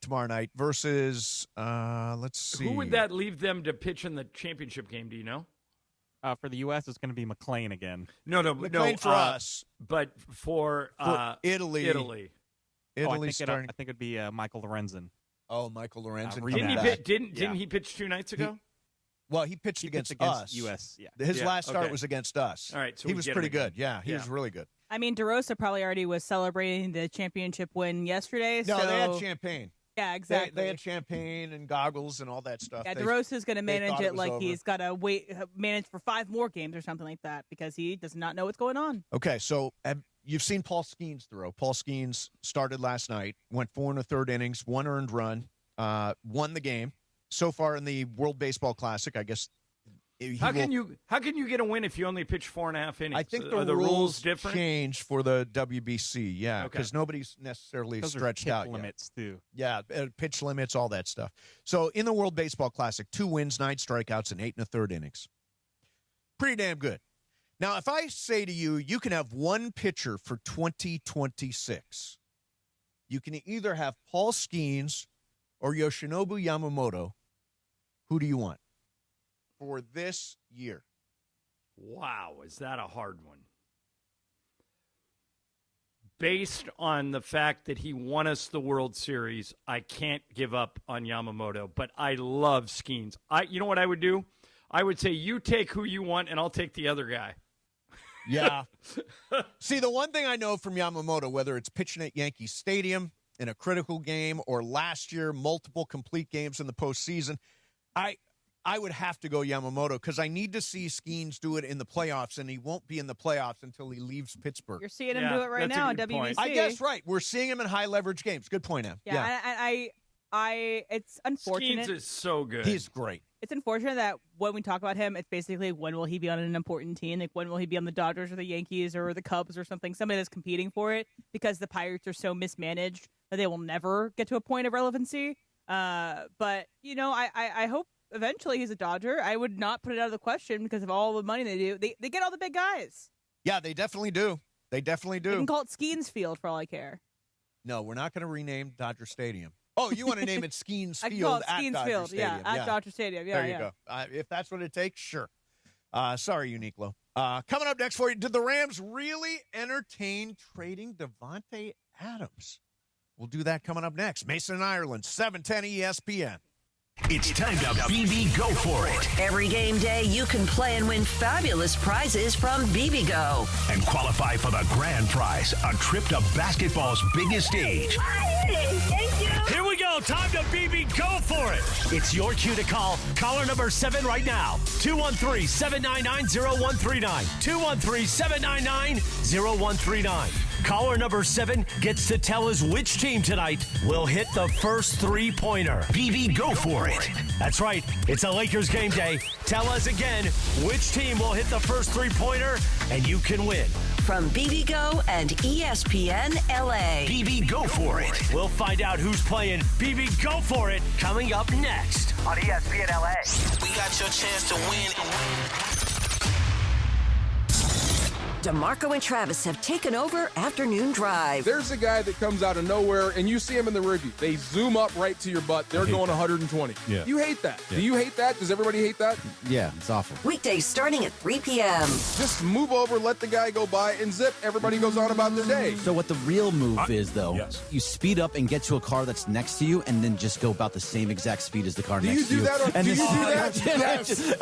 tomorrow night versus, let's see. Who would that leave them to pitch in the championship game? Do you know? For the U.S., it's going to be McLean again. No, McLean for us. But for Italy. I think starting. it'd be Michael Lorenzen. Oh, Michael Lorenzen. Didn't he pitch 2 nights ago? He pitched against us. U.S. Yeah. His last start was against us. All right, so he was pretty good. Yeah, he was really good. I mean, DeRosa probably already was celebrating the championship win yesterday. No, so... they had champagne. Yeah, exactly. They had champagne and goggles and all that stuff. Yeah, DeRosa's going to manage it like he's got to manage for 5 more games or something like that because he does not know what's going on. Okay, so you've seen Paul Skeens throw. Paul Skeens started last night, went 4 1/3 innings, 1 earned run, won the game. So far in the World Baseball Classic, I guess. How can you get a win if you only pitch 4.5 innings? I think Are the rules different? Changed for the WBC, yeah, because nobody's necessarily stretched out yet. Limits too. Yeah, pitch limits, all that stuff. So in the World Baseball Classic, 2 wins, 9 strikeouts, and 8 1/3 innings. Pretty damn good. Now, if I say to you, you can have one pitcher for 2026, you can either have Paul Skeens or Yoshinobu Yamamoto. Who do you want for this year? Wow, is that a hard one? Based on the fact that he won us the World Series, I can't give up on Yamamoto, but I love Skeens. You know what I would do? I would say you take who you want, and I'll take the other guy. Yeah. See, the one thing I know from Yamamoto, whether it's pitching at Yankee Stadium in a critical game or last year, multiple complete games in the postseason, I would have to go Yamamoto because I need to see Skeens do it in the playoffs, and he won't be in the playoffs until he leaves Pittsburgh. You're seeing him do it right now in WBC. I guess right. We're seeing him in high leverage games. Good point, Em. Yeah. It's unfortunate. Skeens is so good. He's great. It's unfortunate that when we talk about him, it's basically when will he be on an important team? Like when will he be on the Dodgers or the Yankees or the Cubs or something? Somebody that's competing for it because the Pirates are so mismanaged that they will never get to a point of relevancy. But I hope eventually he's a Dodger. I would not put it out of the question because of all the money they do. They get all the big guys. Yeah, they definitely do. They definitely do. You can call it Skeens Field for all I care. No, we're not going to rename Dodger Stadium. Oh, you want to name it Skeens Field? I can call it at Skeens Dodger Field, Stadium. at Dodger Stadium. Yeah, there you go. If that's what it takes, sure. Sorry, Uniqlo. Coming up next for you, did the Rams really entertain trading Devontae Adams? We'll do that coming up next. Mason and Ireland, 710 ESPN. It's time to BB Go for it. Every game day, you can play and win fabulous prizes from BB Go. And qualify for the grand prize, a trip to basketball's biggest stage. Thank you. Here we go. Time to BB Go for it. It's your cue to call caller number 7 right now. 213-799-0139. 213-799-0139. Caller number 7 gets to tell us which team tonight will hit the first 3-pointer. BB Go for it. That's right. It's a Lakers game day. Tell us again which team will hit the first 3-pointer, and you can win. From BB Go and ESPN LA. BB Go for it. We'll find out who's playing BB Go for it coming up next on ESPN LA. We got your chance to win. DeMarco and Travis have taken over Afternoon Drive. There's a guy that comes out of nowhere, and you see him in the review. They zoom up right to your butt. They're going 120. Yeah. You hate that. Yeah. Do you hate that? Does everybody hate that? Yeah, it's awful. Weekdays starting at 3 p.m. Just move over, let the guy go by, and zip. Everybody goes on about their day. So what the real move is, though, you speed up and get to a car that's next to you, and then just go about the same exact speed as the car next to you. Do you do that? And do you do that? Yes.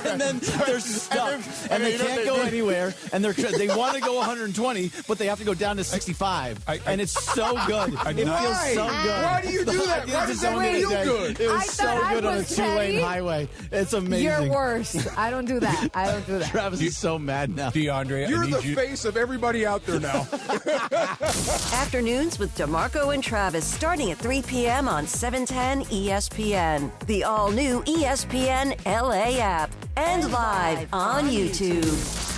And then they're stuck, and they can't go anywhere. And they want to go 120, but they have to go down to 65. And it's so good. It feels so good. Why do you do that? Why does that feel good? It was so good on a 2-lane highway. It's amazing. You're worse. I don't do that. Travis is so mad now. DeAndre, you're the face of everybody out there now. Afternoons with DeMarco and Travis starting at 3 p.m. on 710 ESPN. The all-new ESPN LA app. And live on YouTube.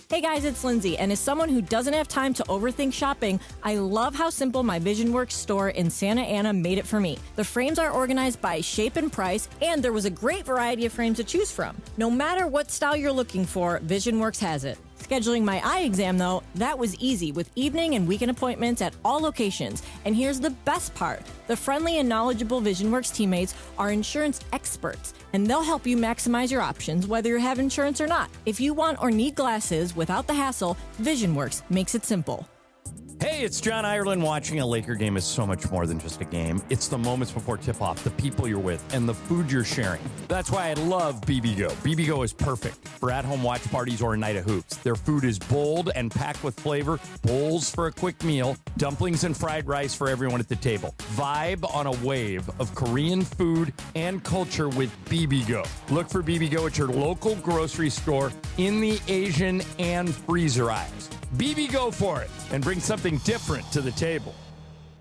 Hey guys, it's Lindsay, and as someone who doesn't have time to overthink shopping, I love how simple my VisionWorks store in Santa Ana made it for me. The frames are organized by shape and price, and there was a great variety of frames to choose from. No matter what style you're looking for, VisionWorks has it. Scheduling my eye exam, though, that was easy with evening and weekend appointments at all locations. And here's the best part. The friendly and knowledgeable VisionWorks teammates are insurance experts, and they'll help you maximize your options whether you have insurance or not. If you want or need glasses without the hassle, VisionWorks makes it simple. Hey, it's John Ireland. Watching a Laker game is so much more than just a game. It's the moments before tip-off, the people you're with, and the food you're sharing. That's why I love BBGO. BBGO is perfect for at-home watch parties or a night of hoops. Their food is bold and packed with flavor, bowls for a quick meal, dumplings and fried rice for everyone at the table. Vibe on a wave of Korean food and culture with BBGO. Look for BBGO at your local grocery store in the Asian and freezer aisles. BB, go for it and bring something different to the table.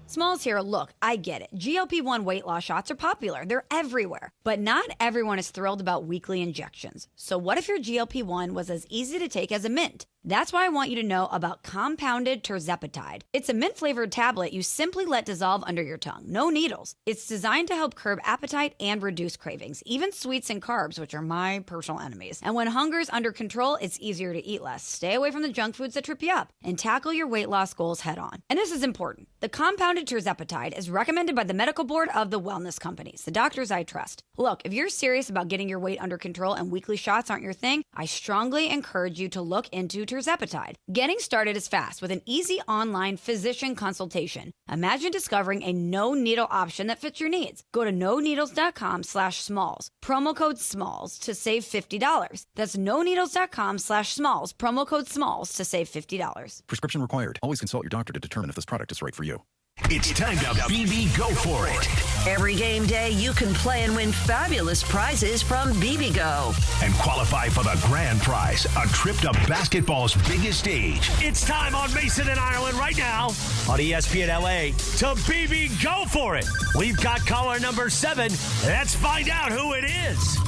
Smalls here. Look, I get it. GLP-1 weight loss shots are popular. They're everywhere. But not everyone is thrilled about weekly injections. So what if your GLP-1 was as easy to take as a mint? That's why I want you to know about compounded terzepatide. It's a mint-flavored tablet you simply let dissolve under your tongue. No needles. It's designed to help curb appetite and reduce cravings, even sweets and carbs, which are my personal enemies. And when hunger's under control, it's easier to eat less. Stay away from the junk foods that trip you up and tackle your weight loss goals head on. And this is important. The compounded terzepatide is recommended by the medical board of the wellness companies, the doctors I trust. Look, if you're serious about getting your weight under control and weekly shots aren't your thing, I strongly encourage you to look into terzepatide. Getting started is fast with an easy online physician consultation. Imagine discovering a no-needle option that fits your needs. Go to noneedles.com/smalls. Promo code SMALLS to save $50. That's noneedles.com/smalls. Promo code SMALLS to save $50. Prescription required. Always consult your doctor to determine if this product is right for you. It's time to BB Go For It. Every game day, you can play and win fabulous prizes from BBGO. And qualify for the grand prize, a trip to basketball's biggest stage. It's time on Mason and Ireland right now on ESPN LA to BB Go For It. We've got caller number 7. Let's find out who it is.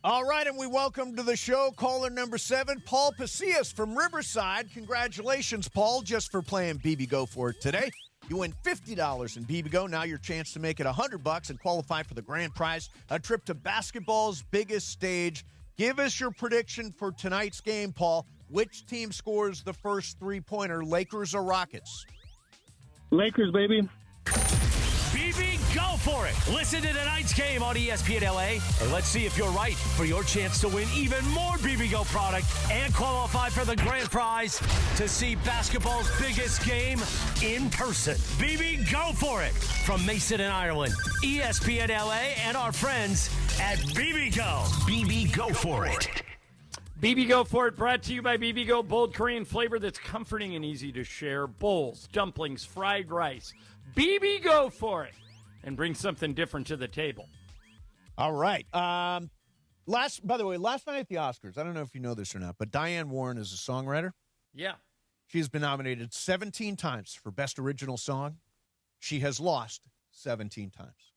All right, and we welcome to the show caller number 7, Paul Pasillas from Riverside. Congratulations, Paul, just for playing BB Go For It today. You win $50 in BB Go. Now your chance to make it $100 and qualify for the grand prize, a trip to basketball's biggest stage. Give us your prediction for tonight's game, Paul. Which team scores the first three-pointer, Lakers or Rockets? Lakers, baby. BB, go for it. Listen to tonight's game on ESPN LA, and let's see if you're right for your chance to win even more BB Go product and qualify for the grand prize to see basketball's biggest game in person. BB, go for it. From Mason and Ireland, ESPN LA, and our friends at BB Go. BB, go for it. BB Go For It, brought to you by BB Go, bold Korean flavor that's comforting and easy to share. Bowls, dumplings, fried rice. BB Go For It, and bring something different to the table. All right. By the way, last night at the Oscars, I don't know if you know this or not, but Diane Warren is a songwriter. Yeah. She has been nominated 17 times for Best Original Song. She has lost 17 times.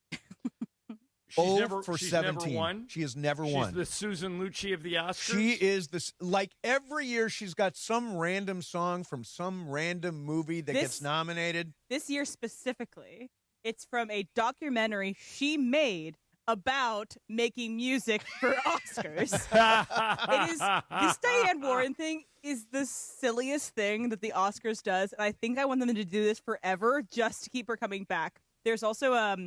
She's 17. Never won. She has never won. She's the Susan Lucci of the Oscars. She is this, like every year she's got some random song from some random movie that gets nominated. This year specifically, it's from a documentary she made about making music for Oscars. It is, this Diane Warren thing is the silliest thing that the Oscars does, and I think I want them to do this forever just to keep her coming back. There's also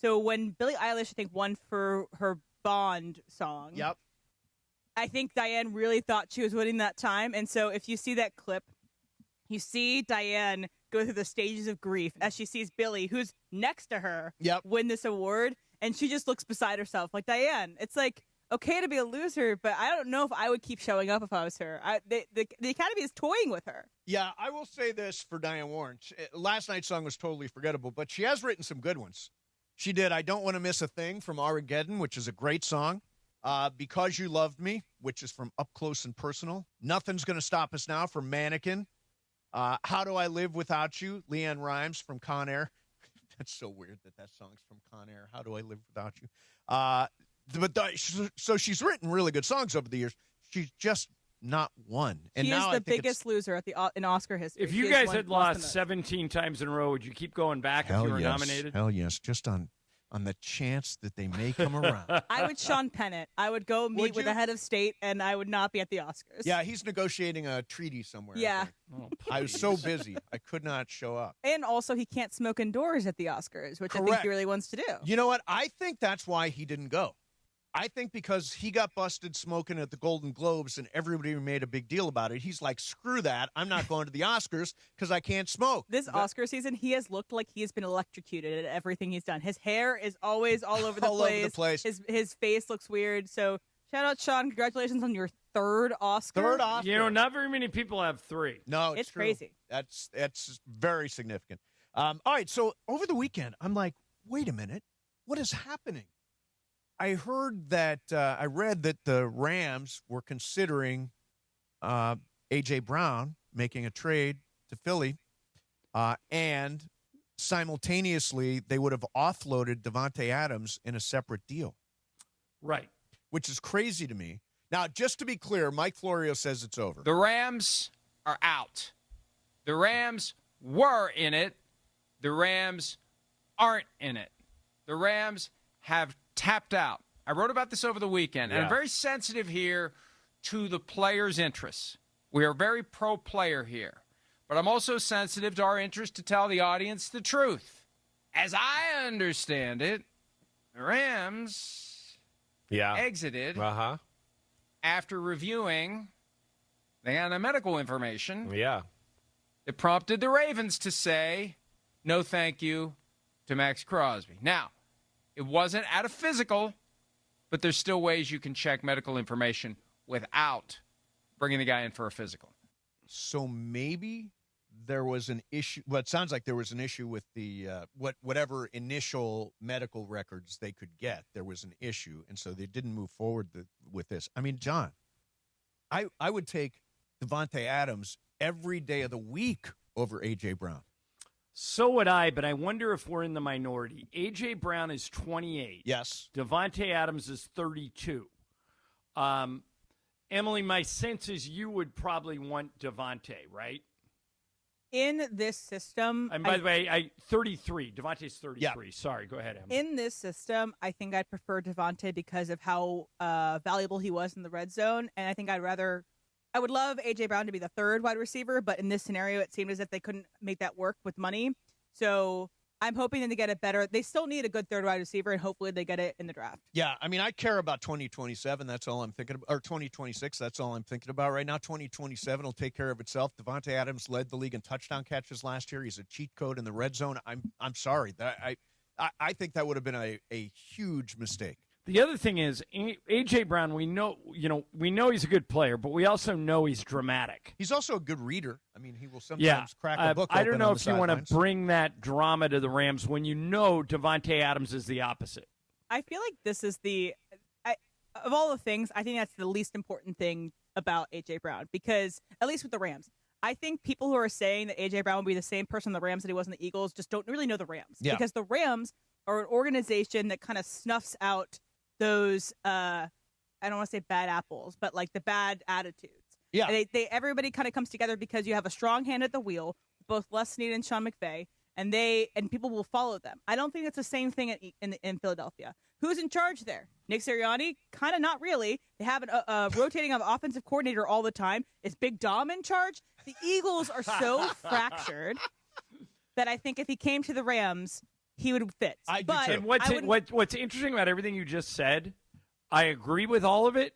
so when Billie Eilish, I think, won for her Bond song. Yep. I think Diane really thought she was winning that time. And so if you see that clip, you see Diane go through the stages of grief as she sees Billie, who's next to her, win this award. And she just looks beside herself like, Diane, it's like okay to be a loser, but I don't know if I would keep showing up if I was her. The Academy is toying with her. Yeah, I will say this for Diane Warren. Last night's song was totally forgettable, but she has written some good ones. She did I Don't Want to Miss a Thing from Armageddon, which is a great song. Because You Loved Me, which is from Up Close and Personal. Nothing's Gonna Stop Us Now from Mannequin. How Do I Live Without You, Leanne Rimes from Con Air. That's so weird that song's from Con Air. How Do I Live Without You? So she's written really good songs over the years. She's just not won. And she now is the biggest loser in Oscar history. If you guys had lost 17 times in a row, would you keep going back if you were nominated? Hell yes. Just on on the chance that they may come around. I would Sean Pennant. I would go meet with the head of state, and I would not be at the Oscars. Yeah, he's negotiating a treaty somewhere. Yeah. I was so busy. I could not show up. And also, he can't smoke indoors at the Oscars, which I think he really wants to do. You know what? I think that's why he didn't go. I think because he got busted smoking at the Golden Globes and everybody made a big deal about it. He's like, screw that. I'm not going to the Oscars because I can't smoke. This Oscar season, he has looked like he has been electrocuted at everything he's done. His hair is always all over the All over the place. His face looks weird. So shout out, Sean. Congratulations on your third Oscar. Third Oscar. You know, not very many people have 3. No, it's true. crazy. That's very significant. All right, so over the weekend, I'm like, wait a minute. What is happening? I heard that I read that the Rams were considering A.J. Brown making a trade to Philly, and simultaneously they would have offloaded Davante Adams in a separate deal. Right. Which is crazy to me. Now, just to be clear, Mike Florio says it's over. The Rams are out. The Rams were in it. The Rams aren't in it. The Rams have tapped out. I wrote about this over the weekend, and I'm very sensitive here to the players' interests. We are very pro-player here, but I'm also sensitive to our interest to tell the audience the truth. As I understand it, the Rams exited after reviewing the medical information. It prompted the Ravens to say, no thank you to Max Crosby. Now, it wasn't at a physical, but there's still ways you can check medical information without bringing the guy in for a physical. So maybe there was an issue. Well, it sounds like there was an issue with the whatever initial medical records they could get. There was an issue, and so they didn't move forward with this. I mean, John, I would take Davante Adams every day of the week over A.J. Brown. So would I, but I wonder if we're in the minority. A.J. Brown is 28. Yes. Davante Adams is 32. Emily, my sense is you would probably want Davante, right? In this system. And by the way, 33. Davante's 33. Yeah. Sorry, go ahead, Emily. In this system, I think I'd prefer Davante because of how valuable he was in the red zone. And I think I would love A.J. Brown to be the third wide receiver, but in this scenario, it seemed as if they couldn't make that work with money. So I'm hoping that they get it better. They still need a good third wide receiver, and hopefully they get it in the draft. Yeah, I mean, I care about 2027. That's all I'm thinking about. Or 2026. That's all I'm thinking about right now. 2027 will take care of itself. Davante Adams led the league in touchdown catches last year. He's a cheat code in the red zone. I'm sorry. I think that would have been a huge mistake. The other thing is, A.J. Brown, we know he's a good player, but we also know he's dramatic. He's also a good reader. I mean, he will sometimes crack a book open. I don't know on if the you want sidelines. to bring that drama to the Rams when you know Davante Adams is the opposite. I feel like this is of all the things, I think that's the least important thing about A.J. Brown, because, at least with the Rams, I think people who are saying that A.J. Brown will be the same person in the Rams that he was in the Eagles just don't really know the Rams. Yeah. Because the Rams are an organization that kind of snuffs out those I don't want to say bad apples, but like the bad attitudes. Yeah. They everybody kind of comes together because you have a strong hand at the wheel, both Les Snead and Sean McVay, and people will follow them. I don't think it's the same thing in Philadelphia. Who's in charge there? Nick Sirianni? Kind of not really. They have a rotating of offensive coordinator all the time. Is Big Dom in charge? The Eagles are so fractured that I think if he came to the Rams, he would fit. And what's interesting about everything you just said, I agree with all of it,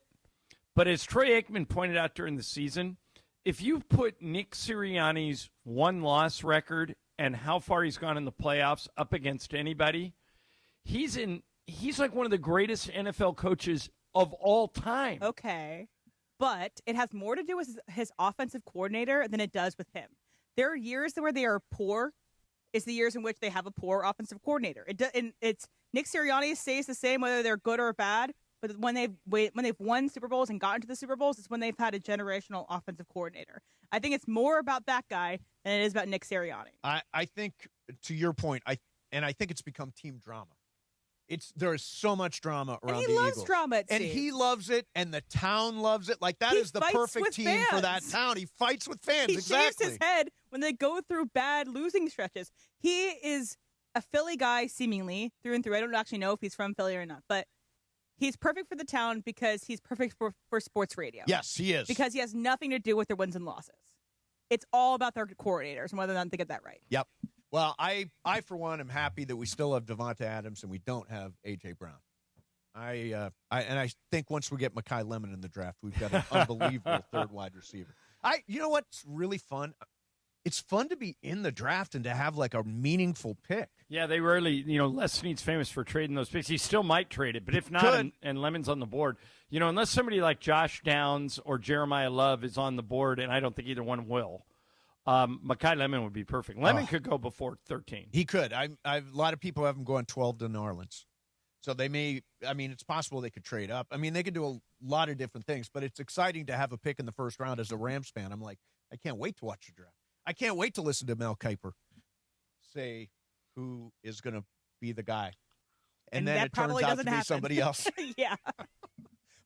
but as Troy Aikman pointed out during the season, if you put Nick Sirianni's one-loss record and how far he's gone in the playoffs up against anybody, he's like one of the greatest NFL coaches of all time. Okay, but it has more to do with his offensive coordinator than it does with him. There are years where they are poor. It's the years in which they have a poor offensive coordinator. It's Nick Sirianni stays the same whether they're good or bad. But when they've won Super Bowls and gotten to the Super Bowls, it's when they've had a generational offensive coordinator. I think it's more about that guy than it is about Nick Sirianni. I think, to your point, I think it's become team drama. There is so much drama around the Eagles. And he loves drama, it and seems. he loves it, and the town loves it. Like, that is the perfect team for that town. He fights with fans. He exactly. shaves his head when they go through bad losing stretches. He is a Philly guy, seemingly, through and through. I don't actually know if he's from Philly or not, but he's perfect for the town because he's perfect for sports radio. Yes, he is. Because he has nothing to do with their wins and losses. It's all about their coordinators and whether or not they get that right. Yep. Well, I for one, am happy that we still have Devonta Adams and we don't have A.J. Brown. I think once we get Mekhi Lemon in the draft, we've got an unbelievable third wide receiver. You know what's really fun? It's fun to be in the draft and to have like a meaningful pick. Yeah, they rarely, Les Snead's famous for trading those picks. He still might trade it, but if not, and Lemon's on the board, unless somebody like Josh Downs or Jeremiah Love is on the board, and I don't think either one will, Mekhi Lemon would be perfect. Lemon could go before 13. He could. A lot of people have him going 12 to New Orleans. So they may, it's possible they could trade up. They could do a lot of different things, but it's exciting to have a pick in the first round as a Rams fan. I'm like, I can't wait to watch the draft. I can't wait to listen to Mel Kiper say who is going to be the guy. And then it turns out to be somebody else. Yeah.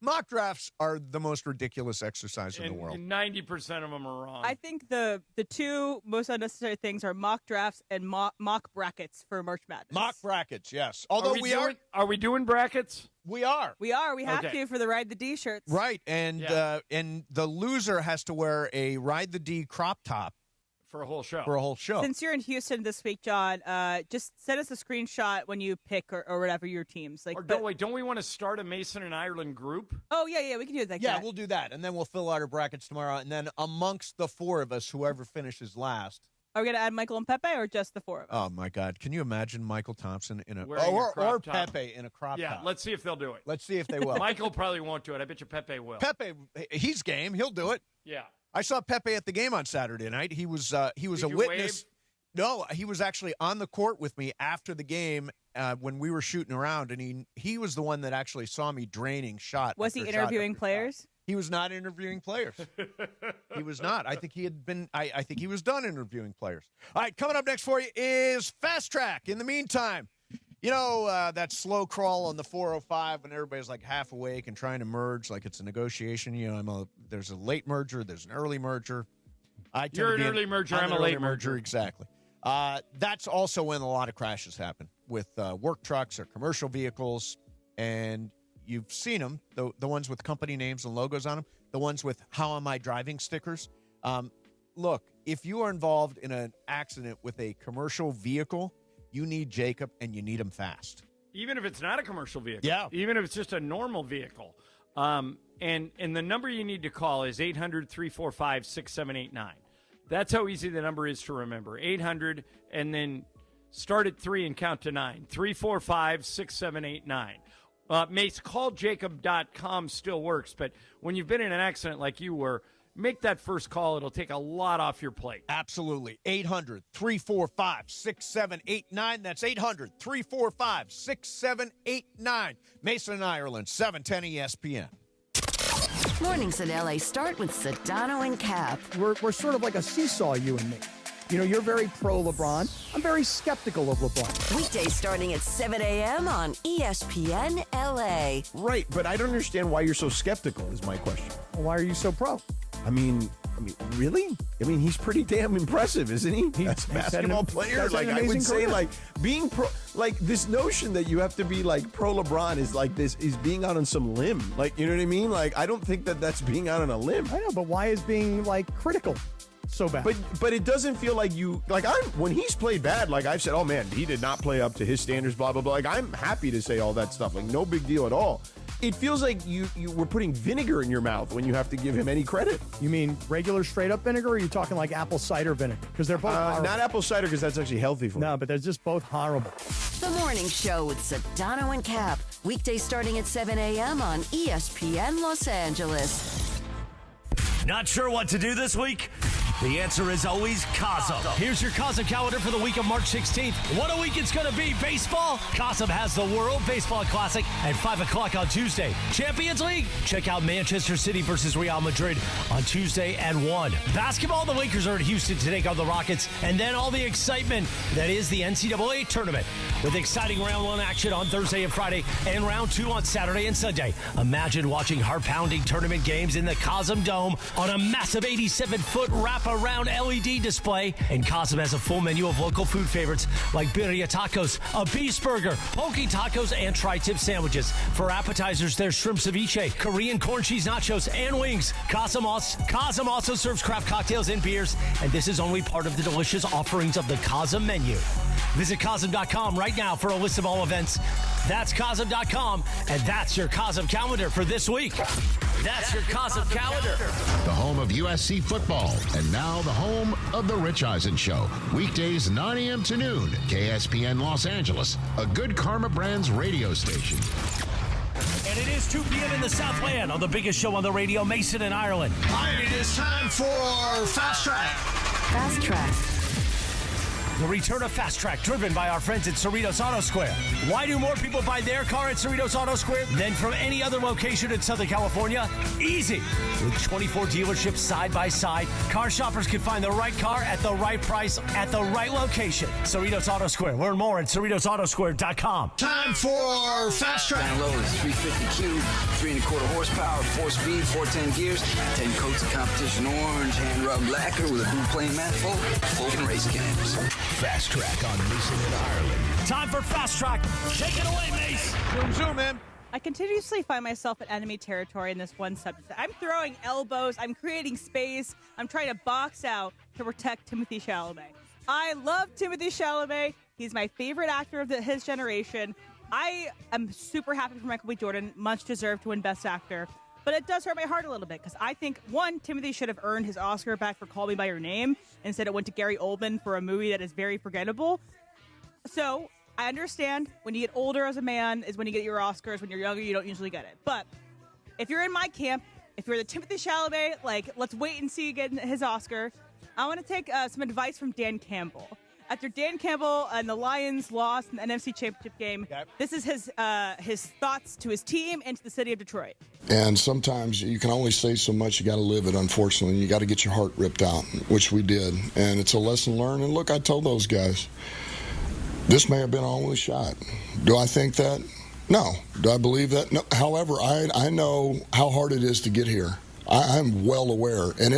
Mock drafts are the most ridiculous exercise in the world. And 90% of them are wrong. I think the two most unnecessary things are mock drafts and mock brackets for March Madness. Mock brackets, yes. Although are we doing brackets? We are. We have to for the Ride the D shirts. Right. And the loser has to wear a Ride the D crop top. For a whole show. Since you're in Houston this week, John, just send us a screenshot when you pick or whatever your teams. Don't we want to start a Mason and Ireland group? Oh, yeah, we can do that. Yeah, we'll do that. And then we'll fill out our brackets tomorrow. And then amongst the four of us, whoever finishes last. Are we going to add Michael and Pepe or just the four of us? Oh, my God. Can you imagine Michael Thompson in or Pepe in a crop top? Yeah, let's see if they'll do it. Let's see if they will. Michael probably won't do it. I bet you Pepe will. Pepe, he's game. He'll do it. Yeah. I saw Pepe at the game on Saturday night. He was a witness. Wave? No, he was actually on the court with me after the game when we were shooting around, and he was the one that actually saw me draining shot. Was he interviewing players? He was not interviewing players. He was not. I think he had been. I think he was done interviewing players. All right, coming up next for you is Fast Track. In the meantime, that slow crawl on the 405 when everybody's like half awake and trying to merge like it's a negotiation. There's a late merger, there's an early merger. You're an early merger, I'm a late merger. Exactly. That's also when a lot of crashes happen with work trucks or commercial vehicles, and you've seen them, the ones with company names and logos on them, the ones with "How am I driving" stickers. Look, if you are involved in an accident with a commercial vehicle, you need Jacob, and you need him fast. Even if it's not a commercial vehicle. Yeah. Even if it's just a normal vehicle. And the number you need to call is 800-345-6789. That's how easy the number is to remember. 800, and then start at 3 and count to 9. 345-6789. Mace, calljacob.com still works, but when you've been in an accident like you were, make that first call. It'll take a lot off your plate. Absolutely. 800-345-6789. That's 800-345-6789. Mason and Ireland, 710 ESPN. Mornings in LA start with Sedano and Cap. We're sort of like a seesaw, you and me. You're very pro LeBron. I'm very skeptical of LeBron. Weekdays starting at 7 a.m. on ESPN LA. Right, but I don't understand why you're so skeptical is my question. Well, why are you so pro? Really? He's pretty damn impressive, isn't he? He's a basketball player. Like, I would say, being pro, this notion that you have to be pro LeBron is is being out on some limb. You know what I mean? I don't think that that's being out on a limb. I know, but why is being critical so bad? But it doesn't feel like you when he's played bad, I've said, oh man, he did not play up to his standards, blah blah blah. I'm happy to say all that stuff. No big deal at all. It feels like you were putting vinegar in your mouth when you have to give him any credit. You mean regular straight up vinegar, or are you talking apple cider vinegar? Because they're both horrible. Not apple cider, because that's actually healthy for you. No, but they're just both horrible. The Morning Show with Sedano and Cap. Weekdays starting at 7 a.m. on ESPN Los Angeles. Not sure what to do this week? The answer is always Cosm. Here's your Cosm calendar for the week of March 16th. What a week it's going to be. Baseball. Cosm has the World Baseball Classic at 5 o'clock on Tuesday. Champions League. Check out Manchester City versus Real Madrid on Tuesday at 1. Basketball. The Lakers are in Houston to take on the Rockets. And then all the excitement that is the NCAA tournament with exciting round 1 action on Thursday and Friday and round 2 on Saturday and Sunday. Imagine watching heart-pounding tournament games in the Cosm Dome on a massive 87-foot wrap a round LED display. And Cosm has a full menu of local food favorites like birria tacos, a beast burger, poke tacos, and tri-tip sandwiches. For appetizers, there's shrimp ceviche, Korean corn cheese nachos, and wings. Cosm also serves craft cocktails and beers, and this is only part of the delicious offerings of the Cosm menu. Visit Cosm.com right now for a list of all events. That's Cosm.com, and that's your Cosm calendar for this week. That's your Cosm calendar. The home of USC football, and now the home of The Rich Eisen Show. Weekdays 9 a.m. to noon, KSPN Los Angeles, a Good Karma Brands radio station. And it is 2 p.m. in the Southland on the biggest show on the radio, Mason in Ireland. And it is time for Fast Track. Fast Track. The return of Fast Track, driven by our friends at Cerritos Auto Square. Why do more people buy their car at Cerritos Auto Square than from any other location in Southern California? Easy. With 24 dealerships side by side, car shoppers can find the right car at the right price at the right location. Cerritos Auto Square. Learn more at CerritosAutoSquare.com. Time for Fast Track. Down low is 350 cube, 3 1/4 horsepower, 4-speed, 410 gears, 10 coats of competition orange, hand rubbed lacquer with a blue plain manifold, full race cams. Fast Track on Mason in Ireland. Time for Fast Track. Take it away, Mace. Zoom in. I continuously find myself in enemy territory in this one subject. I'm throwing elbows. I'm creating space. I'm trying to box out to protect Timothée Chalamet. I love Timothée Chalamet. He's my favorite actor of his generation. I am super happy for Michael B. Jordan. Much deserved to win Best Actor. But it does hurt my heart a little bit because I think, one, Timothy should have earned his Oscar back for Call Me By Your Name. Instead, it went to Gary Oldman for a movie that is very forgettable. So I understand when you get older as a man is when you get your Oscars. When you're younger, you don't usually get it. But if you're in my camp, if you're the Timothée Chalamet, let's wait and see again his Oscar. I want to take some advice from Dan Campbell. After Dan Campbell and the Lions lost in the NFC Championship game, this is his thoughts to his team and to the city of Detroit. And sometimes you can only say so much. You got to live it, unfortunately. You got to get your heart ripped out, which we did. And it's a lesson learned. And look, I told those guys, this may have been our only shot. Do I think that? No. Do I believe that? No. However, I know how hard it is to get here. I'm well aware. And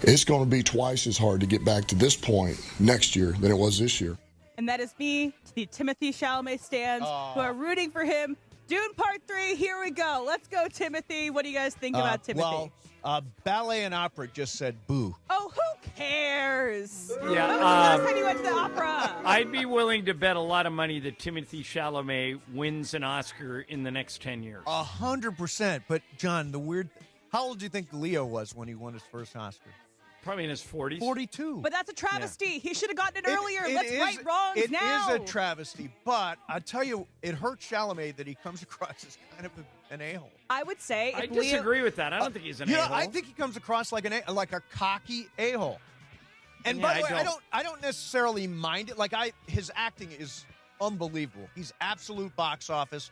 it's going to be twice as hard to get back to this point next year than it was this year. And that is me to the Timothée Chalamet stands who are rooting for him. Dune Part 3, here we go. Let's go, Timothy. What do you guys think about Timothy? Well, Ballet and Opera just said boo. Oh, who cares? Yeah, when was the last time you went to the opera? I'd be willing to bet a lot of money that Timothée Chalamet wins an Oscar in the next 10 years. 100%. But, John, how old do you think Leo was when he won his first Oscar? Probably in his 40s. 42. But that's a travesty. Yeah. He should have gotten it earlier. Let's right wrongs now. It is a travesty, but I tell you, it hurts Chalamet that he comes across as kind of an a-hole. I would say. I disagree with that. I don't think he's an a-hole. I think he comes across like a cocky a-hole. And by the way, I don't necessarily mind it. His acting is unbelievable. He's absolute box office.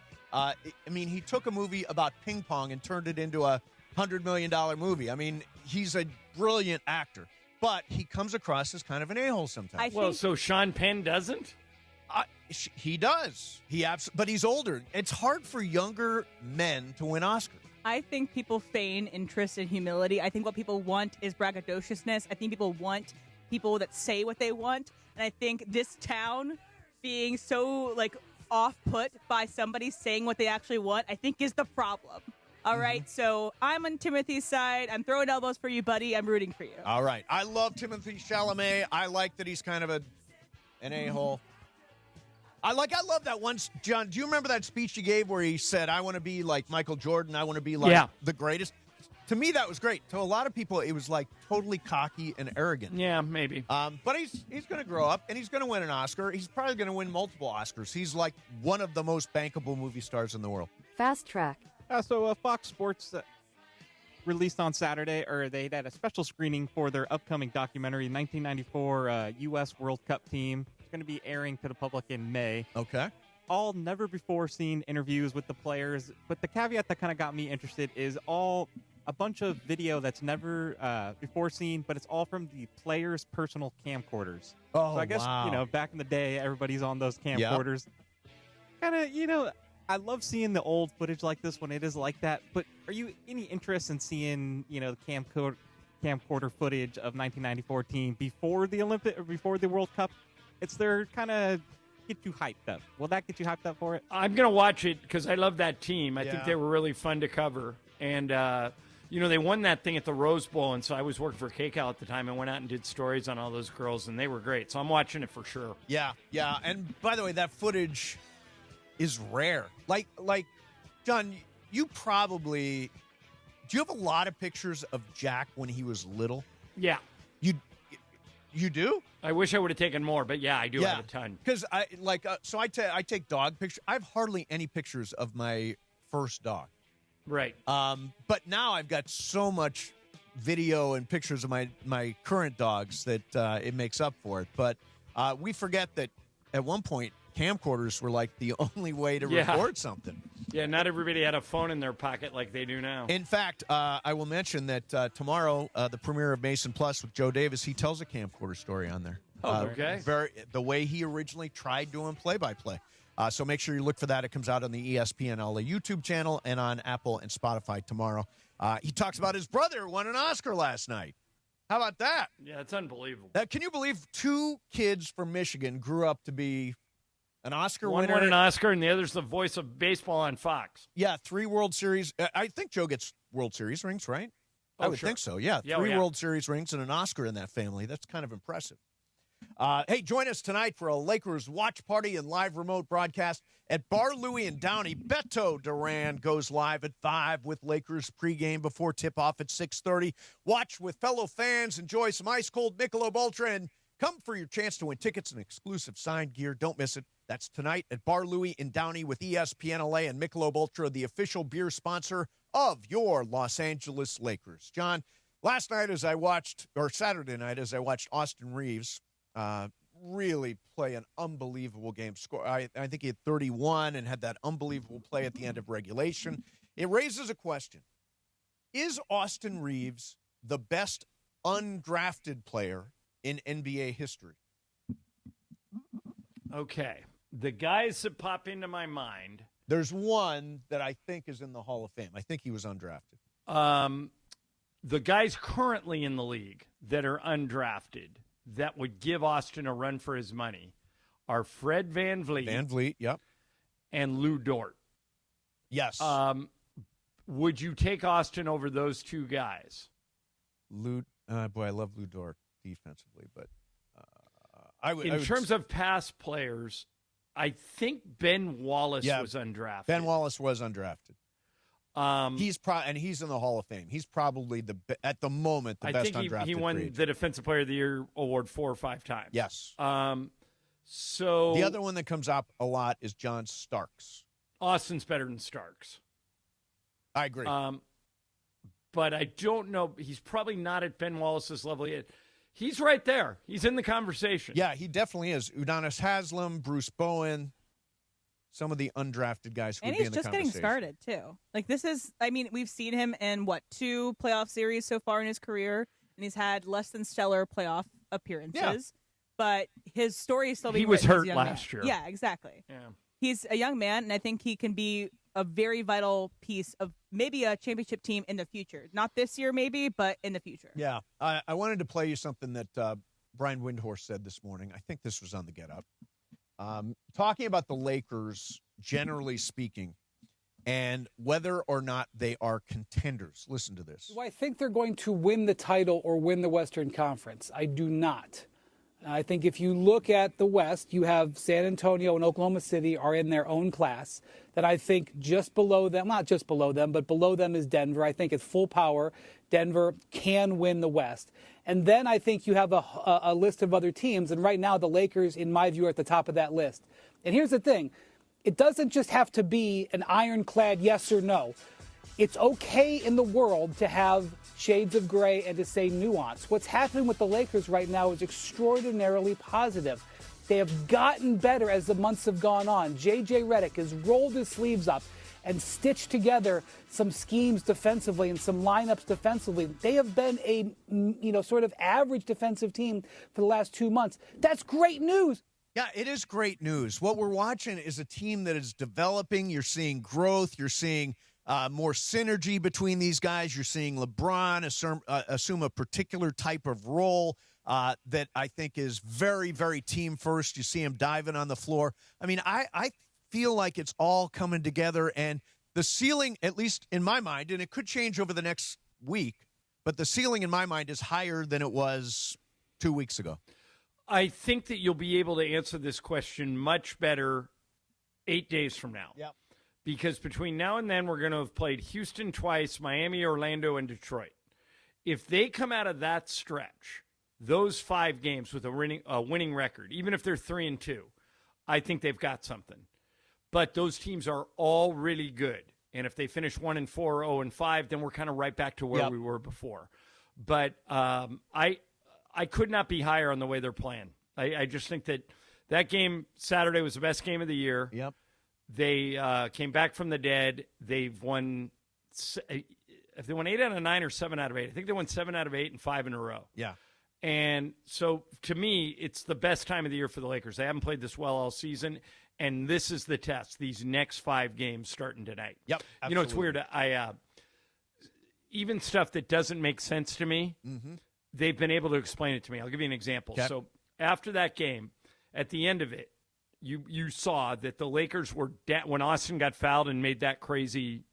He took a movie about ping pong and turned it into a $100 million movie. I mean, he's a brilliant actor, but he comes across as kind of an a-hole sometimes. So Sean Penn doesn't? He does. But he's older. It's hard for younger men to win Oscars. I think people feign interest and humility. I think what people want is braggadociousness. I think people want people that say what they want. And I think this town being so, off-put by somebody saying what they actually want, I think is the problem. All right, so I'm on Timothy's side. I'm throwing elbows for you, buddy. I'm rooting for you. All right. I love Timothée Chalamet. I like that he's kind of an a-hole. I love that once, John, do you remember that speech he gave where he said, I want to be like Michael Jordan. I want to be like the greatest. To me, that was great. To a lot of people, it was totally cocky and arrogant. Yeah, maybe. But he's going to grow up, and he's going to win an Oscar. He's probably going to win multiple Oscars. He's one of the most bankable movie stars in the world. Fast Track. So Fox Sports released on Saturday, or they had a special screening for their upcoming documentary, 1994 U.S. World Cup team. It's going to be airing to the public in May. Okay. All never-before-seen interviews with the players, but the caveat that kind of got me interested is a bunch of video that's never before seen, but it's all from the players' personal camcorders. Oh, so I guess, wow. Back in the day, everybody's on those camcorders. Kind of, I love seeing the old footage like this when it is like that, but are you any interest in seeing, the camcorder footage of 1994 team before the World Cup. It's their kind of get you hyped up. Will that get you hyped up for it? I'm going to watch it because I love that team. I think they were really fun to cover. And, they won that thing at the Rose Bowl, and so I was working for KCAL at the time and went out and did stories on all those girls, and they were great. So I'm watching it for sure. Yeah. And by the way, that footage is rare. Like John, you probably – do you have a lot of pictures of Jack when he was little? Yeah. You do? I wish I would have taken more, but yeah, I do have a ton. Because I take dog pictures. I have hardly any pictures of my first dog. Right. But now I've got so much video and pictures of my current dogs that it makes up for it. But we forget that at one point camcorders were like the only way to record something. Yeah, not everybody had a phone in their pocket like they do now. In fact, I will mention that tomorrow, the premiere of Mason Plus with Joe Davis, he tells a camcorder story on there. Okay. The way he originally tried doing play-by-play. So make sure you look for that. It comes out on the ESPN LA YouTube channel and on Apple and Spotify tomorrow. He talks about his brother who won an Oscar last night. How about that? Yeah, it's unbelievable. Can you believe 2 kids from Michigan grew up to be an Oscar One winner? won an Oscar, and the other's the voice of baseball on Fox. Yeah, 3 World Series. I think Joe gets World Series rings, right? I would think so, yeah. 3 World Series rings and an Oscar in that family. That's kind of impressive. Hey, join us tonight for a Lakers watch party and live remote broadcast at Bar Louie in Downey. Beto Duran goes live at 5 with Lakers pregame before tip-off at 6:30. Watch with fellow fans, enjoy some ice-cold Michelob Ultra, and come for your chance to win tickets and exclusive signed gear. Don't miss it. That's tonight at Bar Louie in Downey with ESPN LA and Michelob Ultra, the official beer sponsor of your Los Angeles Lakers. John, Saturday night as I watched Austin Reeves really play an unbelievable game. I think he had 31 and had that unbelievable play at the end of regulation. It raises a question. Is Austin Reeves the best undrafted player in NBA history? Okay. The guys that pop into my mind. There's one that I think is in the Hall of Fame. I think he was undrafted. The guys currently in the league that are undrafted that would give Austin a run for his money are Fred VanVleet. VanVleet, yep. And Lou Dort. Yes. Would you take Austin over those 2 guys? Boy, I love Lou Dort defensively, but I would. In terms of past players, I think Ben Wallace was undrafted. Ben Wallace was undrafted. He's in the Hall of Fame. He's probably at the moment the best undrafted. He won the Defensive Player of the Year award 4 or 5 times. Yes. So the other one that comes up a lot is John Starks. Austin's better than Starks. I agree. But I don't know. He's probably not at Ben Wallace's level yet. He's right there. He's in the conversation. Yeah, he definitely is. Udonis Haslem, Bruce Bowen. Some of the undrafted guys who would be in the conversation. And he's just getting started, too. Like, we've seen him in, 2 playoff series so far in his career, and he's had less than stellar playoff appearances. Yeah. But his story is still being written. He was hurt last year. Yeah, exactly. Yeah. He's a young man, and I think he can be a very vital piece of maybe a championship team in the future. Not this year, maybe, but in the future. Yeah. I wanted to play you something that Brian Windhorst said this morning. I think this was on the Get Up. Talking about the Lakers, generally speaking, and whether or not they are contenders. Listen to this. Do I think they're going to win the title or win the Western Conference? I do not. I think if you look at the West, you have San Antonio and Oklahoma City are in their own class. That I think just below them, not just below them, but below them is Denver. I think at full power, Denver can win the West. And then I think you have a list of other teams. And right now, the Lakers, in my view, are at the top of that list. And here's the thing. It doesn't just have to be an ironclad yes or no. It's okay in the world to have shades of gray and to say nuance. What's happening with the Lakers right now is extraordinarily positive. They have gotten better as the months have gone on. J.J. Redick has rolled his sleeves up and stitched together some schemes defensively and some lineups defensively. They have been a sort of average defensive team for the last 2 months. That's great news. Yeah, it is great news. What we're watching is a team that is developing. You're seeing growth. You're seeing more synergy between these guys. You're seeing LeBron assume a particular type of role that I think is very, very team first. You see him diving on the floor. I mean, I feel like it's all coming together, and the ceiling, at least in my mind, and it could change over the next week, but the ceiling in my mind is higher than it was 2 weeks ago. I think that you'll be able to answer this question much better 8 days from now. Yep. Because between now and then, we're going to have played Houston twice, Miami, Orlando, and Detroit. If they come out of that stretch, those 5 games with a winning record, even if they're 3-2, I think they've got something. But those teams are all really good. And if they finish 1-4 or 0-5, then we're kind of right back to where we were before. But I could not be higher on the way they're playing. I just think that game Saturday was the best game of the year. Yep. They came back from the dead. They've won. If they won 8 out of 9 or 7 out of 8, I think they won 7 out of 8 and 5 in a row. Yeah. And so, to me, it's the best time of the year for the Lakers. They haven't played this well all season, and this is the test. These next 5 games starting tonight. Yep. Absolutely. You know, it's weird. Even stuff that doesn't make sense to me, they've been able to explain it to me. I'll give you an example. Okay. So after that game, at the end of it, you saw that the Lakers were when Austin got fouled and made that crazy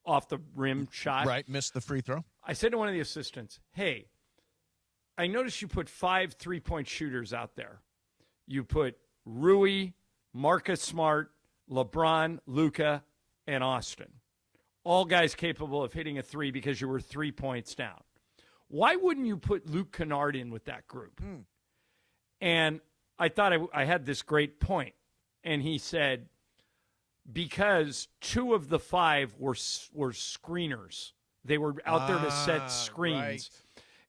off the rim shot. Right, missed the free throw. I said to one of the assistants, hey, I noticed you put 5 3-point shooters out there. You put Rui, Marcus Smart, LeBron, Luka, and Austin. All guys capable of hitting a 3 because you were 3 points down. Why wouldn't you put Luke Kennard in with that group? And I thought I had this great point. And he said, because 2 of the 5 were screeners. They were out there to set screens. Right.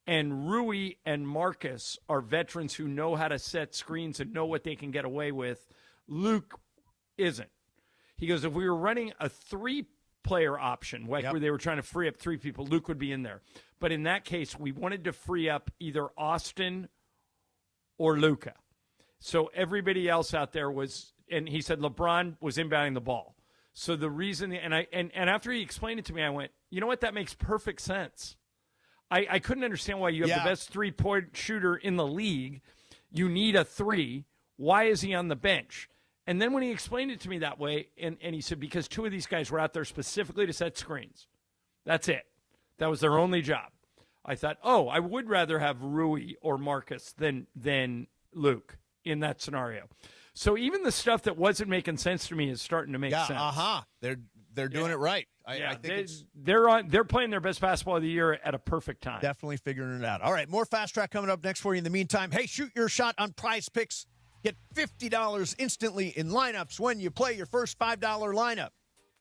And Rui and Marcus are veterans who know how to set screens and know what they can get away with. Luke isn't. He goes, if we were running a 3-player option, like where they were trying to free up 3 people, Luke would be in there. But in that case, we wanted to free up either Austin or Luka. So everybody else out there was, and he said LeBron was inbounding the ball. So the reason, and after he explained it to me, I went, you know what? That makes perfect sense. I couldn't understand why you have the best 3-point shooter in the league. You need a 3. Why is he on the bench? And then when he explained it to me that way, and he said, because 2 of these guys were out there specifically to set screens. That's it. That was their only job. I thought, I would rather have Rui or Marcus than Luke in that scenario. So even the stuff that wasn't making sense to me is starting to make sense. They're doing it right. I think they're playing their best basketball of the year at a perfect time. Definitely figuring it out. All right, more Fast Track coming up next for you. In the meantime, hey, shoot your shot on Prize Picks. Get $50 instantly in lineups when you play your first $5 lineup.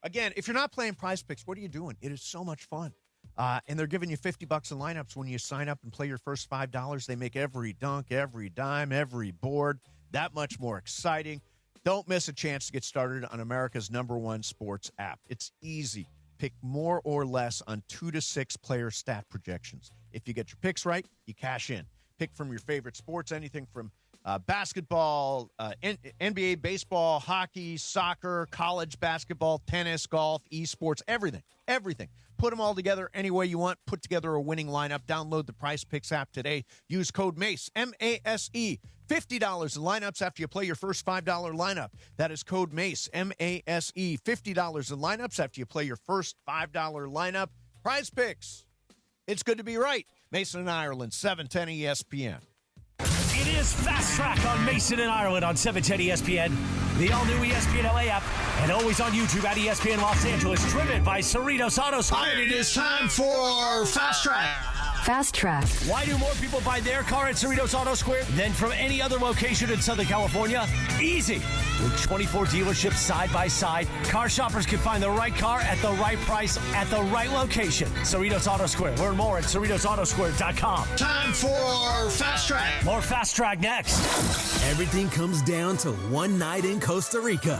Again, if you're not playing Prize Picks, what are you doing? It is so much fun. And they're giving you $50 in lineups when you sign up and play your first $5. They make every dunk, every dime, every board that much more exciting. Don't miss a chance to get started on America's #1 sports app. It's easy. Pick more or less on 2 to 6 player stat projections. If you get your picks right, you cash in. Pick from your favorite sports, anything from basketball, NBA, baseball, hockey, soccer, college basketball, tennis, golf, esports, everything. Put them all together any way you want. Put together a winning lineup. Download the Prize Picks app today. Use code MACE, M-A-S-E. $50 in lineups after you play your first $5 lineup. That is code MACE, M-A-S-E. $50 in lineups after you play your first $5 lineup. Prize Picks. It's good to be right. Mason and Ireland, 710 ESPN. It is Fast Track on Mason and Ireland on 710 ESPN, the all-new ESPN LA app, and always on YouTube at ESPN Los Angeles, driven by Cerritos Auto Square. It is time for Fast Track. Fast Track. Why do more people buy their car at Cerritos Auto Square than from any other location in Southern California? Easy. With 24 dealerships side by side, car shoppers can find the right car at the right price at the right location. Cerritos Auto Square. Learn more at CerritosAutoSquare.com. Time for Fast Track. More Fast Track next. Everything comes down to one night in Costa Rica.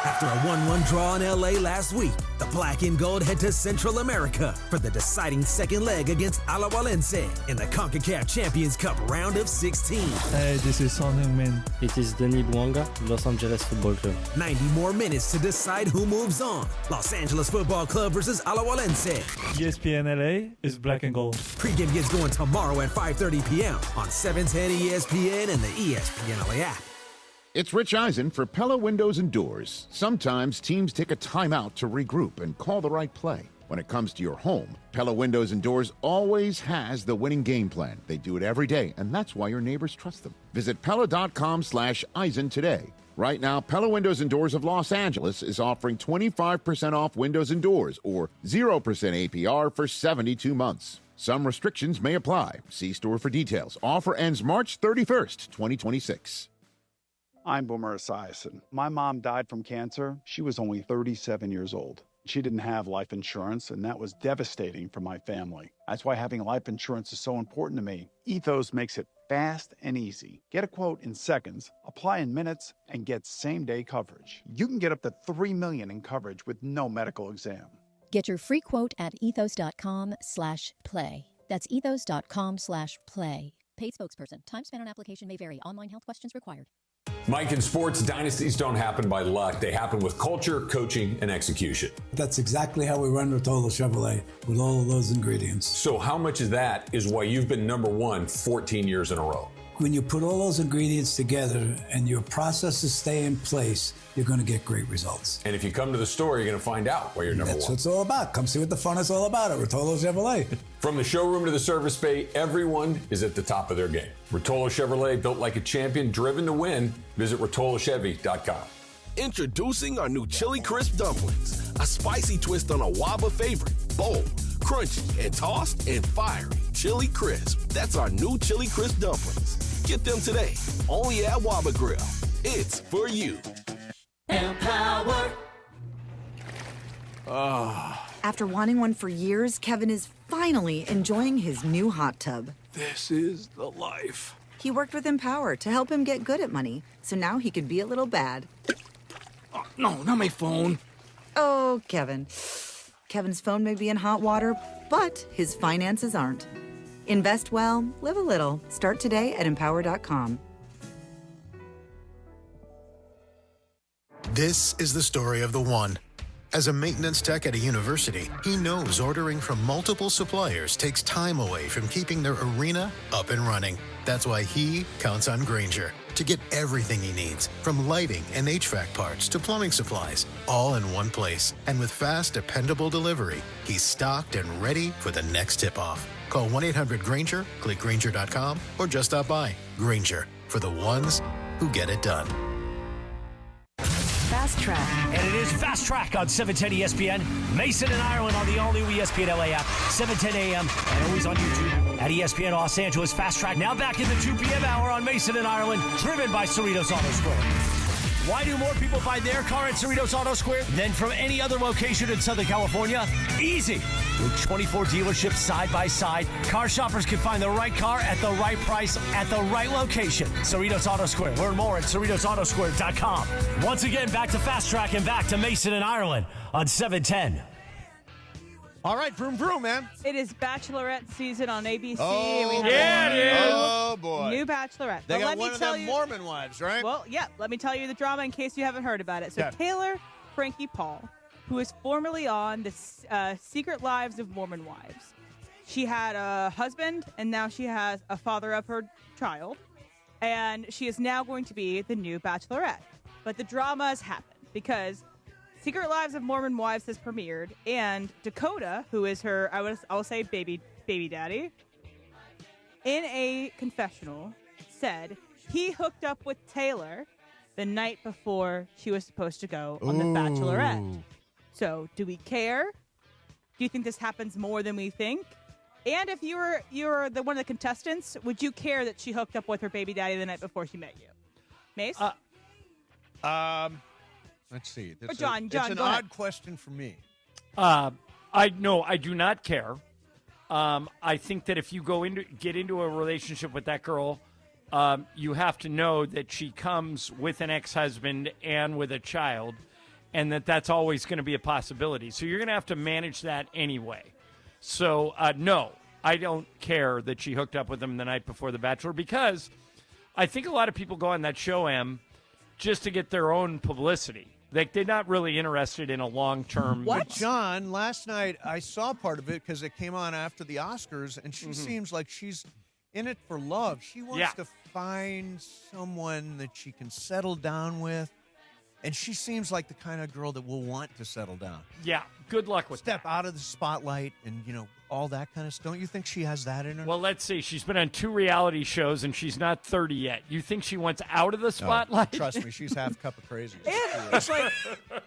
After a 1-1 draw in L.A. last week, the Black and Gold head to Central America for the deciding second leg against Alajuelense in the CONCACAF Champions Cup round of 16. Hey, this is Son Heung-min. It is Denis Bouanga, Los Angeles Football Club. 90 more minutes to decide who moves on. Los Angeles Football Club versus Alajuelense. ESPN LA is Black and Gold. Pre-game gets going tomorrow at 5:30 p.m. on 710 ESPN and the ESPN LA app. It's Rich Eisen for Pella Windows and Doors. Sometimes teams take a timeout to regroup and call the right play. When it comes to your home, Pella Windows and Doors always has the winning game plan. They do it every day, and that's why your neighbors trust them. Visit Pella.com/Eisen today. Right now, Pella Windows and Doors of Los Angeles is offering 25% off windows and doors or 0% APR for 72 months. Some restrictions may apply. See store for details. Offer ends March 31st, 2026. I'm Boomer Esiason. My mom died from cancer. She was only 37 years old. She didn't have life insurance, and that was devastating for my family. That's why having life insurance is so important to me. Ethos makes it fast and easy. Get a quote in seconds, apply in minutes, and get same-day coverage. You can get up to $3 million in coverage with no medical exam. Get your free quote at ethos.com/play. That's ethos.com/play. Paid spokesperson. Time spent on application may vary. Online health questions required. Mike, in sports, dynasties don't happen by luck. They happen with culture, coaching, and execution. That's exactly how we run Rotolo Chevrolet, with all of those ingredients. So how much of that is why you've been #1 14 years in a row? When you put all those ingredients together and your processes stay in place, you're going to get great results. And if you come to the store, you're going to find out why you're #1. That's what it's all about. Come see what the fun is all about at Rotolo Chevrolet. From the showroom to the service bay, everyone is at the top of their game. Rotolo Chevrolet, built like a champion, driven to win. Visit RotoloChevy.com. Introducing our new Chili Crisp Dumplings, a spicy twist on a Waba favorite. Bold, crunchy, and tossed and fiery. Chili Crisp. That's our new Chili Crisp Dumplings. Get them today, only at Waba Grill. It's for you. Empower. After wanting one for years, Kevin is finally enjoying his new hot tub. This is the life. He worked with Empower to help him get good at money, so now he could be a little bad. Oh, no, not my phone. Oh, Kevin. Kevin's phone may be in hot water, but his finances aren't. Invest well, live a little. Start today at Empower.com. This is the story of the one. As a maintenance tech at a university, he knows ordering from multiple suppliers takes time away from keeping their arena up and running. That's why he counts on Grainger to get everything he needs, from lighting and HVAC parts to plumbing supplies, all in one place. And with fast, dependable delivery, he's stocked and ready for the next tip-off. Call 1-800-GRAINGER, click Grainger.com, or just stop by. Grainger, for the ones who get it done. Fast Track. And it is Fast Track on 710 ESPN. Mason and Ireland on the all-new ESPN LA app, 7:10 a.m. and always on YouTube at ESPN Los Angeles. Fast Track now back in the 2 p.m. hour on Mason and Ireland, driven by Cerritos Auto Square. Why do more people buy their car at Cerritos Auto Square than from any other location in Southern California? Easy. With 24 dealerships side by side, car shoppers can find the right car at the right price at the right location. Cerritos Auto Square. Learn more at CerritosAutoSquare.com. Once again, back to Fast Track and back to Mason and Ireland on 710. All right, vroom, vroom, man. It is Bachelorette season on ABC. Oh, and we yeah, have it is. Oh, boy. New Bachelorette. They But got let me one of tell them you, Mormon wives, right? Well, yeah. Let me tell you the drama in case you haven't heard about it. So Yeah. Taylor Frankie Paul, who is formerly on the Secret Lives of Mormon Wives. She had a husband, and now she has a father of her child. And she is now going to be the new Bachelorette. But the drama has happened because Secret Lives of Mormon Wives has premiered, and Dakota, who is her, I'll say baby daddy, in a confessional said he hooked up with Taylor the night before she was supposed to go on The Bachelorette. So, do we care? Do you think this happens more than we think? And if you're the one of the contestants, would you care that she hooked up with her baby daddy the night before she met you? Mace? Let's see. Or John, it's an go ahead. odd question for me. I do not care. I think that if you get into a relationship with that girl, you have to know that she comes with an ex-husband and with a child, and that's always going to be a possibility. So you're going to have to manage that anyway. So, no, I don't care that she hooked up with him the night before The Bachelor, because I think a lot of people go on that show, just to get their own publicity. Like, they're not really interested in a long-term... What? John, last night I saw part of it because it came on after the Oscars, and she seems like she's in it for love. She wants to find someone that she can settle down with, and she seems like the kind of girl that will want to settle down. Yeah, good luck with Step out of the spotlight and, all that kind of stuff. Don't you think she has that in her? Well, let's see. She's been on 2 reality shows, and she's not 30 yet. You think she wants out of the spotlight? Oh, trust me, she's half cup of crazy. And it's like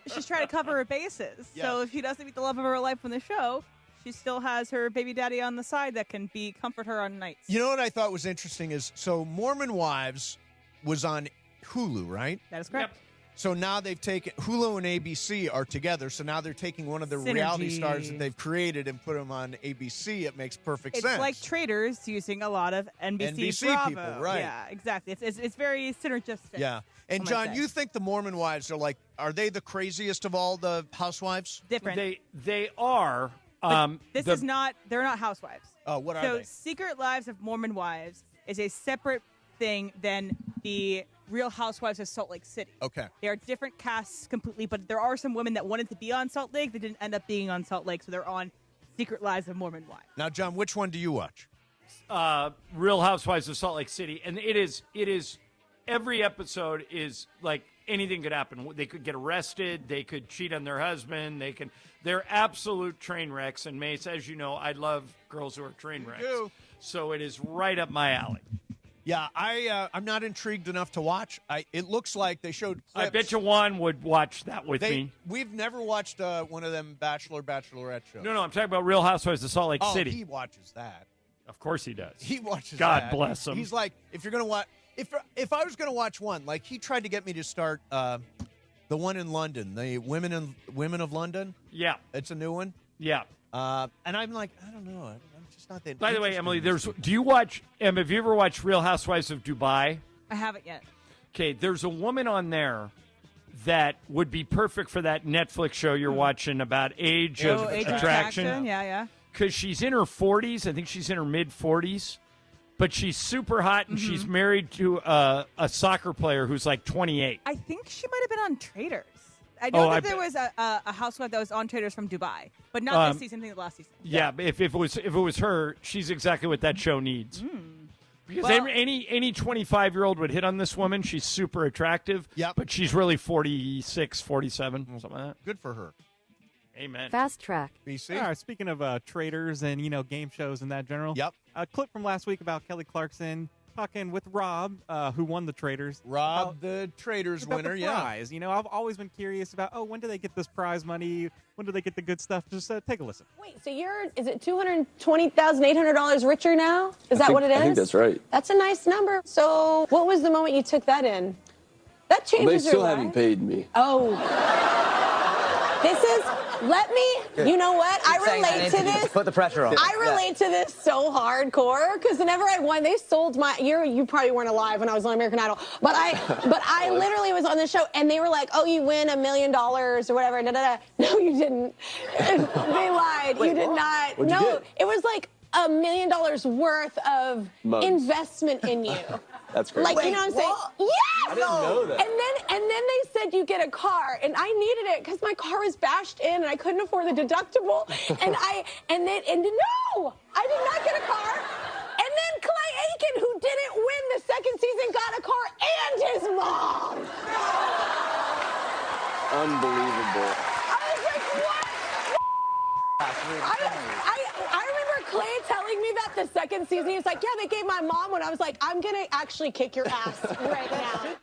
she's trying to cover her bases. Yes. So if she doesn't meet the love of her life from the show, she still has her baby daddy on the side that can comfort her on nights. You know what I thought was interesting is, so Mormon Wives was on Hulu, right? That is correct. Yep. So now they've taken Hulu and ABC are together. So now they're taking one of the reality stars that they've created and put them on ABC. It makes perfect sense. It's like Traders using a lot of NBC Bravo. people, right? Yeah, exactly. It's very synergistic. Yeah. And John, you think the Mormon wives are they the craziest of all the housewives? Different. They are. They're not housewives. Oh, what are so they? Secret Lives of Mormon Wives is a separate thing than the Real Housewives of Salt Lake City. Okay. They are different casts completely, but there are some women that wanted to be on Salt Lake that didn't end up being on Salt Lake, so they're on Secret Lives of Mormon Wives. Now, John, which one do you watch? Real Housewives of Salt Lake City, and it is every episode is like anything could happen. They could get arrested, they could cheat on their husband, they're absolute train wrecks. And Mace, as you know, I love girls who are train wrecks. do. So it is right up my alley. Yeah, I'm not intrigued enough to watch. It looks like they showed clips. I bet you Juan would watch that with me. We've never watched one of them Bachelorette shows. No, I'm talking about Real Housewives of Salt Lake City. He watches that. Of course he does. He watches God that. bless him. He's like, if you're going to watch... If I was going to watch one, like he tried to get me to start the one in London, the Women of London. Yeah. It's a new one. Yeah. And I'm like, I don't know. I'm just not that. By the way, Emily, have you ever watched Real Housewives of Dubai? I haven't yet. Okay, there's a woman on there that would be perfect for that Netflix show you're watching about age of attraction. Yeah. Because she's in her 40s. I think she's in her mid-40s. But she's super hot, and she's married to a soccer player who's like 28. I think she might have been on Traders. I know that there was a housewife that was on Traders from Dubai, but not this season. I think the last season. Yeah, but if it was her, she's exactly what that show needs. Because any 25-year-old would hit on this woman. She's super attractive. Yep. But she's really 46, 47, something like that. Good for her. Amen. Fast track. BC. All right, speaking of traders and game shows and that general. Yep. A clip from last week about Kelly Clarkson talking with Rob, who won the Traders. Rob, the Traders about winner. The prize. I've always been curious about. When do they get this prize money? When do they get the good stuff? Just take a listen. Wait, so is it $220,800 richer now? Is that what it is? I think that's right. That's a nice number. So what was the moment you took that in? That changes They still your life. haven't paid me. Oh. Let me, you know what? I relate to this. Put the pressure on. I relate to this so hardcore because whenever I won, they sold my. You probably weren't alive when I was on American Idol, but I literally was on the show and they were like, "Oh, you win $1 million or whatever." Da, da, da. No, you didn't. They lied. Wait, you did what? not. What'd you No, get? it was like $1 million worth of investment in you. That's great. Like, you know what I'm saying? Yes! I didn't know that. And then they said you get a car, and I needed it because my car was bashed in and I couldn't afford the deductible. and no, I did not get a car. And then Clay Aiken, who didn't win the second season, got a car and his mom. Unbelievable. I was like, what? I remember Clay telling me that the second season. He was like, yeah, they gave my mom one. I was like, I'm going to actually kick your ass right now.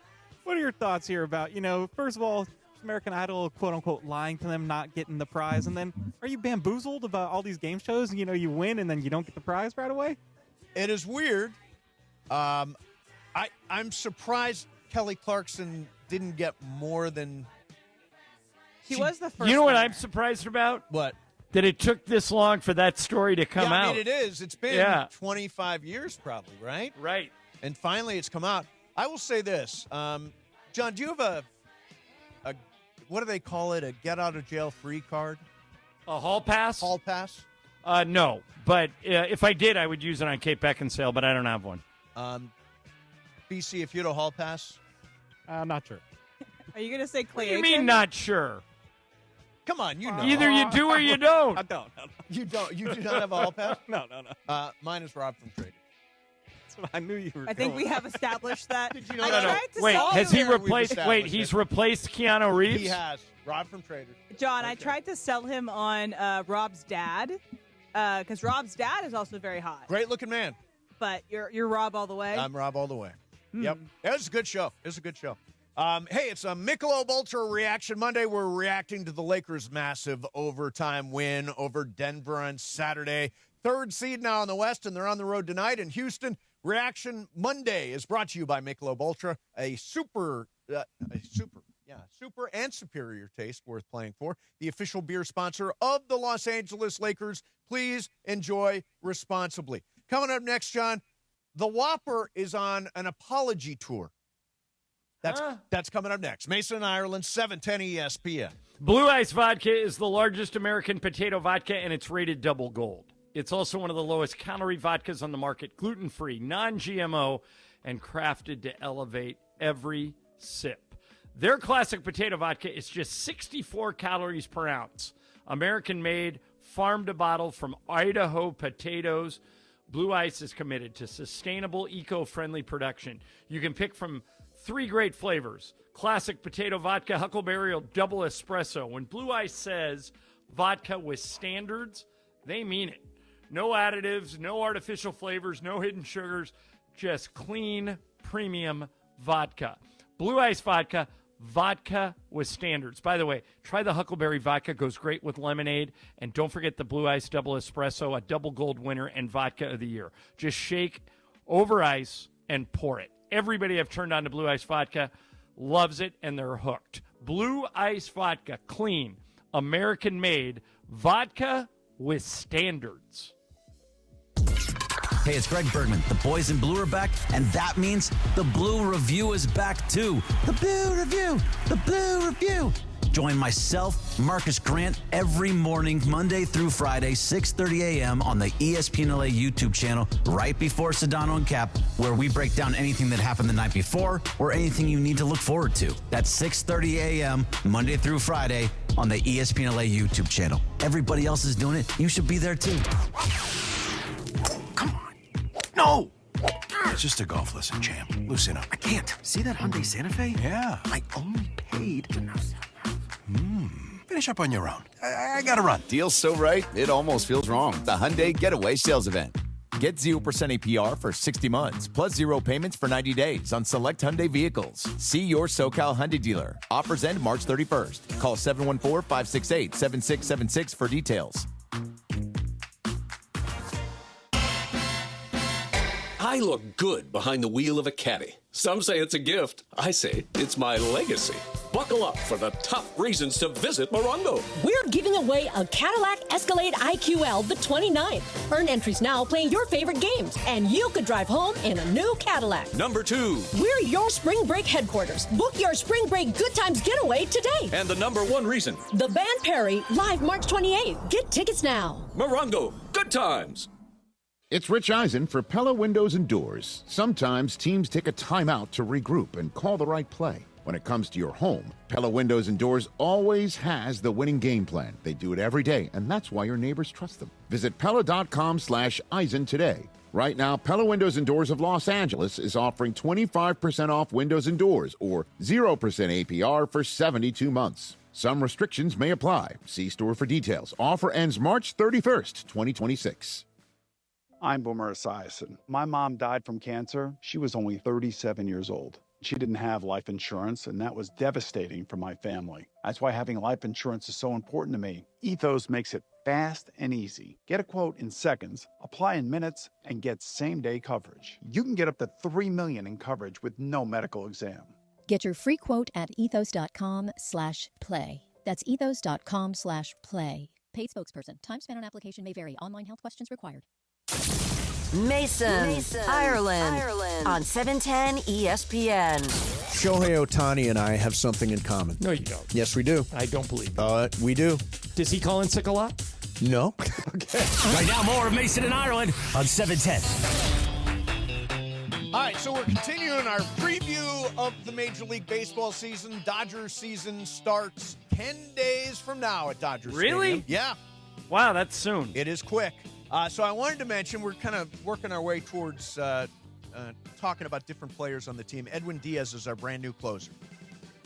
What are your thoughts here about, first of all, American Idol, quote unquote, lying to them, not getting the prize? And then are you bamboozled about all these game shows? You win and then you don't get the prize right away? It is weird. I'm surprised Kelly Clarkson didn't get more than. She was the first. You know what winner. I'm surprised about? What? That it took this long for that story to come out. I mean, it is. It's been 25 years probably, right? Right. And finally it's come out. I will say this. John, do you have what do they call it? A get-out-of-jail-free card? A hall pass? Hall pass? No, but if I did, I would use it on Cape Beckinsale, but I don't have one. BC, if you had a hall pass? I'm not sure. Are you going to say Clay What do you Aiken? mean not sure? Come on, you know. Either you do or you don't. I don't. You don't. You do not have a hall pass? No. Mine is Rob from Traders. That's what I knew you were I think going. we have established that. Did you know I that? tried to Wait, sell has he him. replaced? established Wait, it. he's replaced Keanu Reeves. He has. Rob from Traders. John, I tried to sell him on Rob's dad because Rob's dad is also very hot. Great looking man. But you're Rob all the way. I'm Rob all the way. Yep. It was a good show. Hey, it's a Michelob Ultra Reaction Monday. We're reacting to the Lakers' massive overtime win over Denver on Saturday. Third seed now in the West, and they're on the road tonight in Houston. Reaction Monday is brought to you by Michelob Ultra, a super and superior taste worth playing for. The official beer sponsor of the Los Angeles Lakers. Please enjoy responsibly. Coming up next, John, the Whopper is on an apology tour. That's coming up next. Mason, Ireland, 710 ESPN. Blue Ice Vodka is the largest American potato vodka, and it's rated double gold. It's also one of the lowest calorie vodkas on the market, gluten-free, non-GMO, and crafted to elevate every sip. Their classic potato vodka is just 64 calories per ounce. American-made, farm-to-bottle from Idaho potatoes. Blue Ice is committed to sustainable, eco-friendly production. You can pick from 3 great flavors: classic potato vodka, huckleberry, or double espresso. When Blue Ice says vodka with standards, they mean it. No additives, no artificial flavors, no hidden sugars, just clean, premium vodka. Blue Ice Vodka, vodka with standards. By the way, try the huckleberry vodka, goes great with lemonade. And don't forget the Blue Ice Double Espresso, a double gold winner and vodka of the year. Just shake over ice and pour it. Everybody I've turned on to Blue Ice Vodka loves it, and they're hooked. Blue Ice Vodka, clean, American-made, vodka with standards. Hey, it's Greg Bergman. The boys in blue are back, and that means the Blue Review is back, too. The Blue Review! The Blue Review! Join myself, Marcus Grant, every morning, Monday through Friday, 6:30 a.m. on the ESPN LA YouTube channel, right before Sedano and Cap, where we break down anything that happened the night before or anything you need to look forward to. That's 6:30 a.m. Monday through Friday on the ESPN LA YouTube channel. Everybody else is doing it. You should be there, too. Come on. No! It's just a golf lesson, champ. Loosen up. I can't. See that Hyundai Santa Fe? Yeah. I only paid... Finish up on your own. I gotta run. Deal's so right, it almost feels wrong. The Hyundai Getaway Sales Event. Get 0% APR for 60 months, plus 0 payments for 90 days on select Hyundai vehicles. See your SoCal Hyundai dealer. Offers end March 31st. Call 714-568-7676 for details. I look good behind the wheel of a caddy. Some say it's a gift. I say it's my legacy. Buckle up for the top reasons to visit Morongo. We're giving away a Cadillac Escalade IQL the 29th. Earn entries now playing your favorite games, and you could drive home in a new Cadillac. Number 2. We're your spring break headquarters. Book your spring break good times getaway today. And the number 1 reason. The Band Perry, live March 28th. Get tickets now. Morongo, good times. It's Rich Eisen for Pella Windows and Doors. Sometimes teams take a timeout to regroup and call the right play. When it comes to your home, Pella Windows and Doors always has the winning game plan. They do it every day, and that's why your neighbors trust them. Visit Pella.com/Eisen today. Right now, Pella Windows and Doors of Los Angeles is offering 25% off windows and doors or 0% APR for 72 months. Some restrictions may apply. See store for details. Offer ends March 31st, 2026. I'm Boomer Esiason. My mom died from cancer. She was only 37 years old. She didn't have life insurance, and that was devastating for my family. That's why having life insurance is so important to me. Ethos makes it fast and easy. Get a quote in seconds, apply in minutes, and get same-day coverage. You can get up to $3 million in coverage with no medical exam. Get your free quote at ethos.com/play. That's ethos.com/play. Paid spokesperson. Time spent on application may vary. Online health questions required. Mason, Ireland on 710 ESPN. Shohei Ohtani and I have something in common. No, you don't. Yes, we do. I don't believe it. We do. Does he call in sick a lot? No. Okay. Right now, more of Mason and Ireland on 710. All right, so we're continuing our preview of the Major League Baseball season. Dodgers season starts 10 days from now at Dodgers Really? Stadium. Yeah. Wow, that's soon. It is quick. So I wanted to mention, we're kind of working our way towards talking about different players on the team. Edwin Diaz is our brand new closer.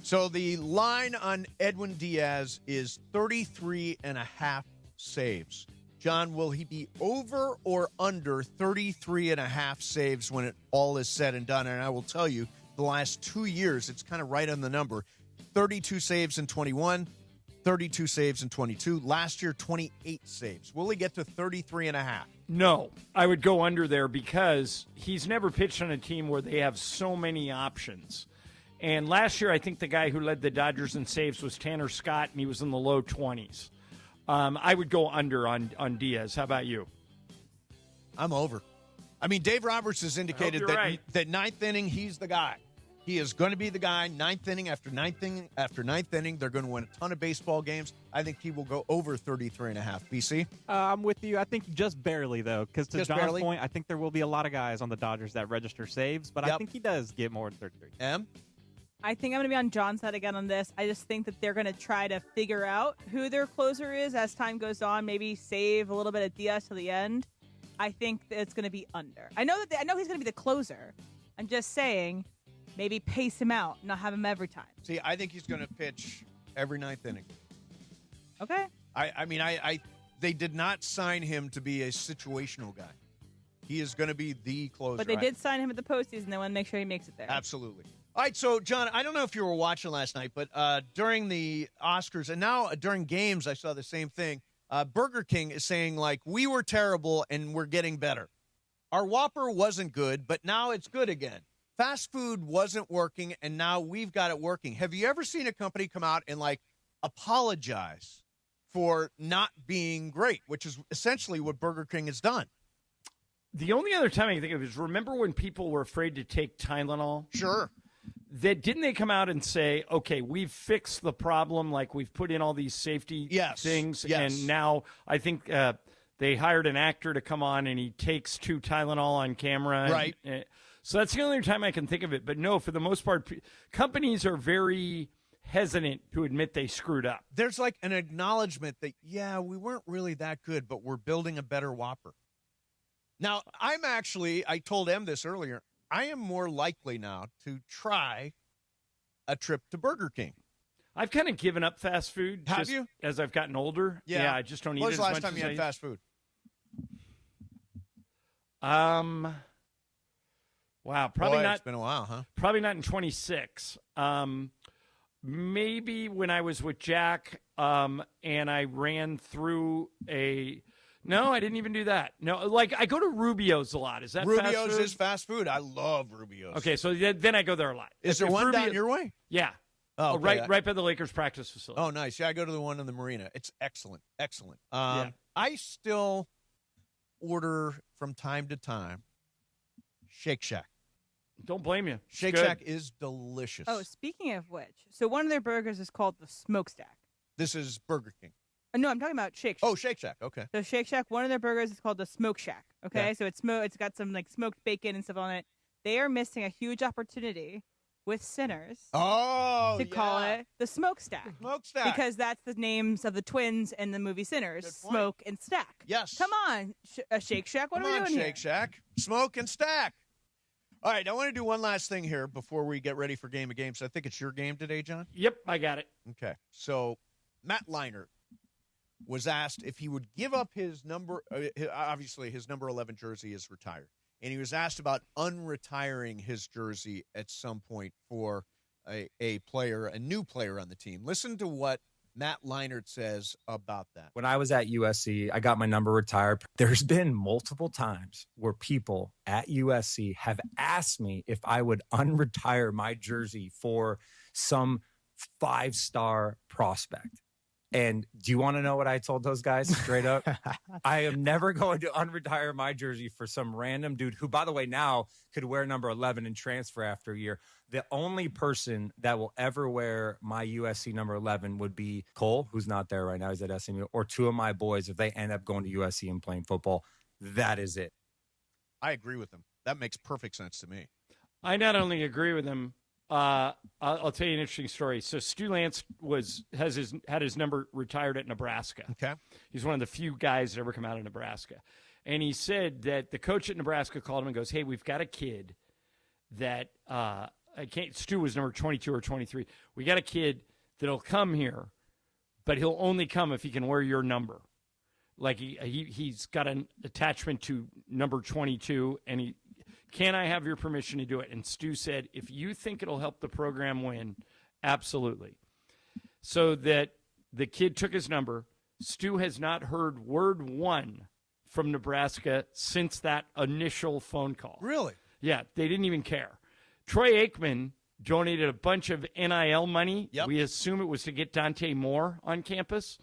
So the line on Edwin Diaz is 33 and a half saves. John, will he be over or under 33 and a half saves when it all is said and done? And I will tell you, the last 2 years, it's kind of right on the number. 32 saves in 21, 32 saves in 22. Last year, 28 saves. Will he get to 33 and a half? No, I would go under there because he's never pitched on a team where they have so many options. And last year, I think the guy who led the Dodgers in saves was Tanner Scott, and he was in the low 20s. I would go under on Diaz. How about you? I'm over. I mean, Dave Roberts has indicated that ninth inning, he's the guy. He is going to be the guy. Ninth inning after ninth inning after ninth inning. They're going to win a ton of baseball games. I think he will go over 33 and a half. BC? I'm with you. I think just barely, though, because to John's point, I think there will be a lot of guys on the Dodgers that register saves, but I think he does get more than 33. M? I think I'm going to be on John's side again on this. I just think that they're going to try to figure out who their closer is as time goes on. Maybe save a little bit of Diaz to the end. I think that it's going to be under. I know he's going to be the closer. I'm just saying, maybe pace him out, not have him every time. See, I think he's going to pitch every ninth inning. Okay. I mean, they did not sign him to be a situational guy. He is going to be the closer. But they did sign him at the postseason. They want to make sure he makes it there. Absolutely. All right, so, John, I don't know if you were watching last night, but during the Oscars, and now during games, I saw the same thing. Burger King is saying, like, we were terrible and we're getting better. Our Whopper wasn't good, but now it's good again. Fast food wasn't working, and now we've got it working. Have you ever seen a company come out and, like, apologize for not being great, which is essentially what Burger King has done? The only other time I can think of is, remember when people were afraid to take Tylenol? Sure. Didn't they come out and say, okay, we've fixed the problem, like we've put in all these safety things, and now I think they hired an actor to come on and he takes 2 Tylenol on camera. Right. So that's the only time I can think of it. But no, for the most part, companies are very hesitant to admit they screwed up. There's like an acknowledgement that, yeah, we weren't really that good, but we're building a better Whopper. Now, I told Em this earlier, I am more likely now to try a trip to Burger King. I've kind of given up fast food. Have you? As I've gotten older. Yeah, I just don't eat it as much. When was the last time you had fast food? Wow, probably not. It's been a while, huh? Probably not in 26. Maybe when I was with Jack and I ran through No, I didn't even do that. No, like I go to Rubio's a lot. Is that Rubio's fast food? is fast food. I love Rubio's. Okay, so then I go there a lot. Is there one down your way? Yeah. Oh, okay. Right by the Lakers practice facility. Oh, nice. Yeah, I go to the one in the marina. It's excellent. Excellent. Yeah. I still order from time to time Shake Shack. Don't blame you. Shake Shack is delicious. Oh, speaking of which, so one of their burgers is called the Smokestack. This is Burger King. No, I'm talking about Shake Shack. Oh, Shake Shack. Okay. So Shake Shack, one of their burgers is called the Smoke Shack. Okay, so it's got some like smoked bacon and stuff on it. They are missing a huge opportunity with Sinners. To call it the Smokestack. Smokestack. Because that's the names of the twins in the movie Sinners, Smoke and Stack. Yes. Come on, Shake Shack. What are we doing Shake here? Shack. Smoke and Stack. All right, I want to do one last thing here before we get ready for Game of Games. I think it's your game today, John. Yep, I got it. Okay, so Matt Leinart was asked if he would give up his number. Obviously, his number 11 jersey is retired, and he was asked about unretiring his jersey at some point for a new player on the team. Listen to what Matt Leinart says about that. When I was at USC, I got my number retired. There's been multiple times where people at USC have asked me if I would unretire my jersey for some 5-star prospect. And do you want to know what I told those guys straight up? I am never going to unretire my jersey for some random dude who, by the way, now could wear number 11 and transfer after a year. The only person that will ever wear my USC number 11 would be Cole, who's not there right now. He's at SMU, or two of my boys if they end up going to USC and playing football. That is it. I agree with him. That makes perfect sense to me. I not only agree with him, I'll tell you an interesting story. So Stu Lance had his number retired at Nebraska. Okay. He's one of the few guys that ever come out of Nebraska. And he said that the coach at Nebraska called him and goes, hey, we've got a kid that Stu was number 22 or 23. We got a kid that'll come here, but he'll only come if he can wear your number. Like he's got an attachment to number 22, and can I have your permission to do it? And Stu said, if you think it'll help the program win, absolutely. So that the kid took his number. Stu has not heard word one from Nebraska since that initial phone call. Really? Yeah, they didn't even care. Troy Aikman donated a bunch of NIL money. Yep. We assume it was to get Dante Moore on campus.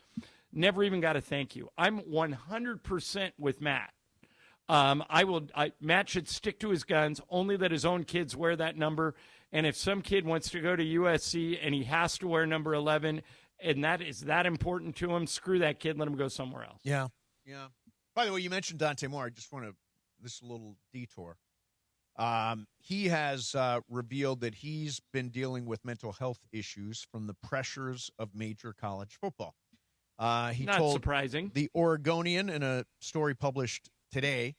Never even got a thank you. I'm 100% with Matt. Matt should stick to his guns, only let his own kids wear that number. And if some kid wants to go to USC and he has to wear number 11, and that is that important to him, screw that kid, let him go somewhere else. Yeah. Yeah. By the way, you mentioned Dante Moore. I just want to, this little detour. He has revealed that he's been dealing with mental health issues from the pressures of major college football. He Not told surprising. The Oregonian in a story published today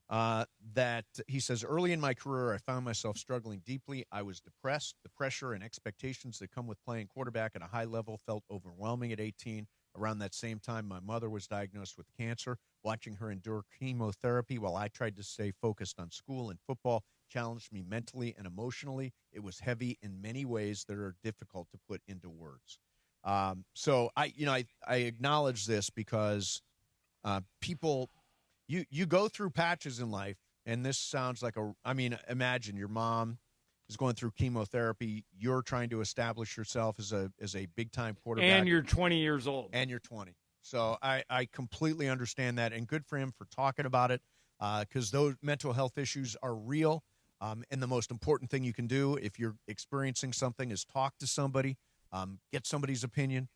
that he says, early in my career, I found myself struggling deeply. I was depressed. The pressure and expectations that come with playing quarterback at a high level felt overwhelming at 18. Around that same time, my mother was diagnosed with cancer. Watching her endure chemotherapy while I tried to stay focused on school and football challenged me mentally and emotionally. It was heavy in many ways that are difficult to put into words. So I acknowledge this because people, you go through patches in life, and this sounds like imagine your mom is going through chemotherapy. You're trying to establish yourself as a big time quarterback, and you're 20 years old, and you're 20. So I completely understand that, and good for him for talking about it, because those mental health issues are real. And the most important thing you can do if you're experiencing something is talk to somebody. Get somebody's opinion,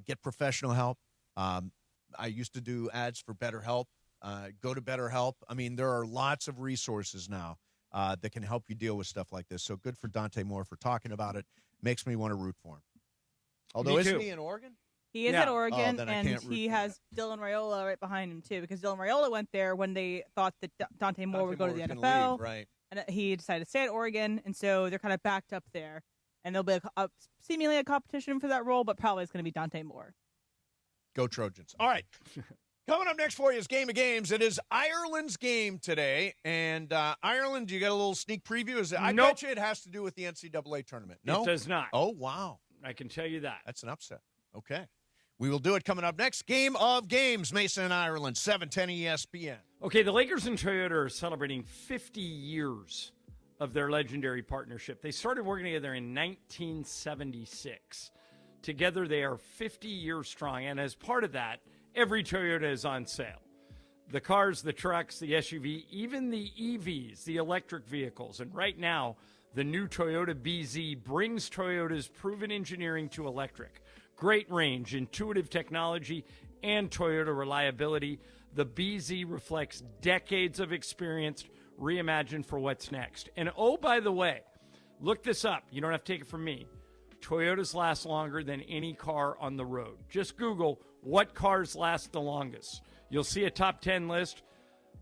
get professional help. I used to do ads for BetterHelp. Go to BetterHelp. I mean, there are lots of resources now that can help you deal with stuff like this. So good for Dante Moore for talking about it. Makes me want to root for him. Although, isn't he in Oregon? He is at Oregon, and he has Dylan Raiola right behind him, too, because Dylan Raiola went there when they thought that Dante Moore would go to the NFL. Leave, right. And he decided to stay at Oregon, and so they're kind of backed up there. And there'll be seemingly a competition for that role, but probably it's going to be Dante Moore. Go Trojans. All right. Coming up next for you is Game of Games. It is Ireland's game today. And Ireland, do you get a little sneak preview? I bet you it has to do with the NCAA tournament. No? It does not. Oh, wow. I can tell you that. That's an upset. Okay. We will do it coming up next. Game of Games, Mason and Ireland, 710 ESPN. Okay, the Lakers and Toyota are celebrating 50 years of their legendary partnership. They started working together in 1976. Together, they are 50 years strong, and as part of that, every Toyota is on sale. The cars, the trucks, the SUV, even the EVs, the electric vehicles. And right now, the new Toyota BZ brings Toyota's proven engineering to electric. Great range, intuitive technology, and Toyota reliability. The BZ reflects decades of experience reimagined for what's next. And oh, by the way, look this up. You don't have to take it from me. Toyotas last longer than any car on the road. Just Google what cars last the longest. You'll see a top 10 list.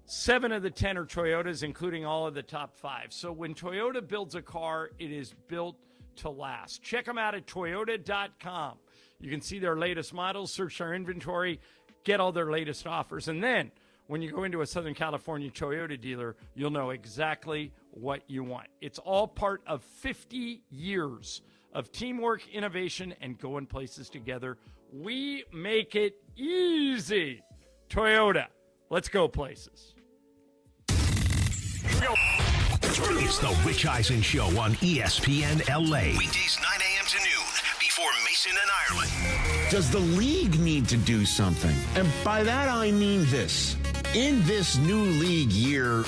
7 of the 10 are Toyotas, including all of the top 5. So when Toyota builds a car, it is built to last. Check them out at Toyota.com. You can see their latest models, search their inventory, get all their latest offers. And then when you go into a Southern California Toyota dealer, you'll know exactly what you want. It's all part of 50 years of teamwork, innovation, and going places together. We make it easy. Toyota, let's go places. It's the Rich Eisen Show on ESPN LA. Weekdays 9 a.m. to noon before Mason and Ireland. Does the league need to do something? And by that I mean this. In this new league year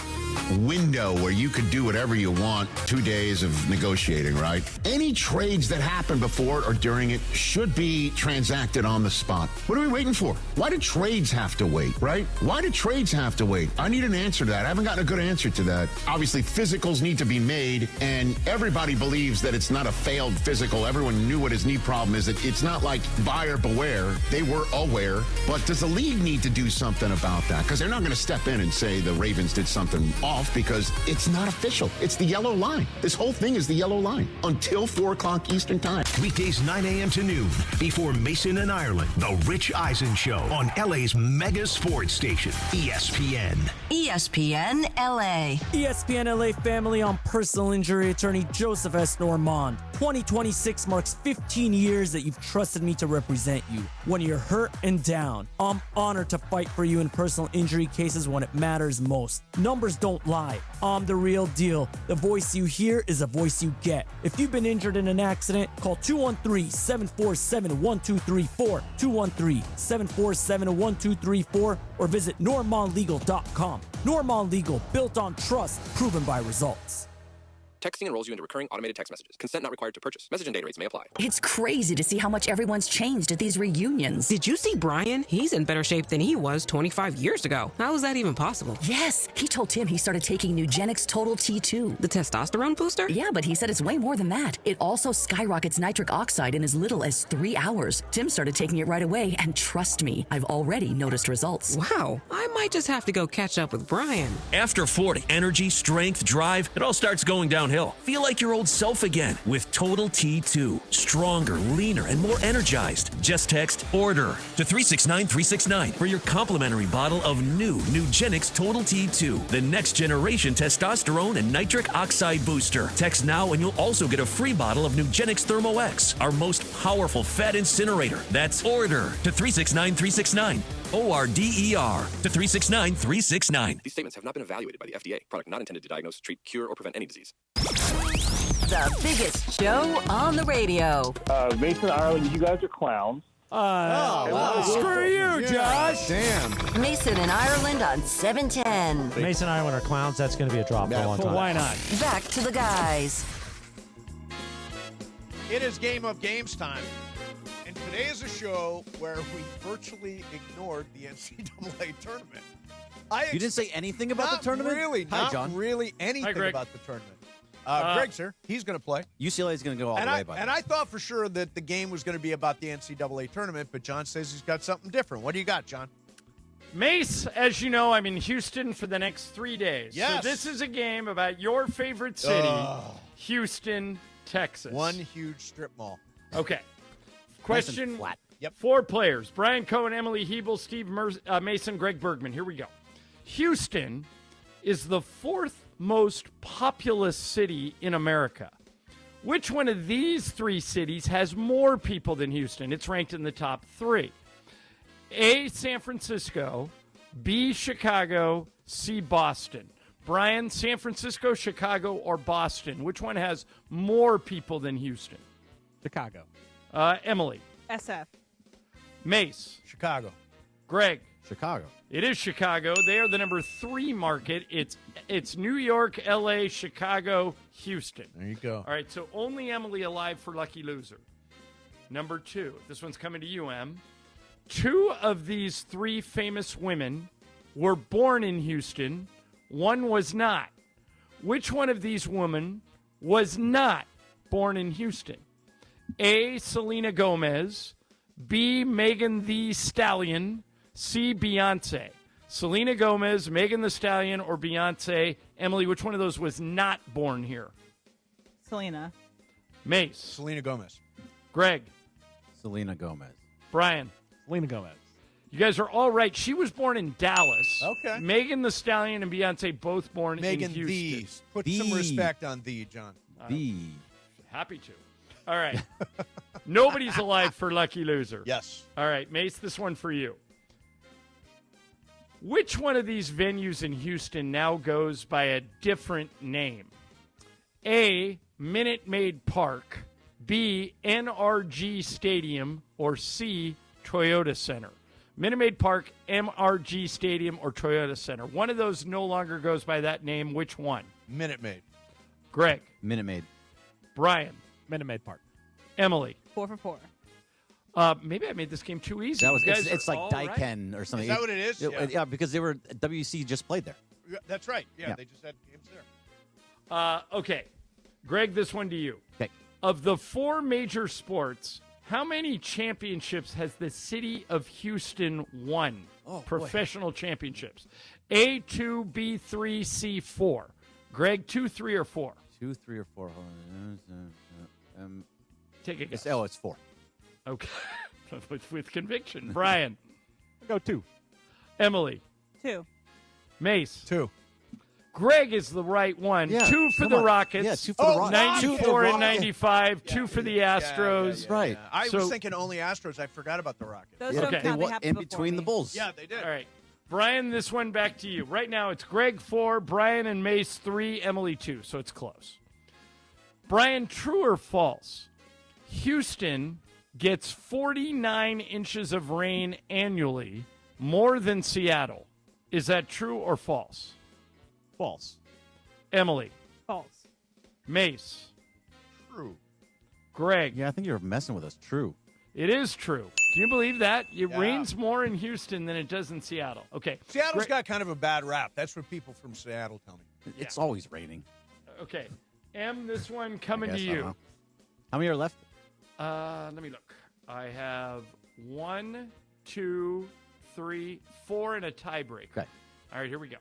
window where you could do whatever you want, 2 days of negotiating, right? Any trades that happen before or during it should be transacted on the spot. What are we waiting for? Why do trades have to wait, right? Why do trades have to wait? I need an answer to that. I haven't gotten a good answer to that. Obviously, physicals need to be made, and everybody believes that it's not a failed physical. Everyone knew what his knee problem is. It's not like buyer beware. They were aware. But does the league need to do something about that? Because they're not going to step in and say the Ravens did something off because it's not official. It's the yellow line. This whole thing is the yellow line until 4 o'clock Eastern time. Weekdays 9 a.m. to noon before Mason and Ireland. The Rich Eisen Show on LA's mega sports station, ESPN. ESPN LA. ESPN LA family, on personal injury attorney Joseph S. Normand. 2026 marks 15 years that you've trusted me to represent you. When you're hurt and down, I'm honored to fight for you in personal injury cases when it matters most. Numbers don't lie. I'm the real deal. The voice you hear is a voice you get. If you've been injured in an accident, call 213-747-1234, 213-747-1234, or visit normandlegal.com. Normand Legal, built on trust, proven by results. Texting enrolls you into recurring automated text messages. Consent not required to purchase. Message and data rates may apply. It's crazy to see how much everyone's changed at these reunions. Did you see Brian? He's in better shape than he was 25 years ago. How is that even possible? Yes, he told Tim he started taking Nugenix Total T2. The testosterone booster? Yeah, but he said it's way more than that. It also skyrockets nitric oxide in as little as 3 hours. Tim started taking it right away, and trust me, I've already noticed results. Wow, I might just have to go catch up with Brian. After 40, energy, strength, drive, it all starts going downhill. Feel like your old self again with Total T2. Stronger, leaner, and more energized. Just text ORDER to 369-369 for your complimentary bottle of new Nugenix Total T2, the next generation testosterone and nitric oxide booster. Text now and you'll also get a free bottle of Nugenix Thermo X, our most powerful fat incinerator. That's ORDER to 369-369. ORDER to 369-369. These statements have not been evaluated by the FDA. Product not intended to diagnose, treat, cure, or prevent any disease. The biggest show on the radio. Mason, Ireland, you guys are clowns. Screw you, Josh. Damn. Mason and Ireland on 710. Mason and Ireland are clowns. That's going to be a drop for a long time. Why not? Back to the guys. It is Game of Games time. And today is a show where we virtually ignored the NCAA tournament. You didn't say anything about the tournament? Really, Hi, not John. really anything Greg. about the tournament. Greg's here. He's going to play. UCLA is going to go all the way, by And I thought for sure that the game was going to be about the NCAA tournament, but John says he's got something different. What do you got, John? Mace, as you know, I'm in Houston for the next 3 days. Yes. So this is a game about your favorite city, Houston, Texas. One huge strip mall. Okay. Question flat. Yep. 4 players. Brian Cohen, Emily Hebel, Steve Mason, Greg Bergman. Here we go. Houston is the 4th most populous city in America. Which one of these 3 cities has more people than Houston? It's ranked in the top 3. A, San Francisco, B, Chicago, C, Boston. Brian, San Francisco, Chicago, or Boston? Which one has more people than Houston? Chicago. Emily. SF. Mace. Chicago. Greg. Chicago. It is Chicago. They are the number 3 market. It's New York, L.A., Chicago, Houston. There you go. All right, so only Emily alive for Lucky Loser. Number 2. This one's coming to you, Em. 2 of these 3 famous women were born in Houston. One was not. Which one of these women was not born in Houston? A, Selena Gomez. B, Megan Thee Stallion. C, Beyonce. Selena Gomez, Megan Thee Stallion, or Beyonce. Emily, which one of those was not born here? Selena. Mace. Selena Gomez. Greg. Selena Gomez. Brian. Selena Gomez. You guys are all right. She was born in Dallas. Okay. Megan Thee Stallion and Beyonce both born Megan in Houston. Thee. Put some respect on thee, John. Happy to. All right. Nobody's alive for Lucky Loser. Yes. All right, Mace, this one for you. Which one of these venues in Houston now goes by a different name? A, Minute Maid Park. B, NRG Stadium. or C, Toyota Center? Minute Maid Park, MRG Stadium, or Toyota Center? One of those no longer goes by that name. Which one? Minute Maid. Greg. Minute Maid. Brian. Minute Maid Park. Emily. 4 for 4. Maybe I made this game too easy. That was You guys it's are like all Daiken or something. Is that what it is? Yeah, because they were WBC just played there. Yeah, that's right. Yeah, they just had games there. Okay. Greg, this one to you. Okay. Of the 4 major sports, how many championships has the city of Houston won? Professional championships. A, 2, B, 3, C, 4. Greg, 2, 3, or 4? 2, 3, or 4. Take a guess. It's 4. Okay. with conviction. Brian. I'll go 2. Emily. 2. Mace. 2. Greg is the right one. Yeah, 2 for the Rockets. Yeah, 2 for the Rockets. 94 and 95. 2 for the Astros. Right. I was thinking only Astros. I forgot about the Rockets. Those don't count. They happened in before between me. the Bulls. Yeah, they did. All right. Brian, this one back to you. Right now it's Greg 4, Brian and Mace 3, Emily 2. So it's close. Brian, true or false? Houston gets 49 inches of rain annually, more than Seattle. Is that true or false? False. Emily. False. Mace. True. Greg. Yeah, I think you're messing with us. True. It is true. Do you believe that? It rains more in Houston than it does in Seattle. Okay. Seattle's got kind of a bad rap. That's what people from Seattle tell me. It's always raining. Okay. Em, this one coming I to guess, you. I don't know. How many are left? Let me look. I have 1, 2, 3, 4, and a tiebreaker. Okay. All right, here we go.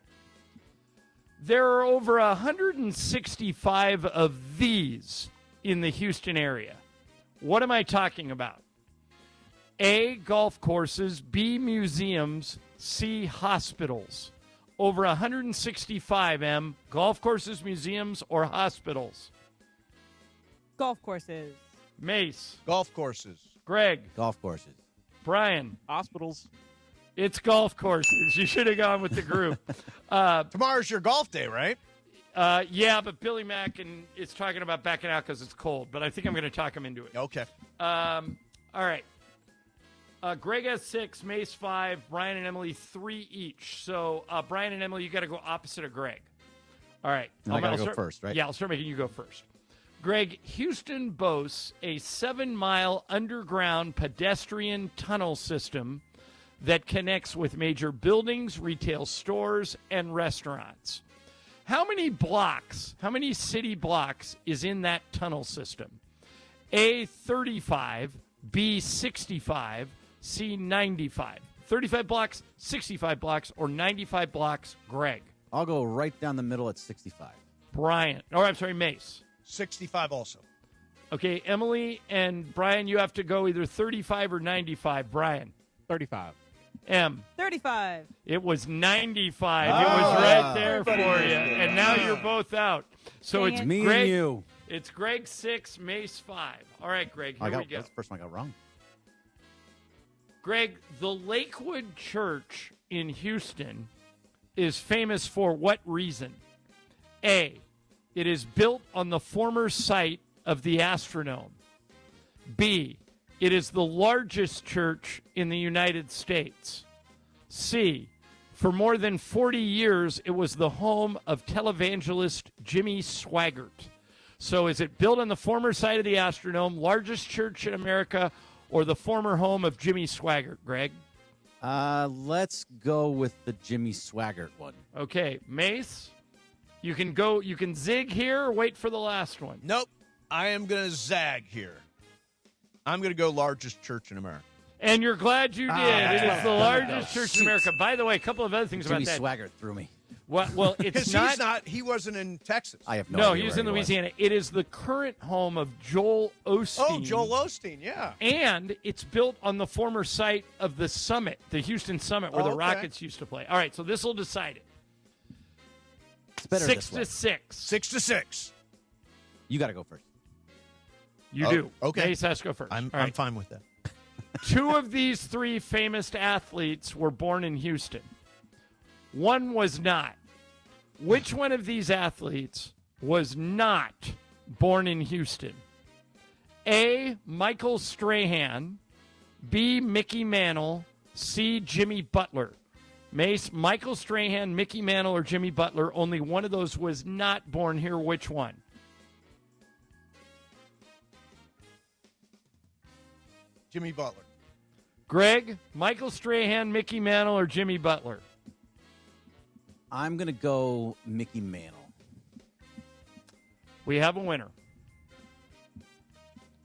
There are over 165 of these in the Houston area. What am I talking about? A, golf courses, B, museums, C, hospitals. Over 165, M, golf courses, museums, or hospitals. Golf courses. Mace. Golf courses. Greg. Golf courses. Brian. Hospitals. It's golf courses. You should have gone with the group. Tomorrow's your golf day, right? Yeah, but Billy Mack is talking about backing out because it's cold, but I think I'm going to talk him into it. Okay. All right. Greg has 6, Mace 5, Brian and Emily 3 each. So, Brian and Emily, you got to go opposite of Greg. All right. I got to go first, right? Yeah, I'll start making you go first. Greg, Houston boasts a 7-mile underground pedestrian tunnel system that connects with major buildings, retail stores, and restaurants. How many city blocks is in that tunnel system? A, 35, B, 65, C, 95. 35 blocks, 65 blocks, or 95 blocks, Greg? I'll go right down the middle at 65. Brian. Oh, I'm sorry, Mace. 65 also. Okay, Emily and Brian, you have to go either 35 or 95. Brian. 35. M. 35. It was 95. It was right there for you. And now you're both out. So Dang it's it. Me Greg, and you. It's Greg 6, Mace 5. All right, Greg, here we go. That's the first one I got wrong. Greg, the Lakewood Church in Houston is famous for what reason? A, it is built on the former site of the Astrodome. B, it is the largest church in the United States. C, for more than 40 years, it was the home of televangelist Jimmy Swaggart. So is it built on the former site of the Astrodome, largest church in America, or the former home of Jimmy Swaggart, Greg? Let's go with the Jimmy Swaggart one. Okay, Mace, you can zig here or wait for the last one. Nope. I am going to zag here. I'm going to go largest church in America. And you're glad you did. It is the largest church in America. By the way, a couple of other things Jimmy about that. Swaggart threw me. Well, it's not. He wasn't in Texas. I have no No, idea he was where in Louisiana. It is the current home of Joel Osteen. Oh, Joel Osteen, yeah. And it's built on the former site of the Summit, the Houston Summit, where the Okay. Rockets used to play. All right, so this will decide it. It's better 6 this way. to 6. 6-6. You got to go first. You Oh, do. okay. Mace has to go first. I'm All right. fine with that. 2 of these 3 famous athletes were born in Houston. 1 was not. Which one of these athletes was not born in Houston? A, Michael Strahan, B, Mickey Mantle, C, Jimmy Butler. Mace, Michael Strahan, Mickey Mantle, or Jimmy Butler. Only one of those was not born here. Which one? Jimmy Butler. Greg, Michael Strahan, Mickey Mantle, or Jimmy Butler? I'm going to go Mickey Mantle. We have a winner.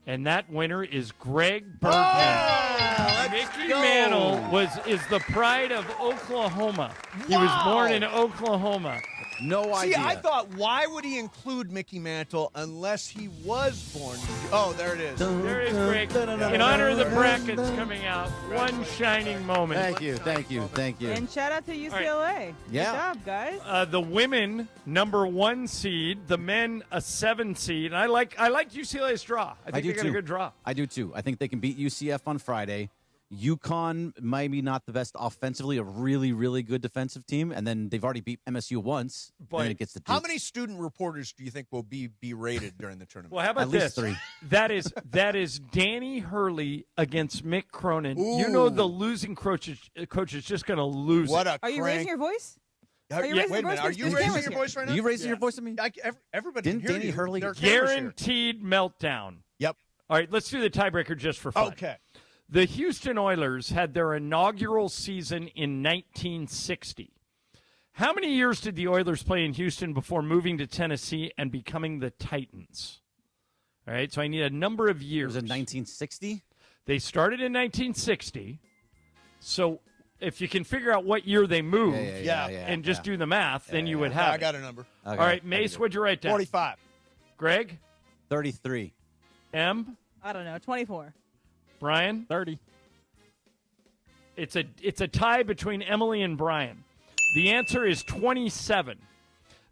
And that winner is Greg Bergman. Mickey Mantle is the pride of Oklahoma. He was born in Oklahoma. No idea. See, I thought, why would he include Mickey Mantle unless he was born? Oh, there it is. There it is, Greg. In honor of the brackets coming out, one shining moment. Thank you. And shout out to UCLA. Yeah. Good job, guys. The women, number 1 seed. The men, a 7 seed. And I like UCLA's draw. I think they got a good draw. I do too. I think they can beat UCF on Friday. UConn, maybe not the best offensively, a really, really good defensive team. And then they've already beat MSU once. But and then it gets to Duke. How many student reporters do you think will be berated during the tournament? Well, how about At least this? 3. That is Danny Hurley against Mick Cronin. Ooh. You know the losing coach is just going to lose. What a Are you raising your voice? Are you raising your voice right now? Are you raising your voice at me? Everybody Didn't can hear Danny you. Hurley There are cameras here. Guaranteed meltdown. Yep. All right, let's do the tiebreaker just for fun. Okay. The Houston Oilers had their inaugural season in 1960. How many years did the Oilers play in Houston before moving to Tennessee and becoming the Titans? All right, so I need a number of years. Was it 1960? They started in 1960. So if you can figure out what year they moved and just do the math, then you would have I got a number. Okay. All right, Mace, what'd you write down? 45. Greg? 33. M? I don't know. 24. Brian? 30. It's a tie between Emily and Brian. The answer is 27.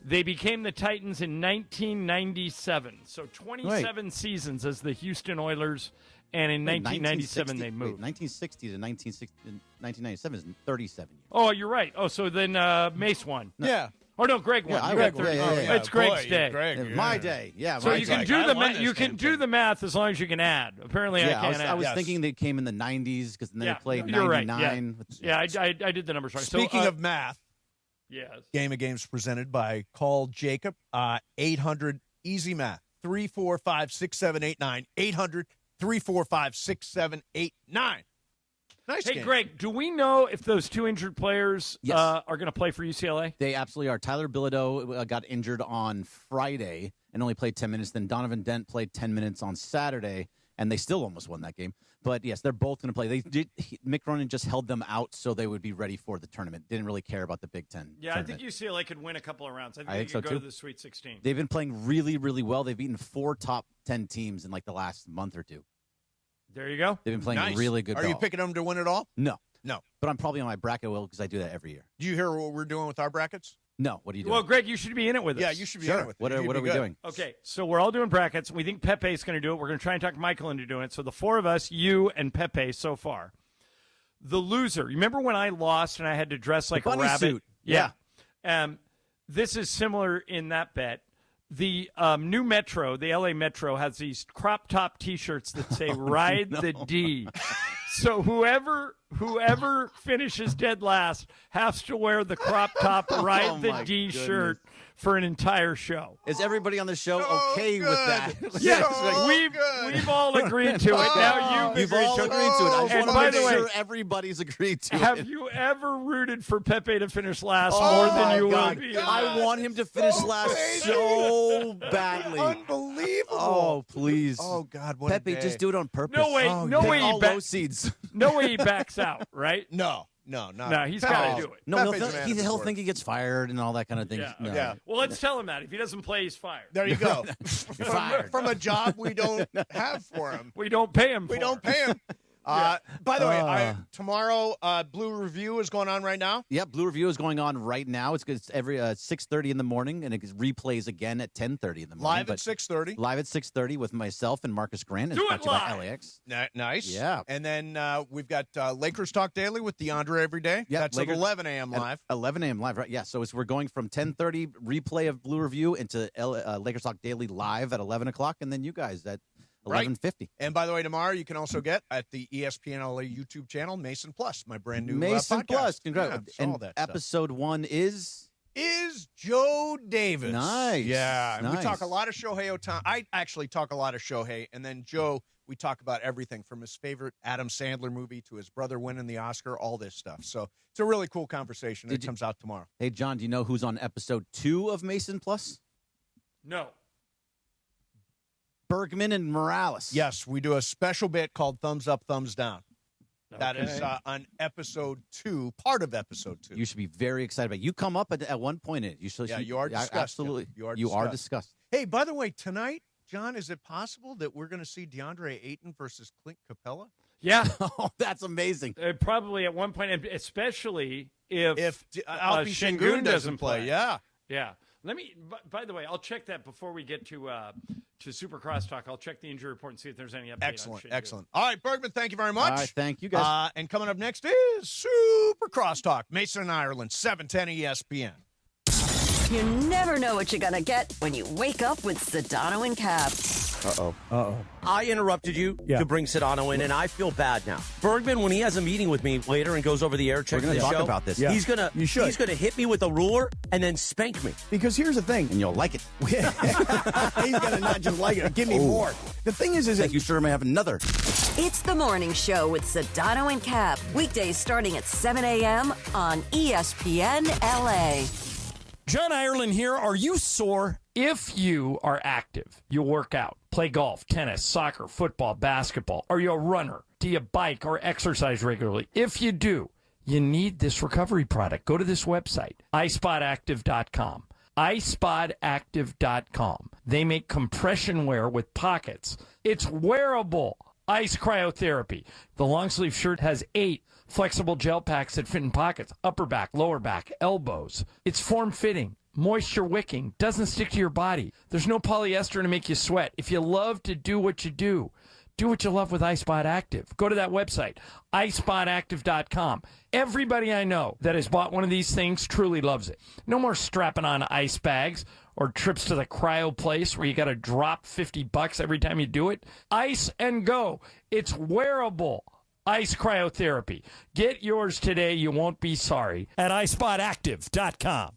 They became the Titans in 1997. So 27 seasons as the Houston Oilers, and in 1997 they moved. 1960 to 1997 is 37 years. Oh, you're right. Oh, so then Mace won. No. Yeah. Oh no, Greg won. Yeah, You I got won. 30. Yeah. It's Greg's Boy, day. Greg, My day. Yeah. So my you day. can do I the won this you can damn do thing. the math as long as you can add. Apparently, I can't add. I was thinking they came in the 90s because then they played 99. Yeah, I did the numbers right. Speaking so, of math, yes. Game of Games presented by Call Jacob. 800 easy math. 345-6789. 800-345-6789. Nice Hey, game. Greg, do we know if those 2 injured players are going to play for UCLA? They absolutely are. Tyler Bilodeau got injured on Friday and only played 10 minutes. Then Donovan Dent played 10 minutes on Saturday, and they still almost won that game. But, yes, they're both going to play. Mick Cronin just held them out so they would be ready for the tournament. Didn't really care about the Big Ten Yeah, tournament. I think UCLA could win a couple of rounds. I think I they think so, could go too. to the Sweet 16. They've been playing really, really well. They've beaten 4 top 10 teams in, like, the last month or two. There you go. They've been playing Nice. really good Are ball. you picking them to win it all? No. No. But I'm probably on my bracket will because I do that every year. Do you hear what we're doing with our brackets? No. What are you doing? Well, Greg, you should be in it with us. Yeah, you should be in it with What us. are we doing? Okay, so we're all doing brackets. We think Pepe's going to do it. We're going to try and talk Michael into doing it. So the 4 of us, you and Pepe so far. The loser. You remember when I lost and I had to dress like a bunny rabbit? suit. Yeah. This is similar in that bet. The new Metro, the LA Metro, has these crop top T-shirts that say "Ride the D." So whoever finishes dead last has to wear the crop top "Ride the my D" goodness. shirt for an entire show. Is everybody on the show okay with that? Yes, we've all agreed to it. Now You've all agreed to it. I just And want by to the make way, sure everybody's agreed to have it. you ever rooted for Pepe to finish last Oh more than my you God. would be? I want him to finish last so badly. Unbelievable. Oh, please. Oh, God. What Pepe, a day. just do it on purpose. No way, Oh, no pick way he all back- low seeds. No way he backs out, right? No, not. He's got to do it. No, Pepe's a man of he'll sport. think he gets fired and all that kind of thing. Yeah. No. Yeah. Well, let's tell him that. If he doesn't play, he's fired. There you go. You're fired. From a job we don't have for him. We don't pay him We for don't it. pay him. By the way, tomorrow Blue Review is going on right now. Yep, Blue Review is going on right now. It's every 6:30 in the morning, and it replays again at 10:30 in the morning. Live at 6:30. Live at 6:30 with myself and Marcus Grant. It's Do brought it to you by live. LAX. Nice. Yeah. And then we've got Lakers Talk Daily with DeAndre every day. Yep, That's Lakers- at 11 a.m. At live. 11 a.m. live, right? Yeah, so we're going from 10:30 replay of Blue Review into Lakers Talk Daily live at 11 o'clock, and then you guys at 11:50. And by the way, tomorrow you can also get at the ESPN LA YouTube channel Mason Plus, my brand new Mason podcast. Plus. Congrats. Yeah, all and that stuff. episode 1 is Joe Davis. Nice. Yeah. And we Nice. talk a lot of Shohei Ohtani. I actually talk a lot of Shohei. And then Joe, we talk about everything from his favorite Adam Sandler movie to his brother winning the Oscar, all this stuff. So it's a really cool conversation. It comes out tomorrow. Hey, John, do you know who's on episode 2 of Mason Plus? No. Bergman and Morales. Yes, we do a special bit called Thumbs Up, Thumbs Down. That is on episode 2, part of episode 2. You should be very excited about it. You come up at one point in it. You are discussed. Absolutely. You are discussed. Hey, by the way, tonight, John, is it possible that we're going to see DeAndre Ayton versus Clint Capella? Yeah. Oh, that's amazing. Probably at one point, especially if Alpi Şengün doesn't play. Yeah. Yeah. Let me. By the way, I'll check that before we get to Super Crosstalk. I'll check the injury report and see if there's any update. Excellent. All right, Bergman, thank you very much. All right, thank you, guys. And coming up next is Super Crosstalk, Mason and Ireland, 710 ESPN. You never know what you're going to get when you wake up with Sedano and Cap. Uh-oh. I interrupted you to bring Sedano in, and I feel bad now. Bergman, when he has a meeting with me later and goes over the air check We're going to talk about this. he's gonna hit me with a ruler and then spank me. Because here's the thing. And you'll like it. He's going to not just like it, give me more. The thing is Thank you, sir. May I have another? It's the morning show with Sedano and Cap. Weekdays starting at 7 a.m. on ESPN LA. John Ireland here. Are you sore? If you are active, you work out, play golf, tennis, soccer, football, basketball, are you a runner? Do you bike or exercise regularly? If you do, you need this recovery product. Go to this website, iSpotActive.com. iSpotActive.com. They make compression wear with pockets. It's wearable. Ice cryotherapy. The long sleeve shirt has 8 flexible gel packs that fit in pockets, upper back, lower back, elbows. It's form-fitting, moisture wicking, doesn't stick to your body. There's no polyester to make you sweat. If you love to do what you do what you love with iSpot Active. Go to that website, iSpotActive.com. Everybody I know that has bought one of these things truly loves it. No more strapping on ice bags or trips to the cryo place where you got to drop $50 every time you do it. Ice and go. It's wearable. Ice cryotherapy. Get yours today. You won't be sorry. At iSpotActive.com.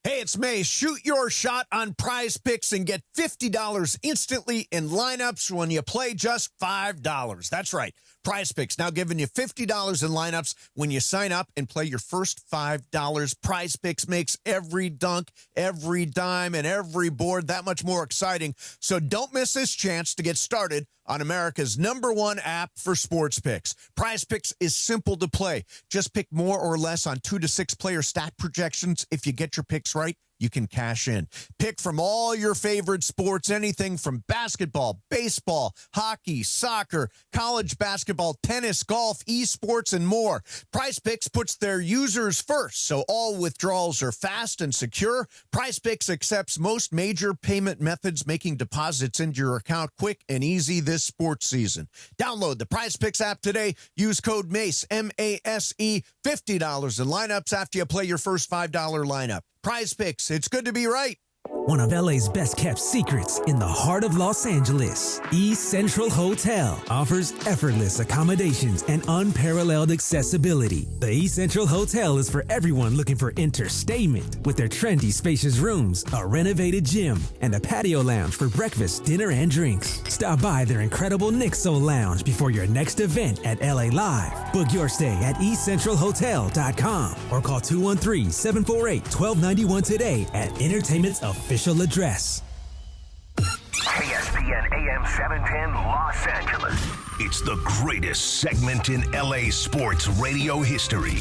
Hey, it's May. Shoot your shot on Prize Picks and get $50 instantly in lineups when you play just $5. That's right. Prize Picks now giving you $50 in lineups when you sign up and play your first $5. Prize Picks makes every dunk, every dime, and every board that much more exciting. So don't miss this chance to get started on America's #1 app for sports picks. Prize Picks is simple to play. Just pick more or less on 2 to 6 player stat projections. If you get your picks right, you can cash in. Pick from all your favorite sports, anything from basketball, baseball, hockey, soccer, college basketball, tennis, golf, esports, and more. Prize Picks puts their users first, so all withdrawals are fast and secure. Prize Picks accepts most major payment methods, making deposits into your account quick and easy this sports season. Download the Prize Picks app today. Use code MACE, M-A-S-E, $50 in lineups after you play your first $5 lineup. Prize Picks, it's good to be right. One of LA's best kept secrets in the heart of Los Angeles, East Central Hotel offers effortless accommodations and unparalleled accessibility. The East Central Hotel is for everyone looking for entertainment with their trendy, spacious rooms, a renovated gym, and a patio lounge for breakfast, dinner, and drinks. Stop by their incredible Nixo Lounge before your next event at LA Live. Book your stay at eastcentralhotel.com or call 213-748-1291 today at Entertainment's official address. ESPN AM 710 Los Angeles. It's the greatest segment in LA sports radio history.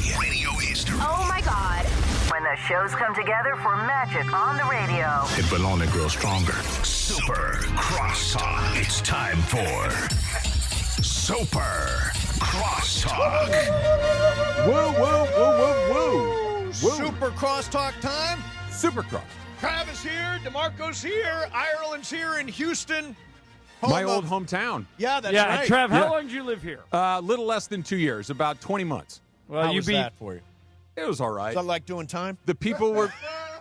Oh my God. When the shows come together for magic on the radio. It will only grow stronger. Super Crosstalk. It's time for Super Crosstalk. Whoa, whoa, whoa, whoa, whoa. Super Crosstalk time. Super Cross. Travis here, DeMarco's here, Ireland's here in Houston. My old hometown. Yeah, that's right. Trav, how long did you live here? A little less than 2 years, about 20 months. Well, How was that for you? It was all right. Is that like doing time? The people were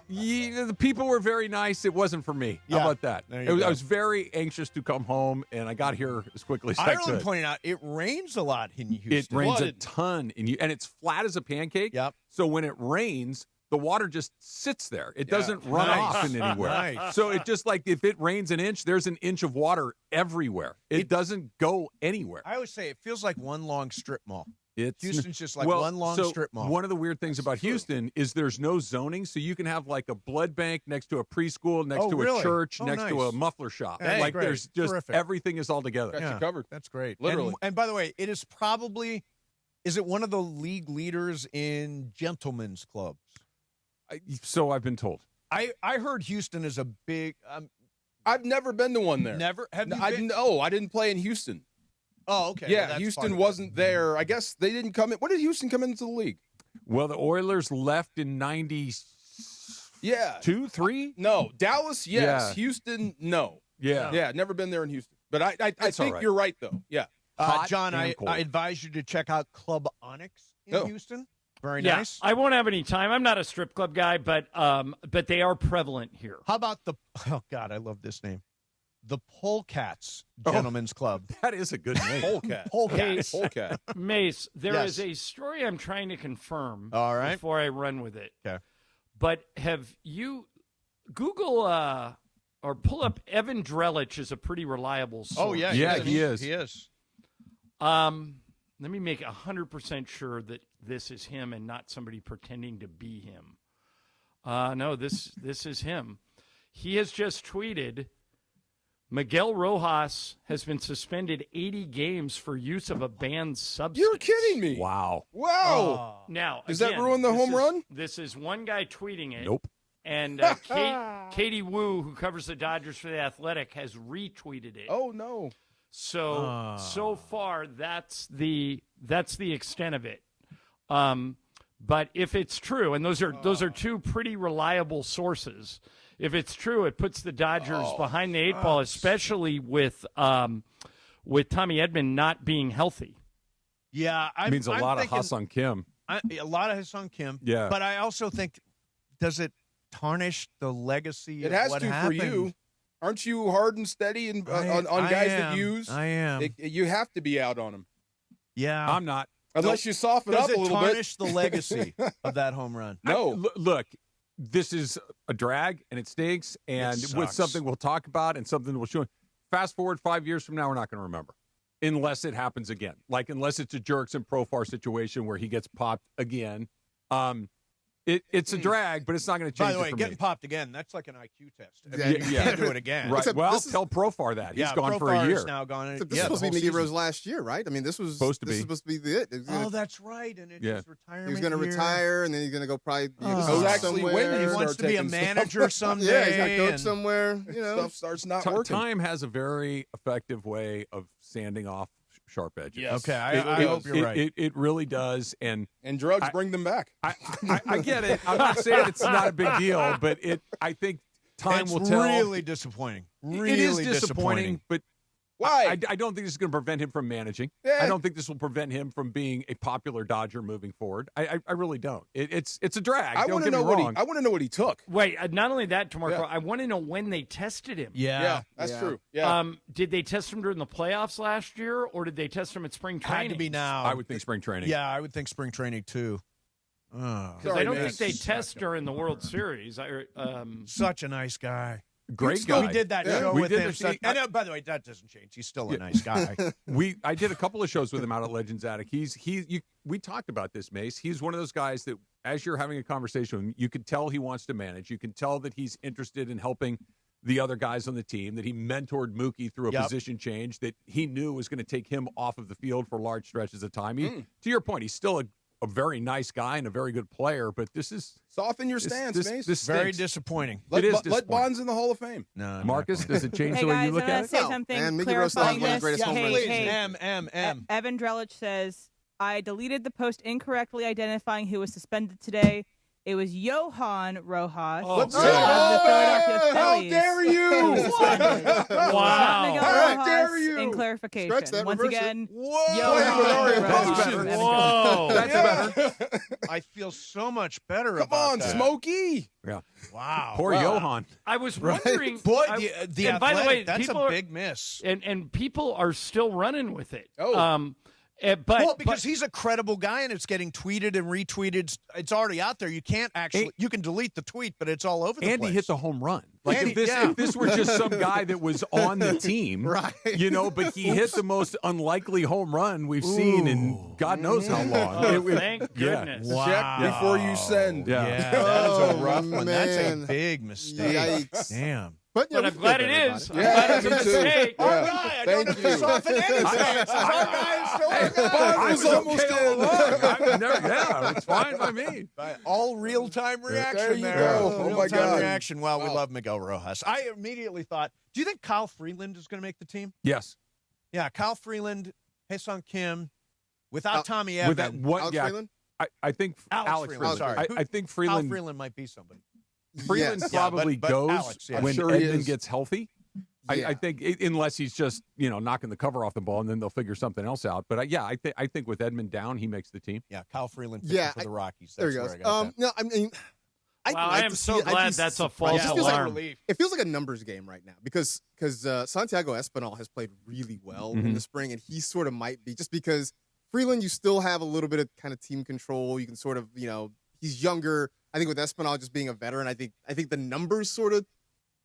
The people were very nice. It wasn't for me. Yeah. How about that? There you go. I was very anxious to come home, and I got here as quickly as I Ireland could. pointed out it rains a lot in Houston. It rains a ton, and it's flat as a pancake. Yep. So when it rains, the water just sits there. It doesn't run off in anywhere. Nice. So it just like if it rains an inch, there's an inch of water everywhere. It doesn't go anywhere. I always say it feels like one long strip mall. Houston's just like one long strip mall. One of the weird things about Houston is there's no zoning, so you can have like a blood bank next to a preschool, next to a church, next to a muffler shop. Hey, like great. there's just Terrific. everything is all together. Got you covered. That's great. Literally. And by the way, it is probably, is it one of the league leaders in gentlemen's clubs? So I've been told. I heard Houston is a big. I've never been to one there. Never? Have you been? No, I didn't play in Houston. Oh, okay. Yeah, Well, that's Houston part of wasn't there. I guess they didn't come in. When did Houston come into the league? Well, the Oilers left in 90. Yeah. 2, 3? No. Dallas, yes. Yeah. Houston, no. Yeah. Yeah, never been there in Houston. But I That's all think right. you're right, though. Yeah. John, and I cold. advise you to check out Club Onyx in Houston. Very nice. I won't have any time. I'm not a strip club guy, but they are prevalent here. How about oh, God, I love this name. The Polecats Gentlemen's Club. That is a good name. Polecat. Polecats. Polecat. Mace, there is Yes. a story I'm trying to confirm All right. before I run with it. Okay. But have you Google or pull up Evan Drelich is a pretty reliable source. Oh, yeah. he is. He is. Let me make 100% sure that this is him and not somebody pretending to be him. No, this is him. He has just tweeted, Miguel Rojas has been suspended 80 games for use of a banned substance. You're kidding me. Wow. Wow. Now, Does that again, ruin the this home is- run? This is one guy tweeting it. Nope. And Katie Wu, who covers the Dodgers for The Athletic, has retweeted it. Oh, no. So far, that's the extent of it. But if it's true, and those are two pretty reliable sources, if it's true, it puts the Dodgers behind the eight ball, especially with Tommy Edman not being healthy. Yeah. It means a lot of Ha-Sung Kim. A lot of Ha-Sung Kim. Yeah. But I also think, does it tarnish the legacy It of has what to happened? for you. Aren't you hard and steady and on guys that use? I am. You have to be out on them. Yeah. I'm not. Unless you soften Does up it a little tarnish bit. the legacy of that home run? No. Look, this is a drag, and it stinks, and It with sucks. something we'll talk about and something we'll show. Fast forward 5 years from now, we're not going to remember. Unless it happens again. Like, unless it's a Jerks and Profar situation where he gets popped again. It's a drag, but it's not going to change. By the way, it for getting me. popped again, that's like an IQ test. I Yeah, mean, yeah. you can't do it again. Right. Except Well, this is- tell Profar that. He's Yeah, gone for a Profar year. is now gone. Except this Yeah, is supposed the to be whole Miggy Rose season. last year, right? I mean, this was Supposed to this be. is supposed to be the it. Oh, that's right. And it's Yeah. his retirement. He was going to year. retire, and then he's going to go probably Oh. coach Actually, somewhere. when He you wants start to be a taking stuff. manager someday. Yeah, he's got to coach and- somewhere. You know, Stuff starts not working. Time has a very effective way of sanding off sharp edges. Yes. Okay, I It hope does. you're right. It really does, and drugs bring them back. I get it. I'm not saying it's not a big deal, but I think time It's will tell. really disappointing. Really it is disappointing, but Why? I don't think this is going to prevent him from managing. Yeah. I don't think this will prevent him from being a popular Dodger moving forward. I really don't. It's a drag. I Don't want to get know me wrong. I want to know what he took. Wait, not only that, DeMarco, Yeah. I want to know when they tested him. Yeah. That's Yeah. true. Yeah. Did they test him during the playoffs last year, or did they test him at spring training? Had to be now. I would think spring training. Yeah, I would think spring training too. Oh, Because I don't man. think they test during the World Series. such a nice guy. Great We guy. did that Yeah. show We with did him. the- Such, and by the way, that doesn't change. He's still a nice guy. I did a couple of shows with him out at Legends Attic. We talked about this, Mace. He's one of those guys that, as you're having a conversation with him, you can tell he wants to manage. You can tell that he's interested in helping the other guys on the team, that he mentored Mookie through a Yep. position change that he knew was going to take him off of the field for large stretches of time. To your point, he's still a very nice guy and a very good player, but this is Soften your stance, Mace. This Very stinks. disappointing. Let, it is let disappointing. Bonds in the Hall of Fame. No, Marcus, does it change Hey the way guys, you look I'm gonna at it? say No. something And Mickey Rose clarifying one of the this. greatest home runs. please. Hey, M. Evan Drelich says, I deleted the post incorrectly identifying who was suspended today. It was Johan Rojas Oh, of the Philadelphia How Phillies. dare you? Wow. Miguel How Rojas dare you? in clarification. Stretch that, Once reverse it. again, Whoa. Johan That's Rojas. better. Whoa. That's better. I feel so much better Come about on, that. Smokey. Yeah. Wow. Poor Johan. I was wondering. Boy, I- the and by the way, Athletic, that's people a are- big miss. And people are still running with it. Oh. But because he's a credible guy and it's getting tweeted and retweeted. It's already out there. You can't actually. You can delete the tweet, but it's all over the place. Andy hit the home run. Like Andy- if this were just some guy that was on the team, Right. You know, but he hit the most unlikely home run we've seen in God knows how long. Oh, thank goodness. Wow. Check before you send. Yeah, that is a Oh, rough one. That's a man. big mistake. Yikes. Damn. But, But I'm glad it is. I'm Yeah, glad it's a me too. mistake. Yeah. Our guy, I don't Thank know if you. soften any stances. Our guy is still our guy. I was almost in. Yeah, it's fine by me. All real-time reaction There you there. go. Oh, my Real-time God. reaction. Well, we Wow. love Miguel Rojas. I immediately thought, do you think Kyle Freeland is going to make the team? Yes. Yeah, Kyle Freeland, Hae-Sung Kim, without Tommy Evans. With that one, Alex yeah, Freeland? I think Alex Freeland, sorry. I think Kyle Freeland. Freeland might be somebody. Freeland Yes. probably but goes Alex, yeah. when I'm sure he Edmund is. gets healthy. Yeah. I think unless he's just knocking the cover off the ball, and then they'll figure something else out. But I think with Edmund down, he makes the team. Yeah, Kyle Freeland Yeah, for the Rockies. There That's he where goes. I got that. No, I mean, I'd Wow, like I am to so see it. I'd glad be that's a surprised. false It just feels like- alarm. It feels like a numbers game right now because Santiago Espinal has played really well in the spring, and he sort of might be just because Freeland, you still have a little bit of kind of team control. You can sort of, he's younger. I think with Espinal just being a veteran, I think the numbers sort of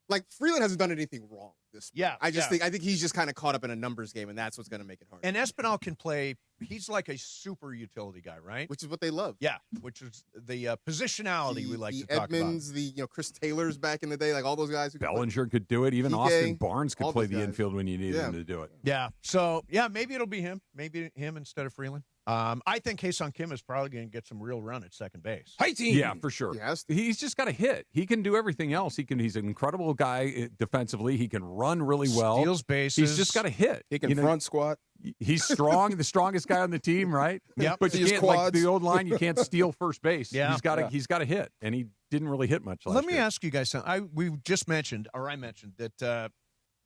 like Freeland hasn't done anything wrong this spring. Yeah, I think he's just kind of caught up in a numbers game, and that's what's going to make it hard. And Espinal can play. He's like a super utility guy, right? Which is what they love. Yeah, which is the positionality we like to talk Edmonds, the Chris Taylors back in the day, like all those guys. Who Bellinger could do it. Even PK, Austin Barnes could all play those the guys. infield when you needed Yeah. him to do it. Yeah. So maybe it'll be him. Maybe him instead of Freeland. I think Hae-Sung Kim is probably going to get some real run at second base. Hi, team. Yeah, for sure. Yes. He's just got to hit. He can do everything else. He's an incredible guy defensively. He can run really well. Steals bases. He's just got to hit. He can front squat. He's strong, the strongest guy on the team, right? Yep. But See you his can't, like quads. the old line, you can't steal first base. Yeah. He's got to hit, and he didn't really hit much last Let me year. ask you guys something. We just mentioned, or I mentioned, that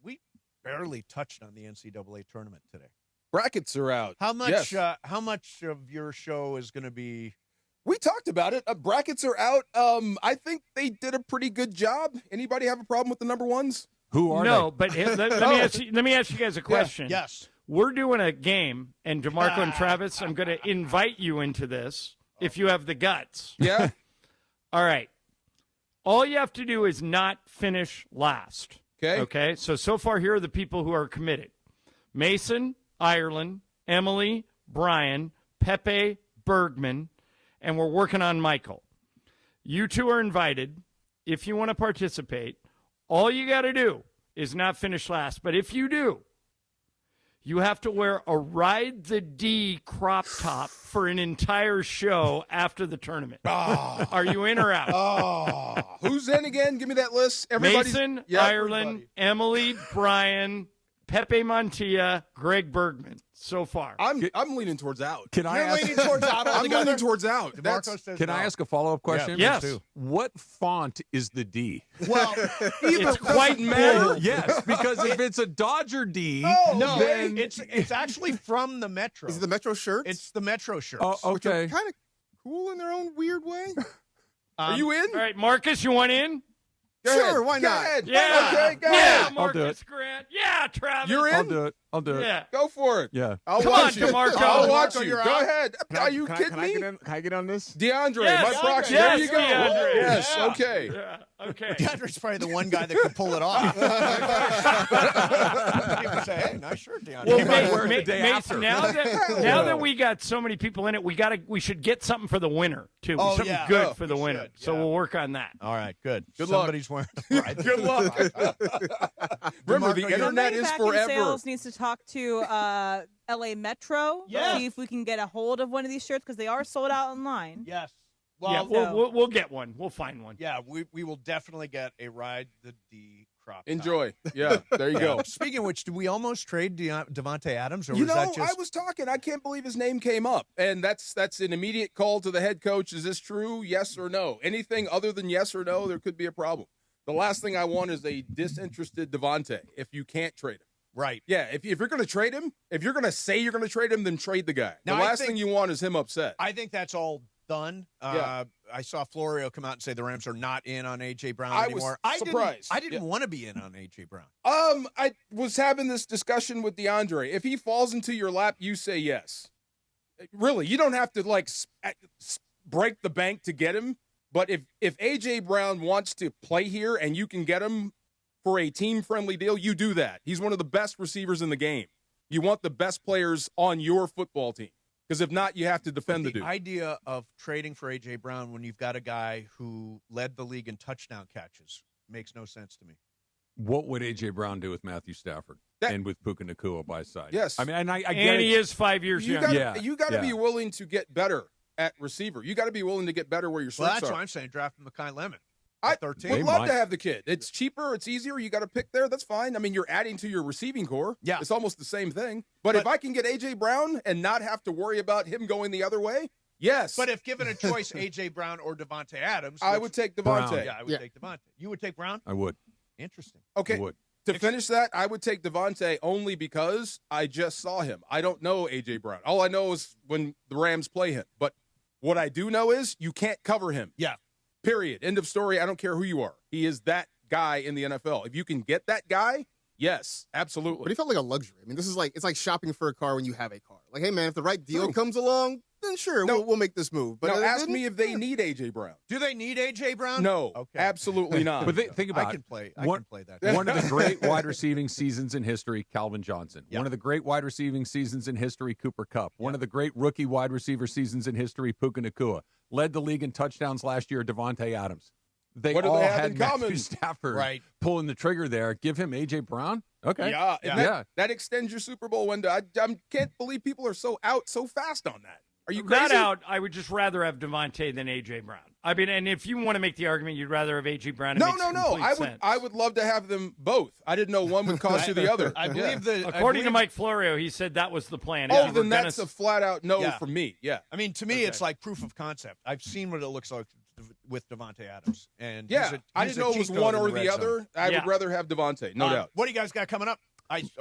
we barely touched on the NCAA tournament today. Brackets are out. How much? Yes. How much of your show is going to be? We talked about it. Brackets are out. I think they did a pretty good job. Anybody have a problem with the number ones? Who are No, they? but let me ask you guys a question. Yes. We're doing a game, and DeMarco and Travis, I'm going to invite you into this if you have the guts. Yeah. All right. All you have to do is not finish last. Okay. Okay. So far, here are the people who are committed: Mason, Ireland, Emily, Brian, Pepe, Bergman, and we're working on Michael. You two are invited. If you want to participate, all you got to do is not finish last. But if you do, you have to wear a Ride the D crop top for an entire show after the tournament. Are you in or out? Who's in again? Give me that list. Everybody's Mason, Yeah, Ireland, everybody. Emily, Brian, Pepe Montilla, Greg Bergman. So far, I'm leaning towards out. Can I You're ask? leaning towards out I'm altogether? leaning towards out. DeMarco says Can no. I ask a follow-up question? Yes. Please do. What font is the D? Well, it's quite matter. bold. Yes, because if it's a Dodger D, no, then it's actually from the Metro. Is it the Metro shirt? It's the Metro shirts. oh, Which are okay. kind of cool in their own weird way. Are you in? All right, Marcus, you want in? Go Sure, ahead. why Go not? ahead. Yeah. Okay, go Yeah, ahead. I'll do Marcus Grant. Yeah, Travis. You're in? I'll do it. I'll do it. Yeah. Go for it. Yeah. I'll Come watch on, you. DeMarco. I'll watch DeMarco, you. you're Go out. ahead. Are you Can kidding me? Can I get on this? DeAndre, Yes, my proxy. yes, there you go. DeAndre. Yes, Yeah. okay. Yeah. Okay. DeAndre's probably the one guy that could pull it off. People say, "Hey, nice shirt, DeAndre." Well, You might wear it the day after. now that we got so many people in it, we should get something for the winner too. Oh, something yeah. good Oh, for the we winner. should, So yeah. we'll work on that. All right, good. Good luck. Somebody's wearing. Right. Good luck. Remember, the DeMarco, internet is Manufacturing forever. Sales needs to talk to LA Metro. Yes. See if we can get a hold of one of these shirts because they are sold out online. Yes. Yeah, Well, we'll get one. We'll find one. yeah, we will definitely get a Ride the D crop top. Enjoy. Yeah, there you go. Speaking of which, did we almost trade Devontae Adams? Or You was know, that just... I was talking. I can't believe his name came up. And that's an immediate call to the head coach. Is this true? Yes or no? Anything other than yes or no, there could be a problem. The last thing I want is a disinterested Devontae if you can't trade him. Right. Yeah, if you're going to trade him, if you're going to say you're going to trade him, then trade the guy. Now, the last thing you want is him upset. I think that's all done. Yeah. I saw Florio come out and say the Rams are not in on A.J. Brown I anymore. was surprised. I didn't want to be in on A.J. Brown. I was having this discussion with DeAndre. If he falls into your lap, you say yes. Really, you don't have to, break the bank to get him. But if A.J. Brown wants to play here and you can get him for a team-friendly deal, you do that. He's one of the best receivers in the game. You want the best players on your football team. Because if not, you have to defend the dude. The idea of trading for A.J. Brown when you've got a guy who led the league in touchdown catches makes no sense to me. What would A.J. Brown do with Matthew Stafford and with Puka Nacua by his side? Yes. I mean, and I get and he it. is 5 years young. You got to be willing to get better at receiver. You got to be willing to get better where your strengths that's are. why I'm saying draft Mekhi Lemon. I 13. would love to have the kid. It's cheaper. It's easier. You got to pick there. That's fine. I mean, you're adding to your receiving core. Yeah. It's almost the same thing. But if I can get A.J. Brown and not have to worry about him going the other way, yes. But if given a choice, A.J. Brown or Devontae Adams. I would take Devontae. Yeah, I would take Devontae. You would take Brown? I would. Interesting. Okay. I would. To finish that, I would take Devontae only because I just saw him. I don't know A.J. Brown. All I know is when the Rams play him. But what I do know is you can't cover him. Yeah. Period. End of story. I don't care who you are. He is that guy in the NFL. If you can get that guy, yes, absolutely. But he felt like a luxury. I mean, it's like shopping for a car when you have a car. Like, hey, man, if the right deal comes along, then sure, we'll make this move. But now ask me if they need A.J. Brown. Do they need A.J. Brown? No, okay. Absolutely not. But think about I it. can play that. One of the great wide receiving seasons in history, Calvin Johnson. One of the great wide receiving seasons in history, Cooper Kupp. One of the great rookie wide receiver seasons in history, Puka Nacua. Led the league in touchdowns last year, Devontae Adams. They what do all they have had in Matthew common? Stafford pulling the trigger there. Give him A.J. Brown? Okay. Yeah. That extends your Super Bowl window. I can't believe people are so out so fast on that. Are you crazy? Not out. I would just rather have Devontae than A.J. Brown. I mean, and if you want to make the argument you'd rather have A.J. Brown, No. I would love to have them both. I didn't know one would cost you the other. I believe according to Mike Florio, he said that was the plan. Then that's a flat out no for me. Yeah. I mean, to me, it's like proof of concept. I've seen what it looks like with Devontae Adams, and I didn't know it was one or the other. I would rather have Devontae, no doubt. What do you guys got coming up?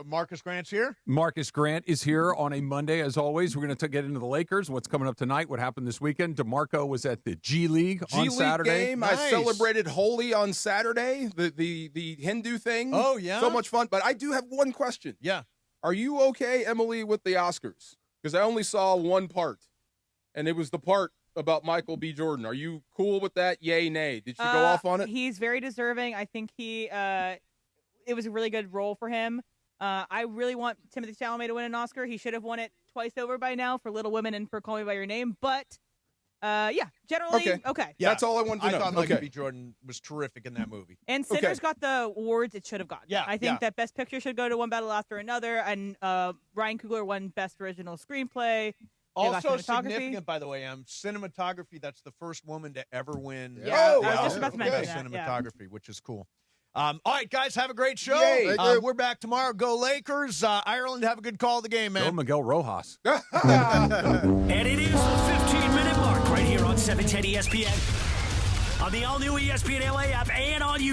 Marcus Grant's here. Marcus Grant is here on a Monday, as always. We're going to get into the Lakers. What's coming up tonight? What happened this weekend? DeMarco was at the G League on Saturday. Game. Nice. I celebrated Holi on Saturday. The Hindu thing. Oh yeah, so much fun. But I do have one question. Yeah, are you okay, Emily, with the Oscars? Because I only saw one part, and it was the part about Michael B. Jordan. Are you cool with that? Yay, nay? Did you go off on it? He's very deserving. I think it was a really good role for him. I really want Timothée Chalamet to win an Oscar. He should have won it twice over by now for Little Women and for Call Me by Your Name. But generally, okay. Yeah, that's all I wanted to know. I thought Michael B. Jordan was terrific in that movie. And Sinners got the awards it should have gotten. Yeah, I think that Best Picture should go to One Battle After Another, and Ryan Coogler won Best Original Screenplay. Also significant, by the way, cinematography. That's the first woman to ever win. Yeah, I was just about to mention that. Cinematography, which is cool. All right, guys, have a great show. We're back tomorrow. Go Lakers. Ireland, have a good call of the game, man. Go Miguel Rojas. And it is the 15-minute mark right here on 710 ESPN. On the all-new ESPN LA app and on YouTube.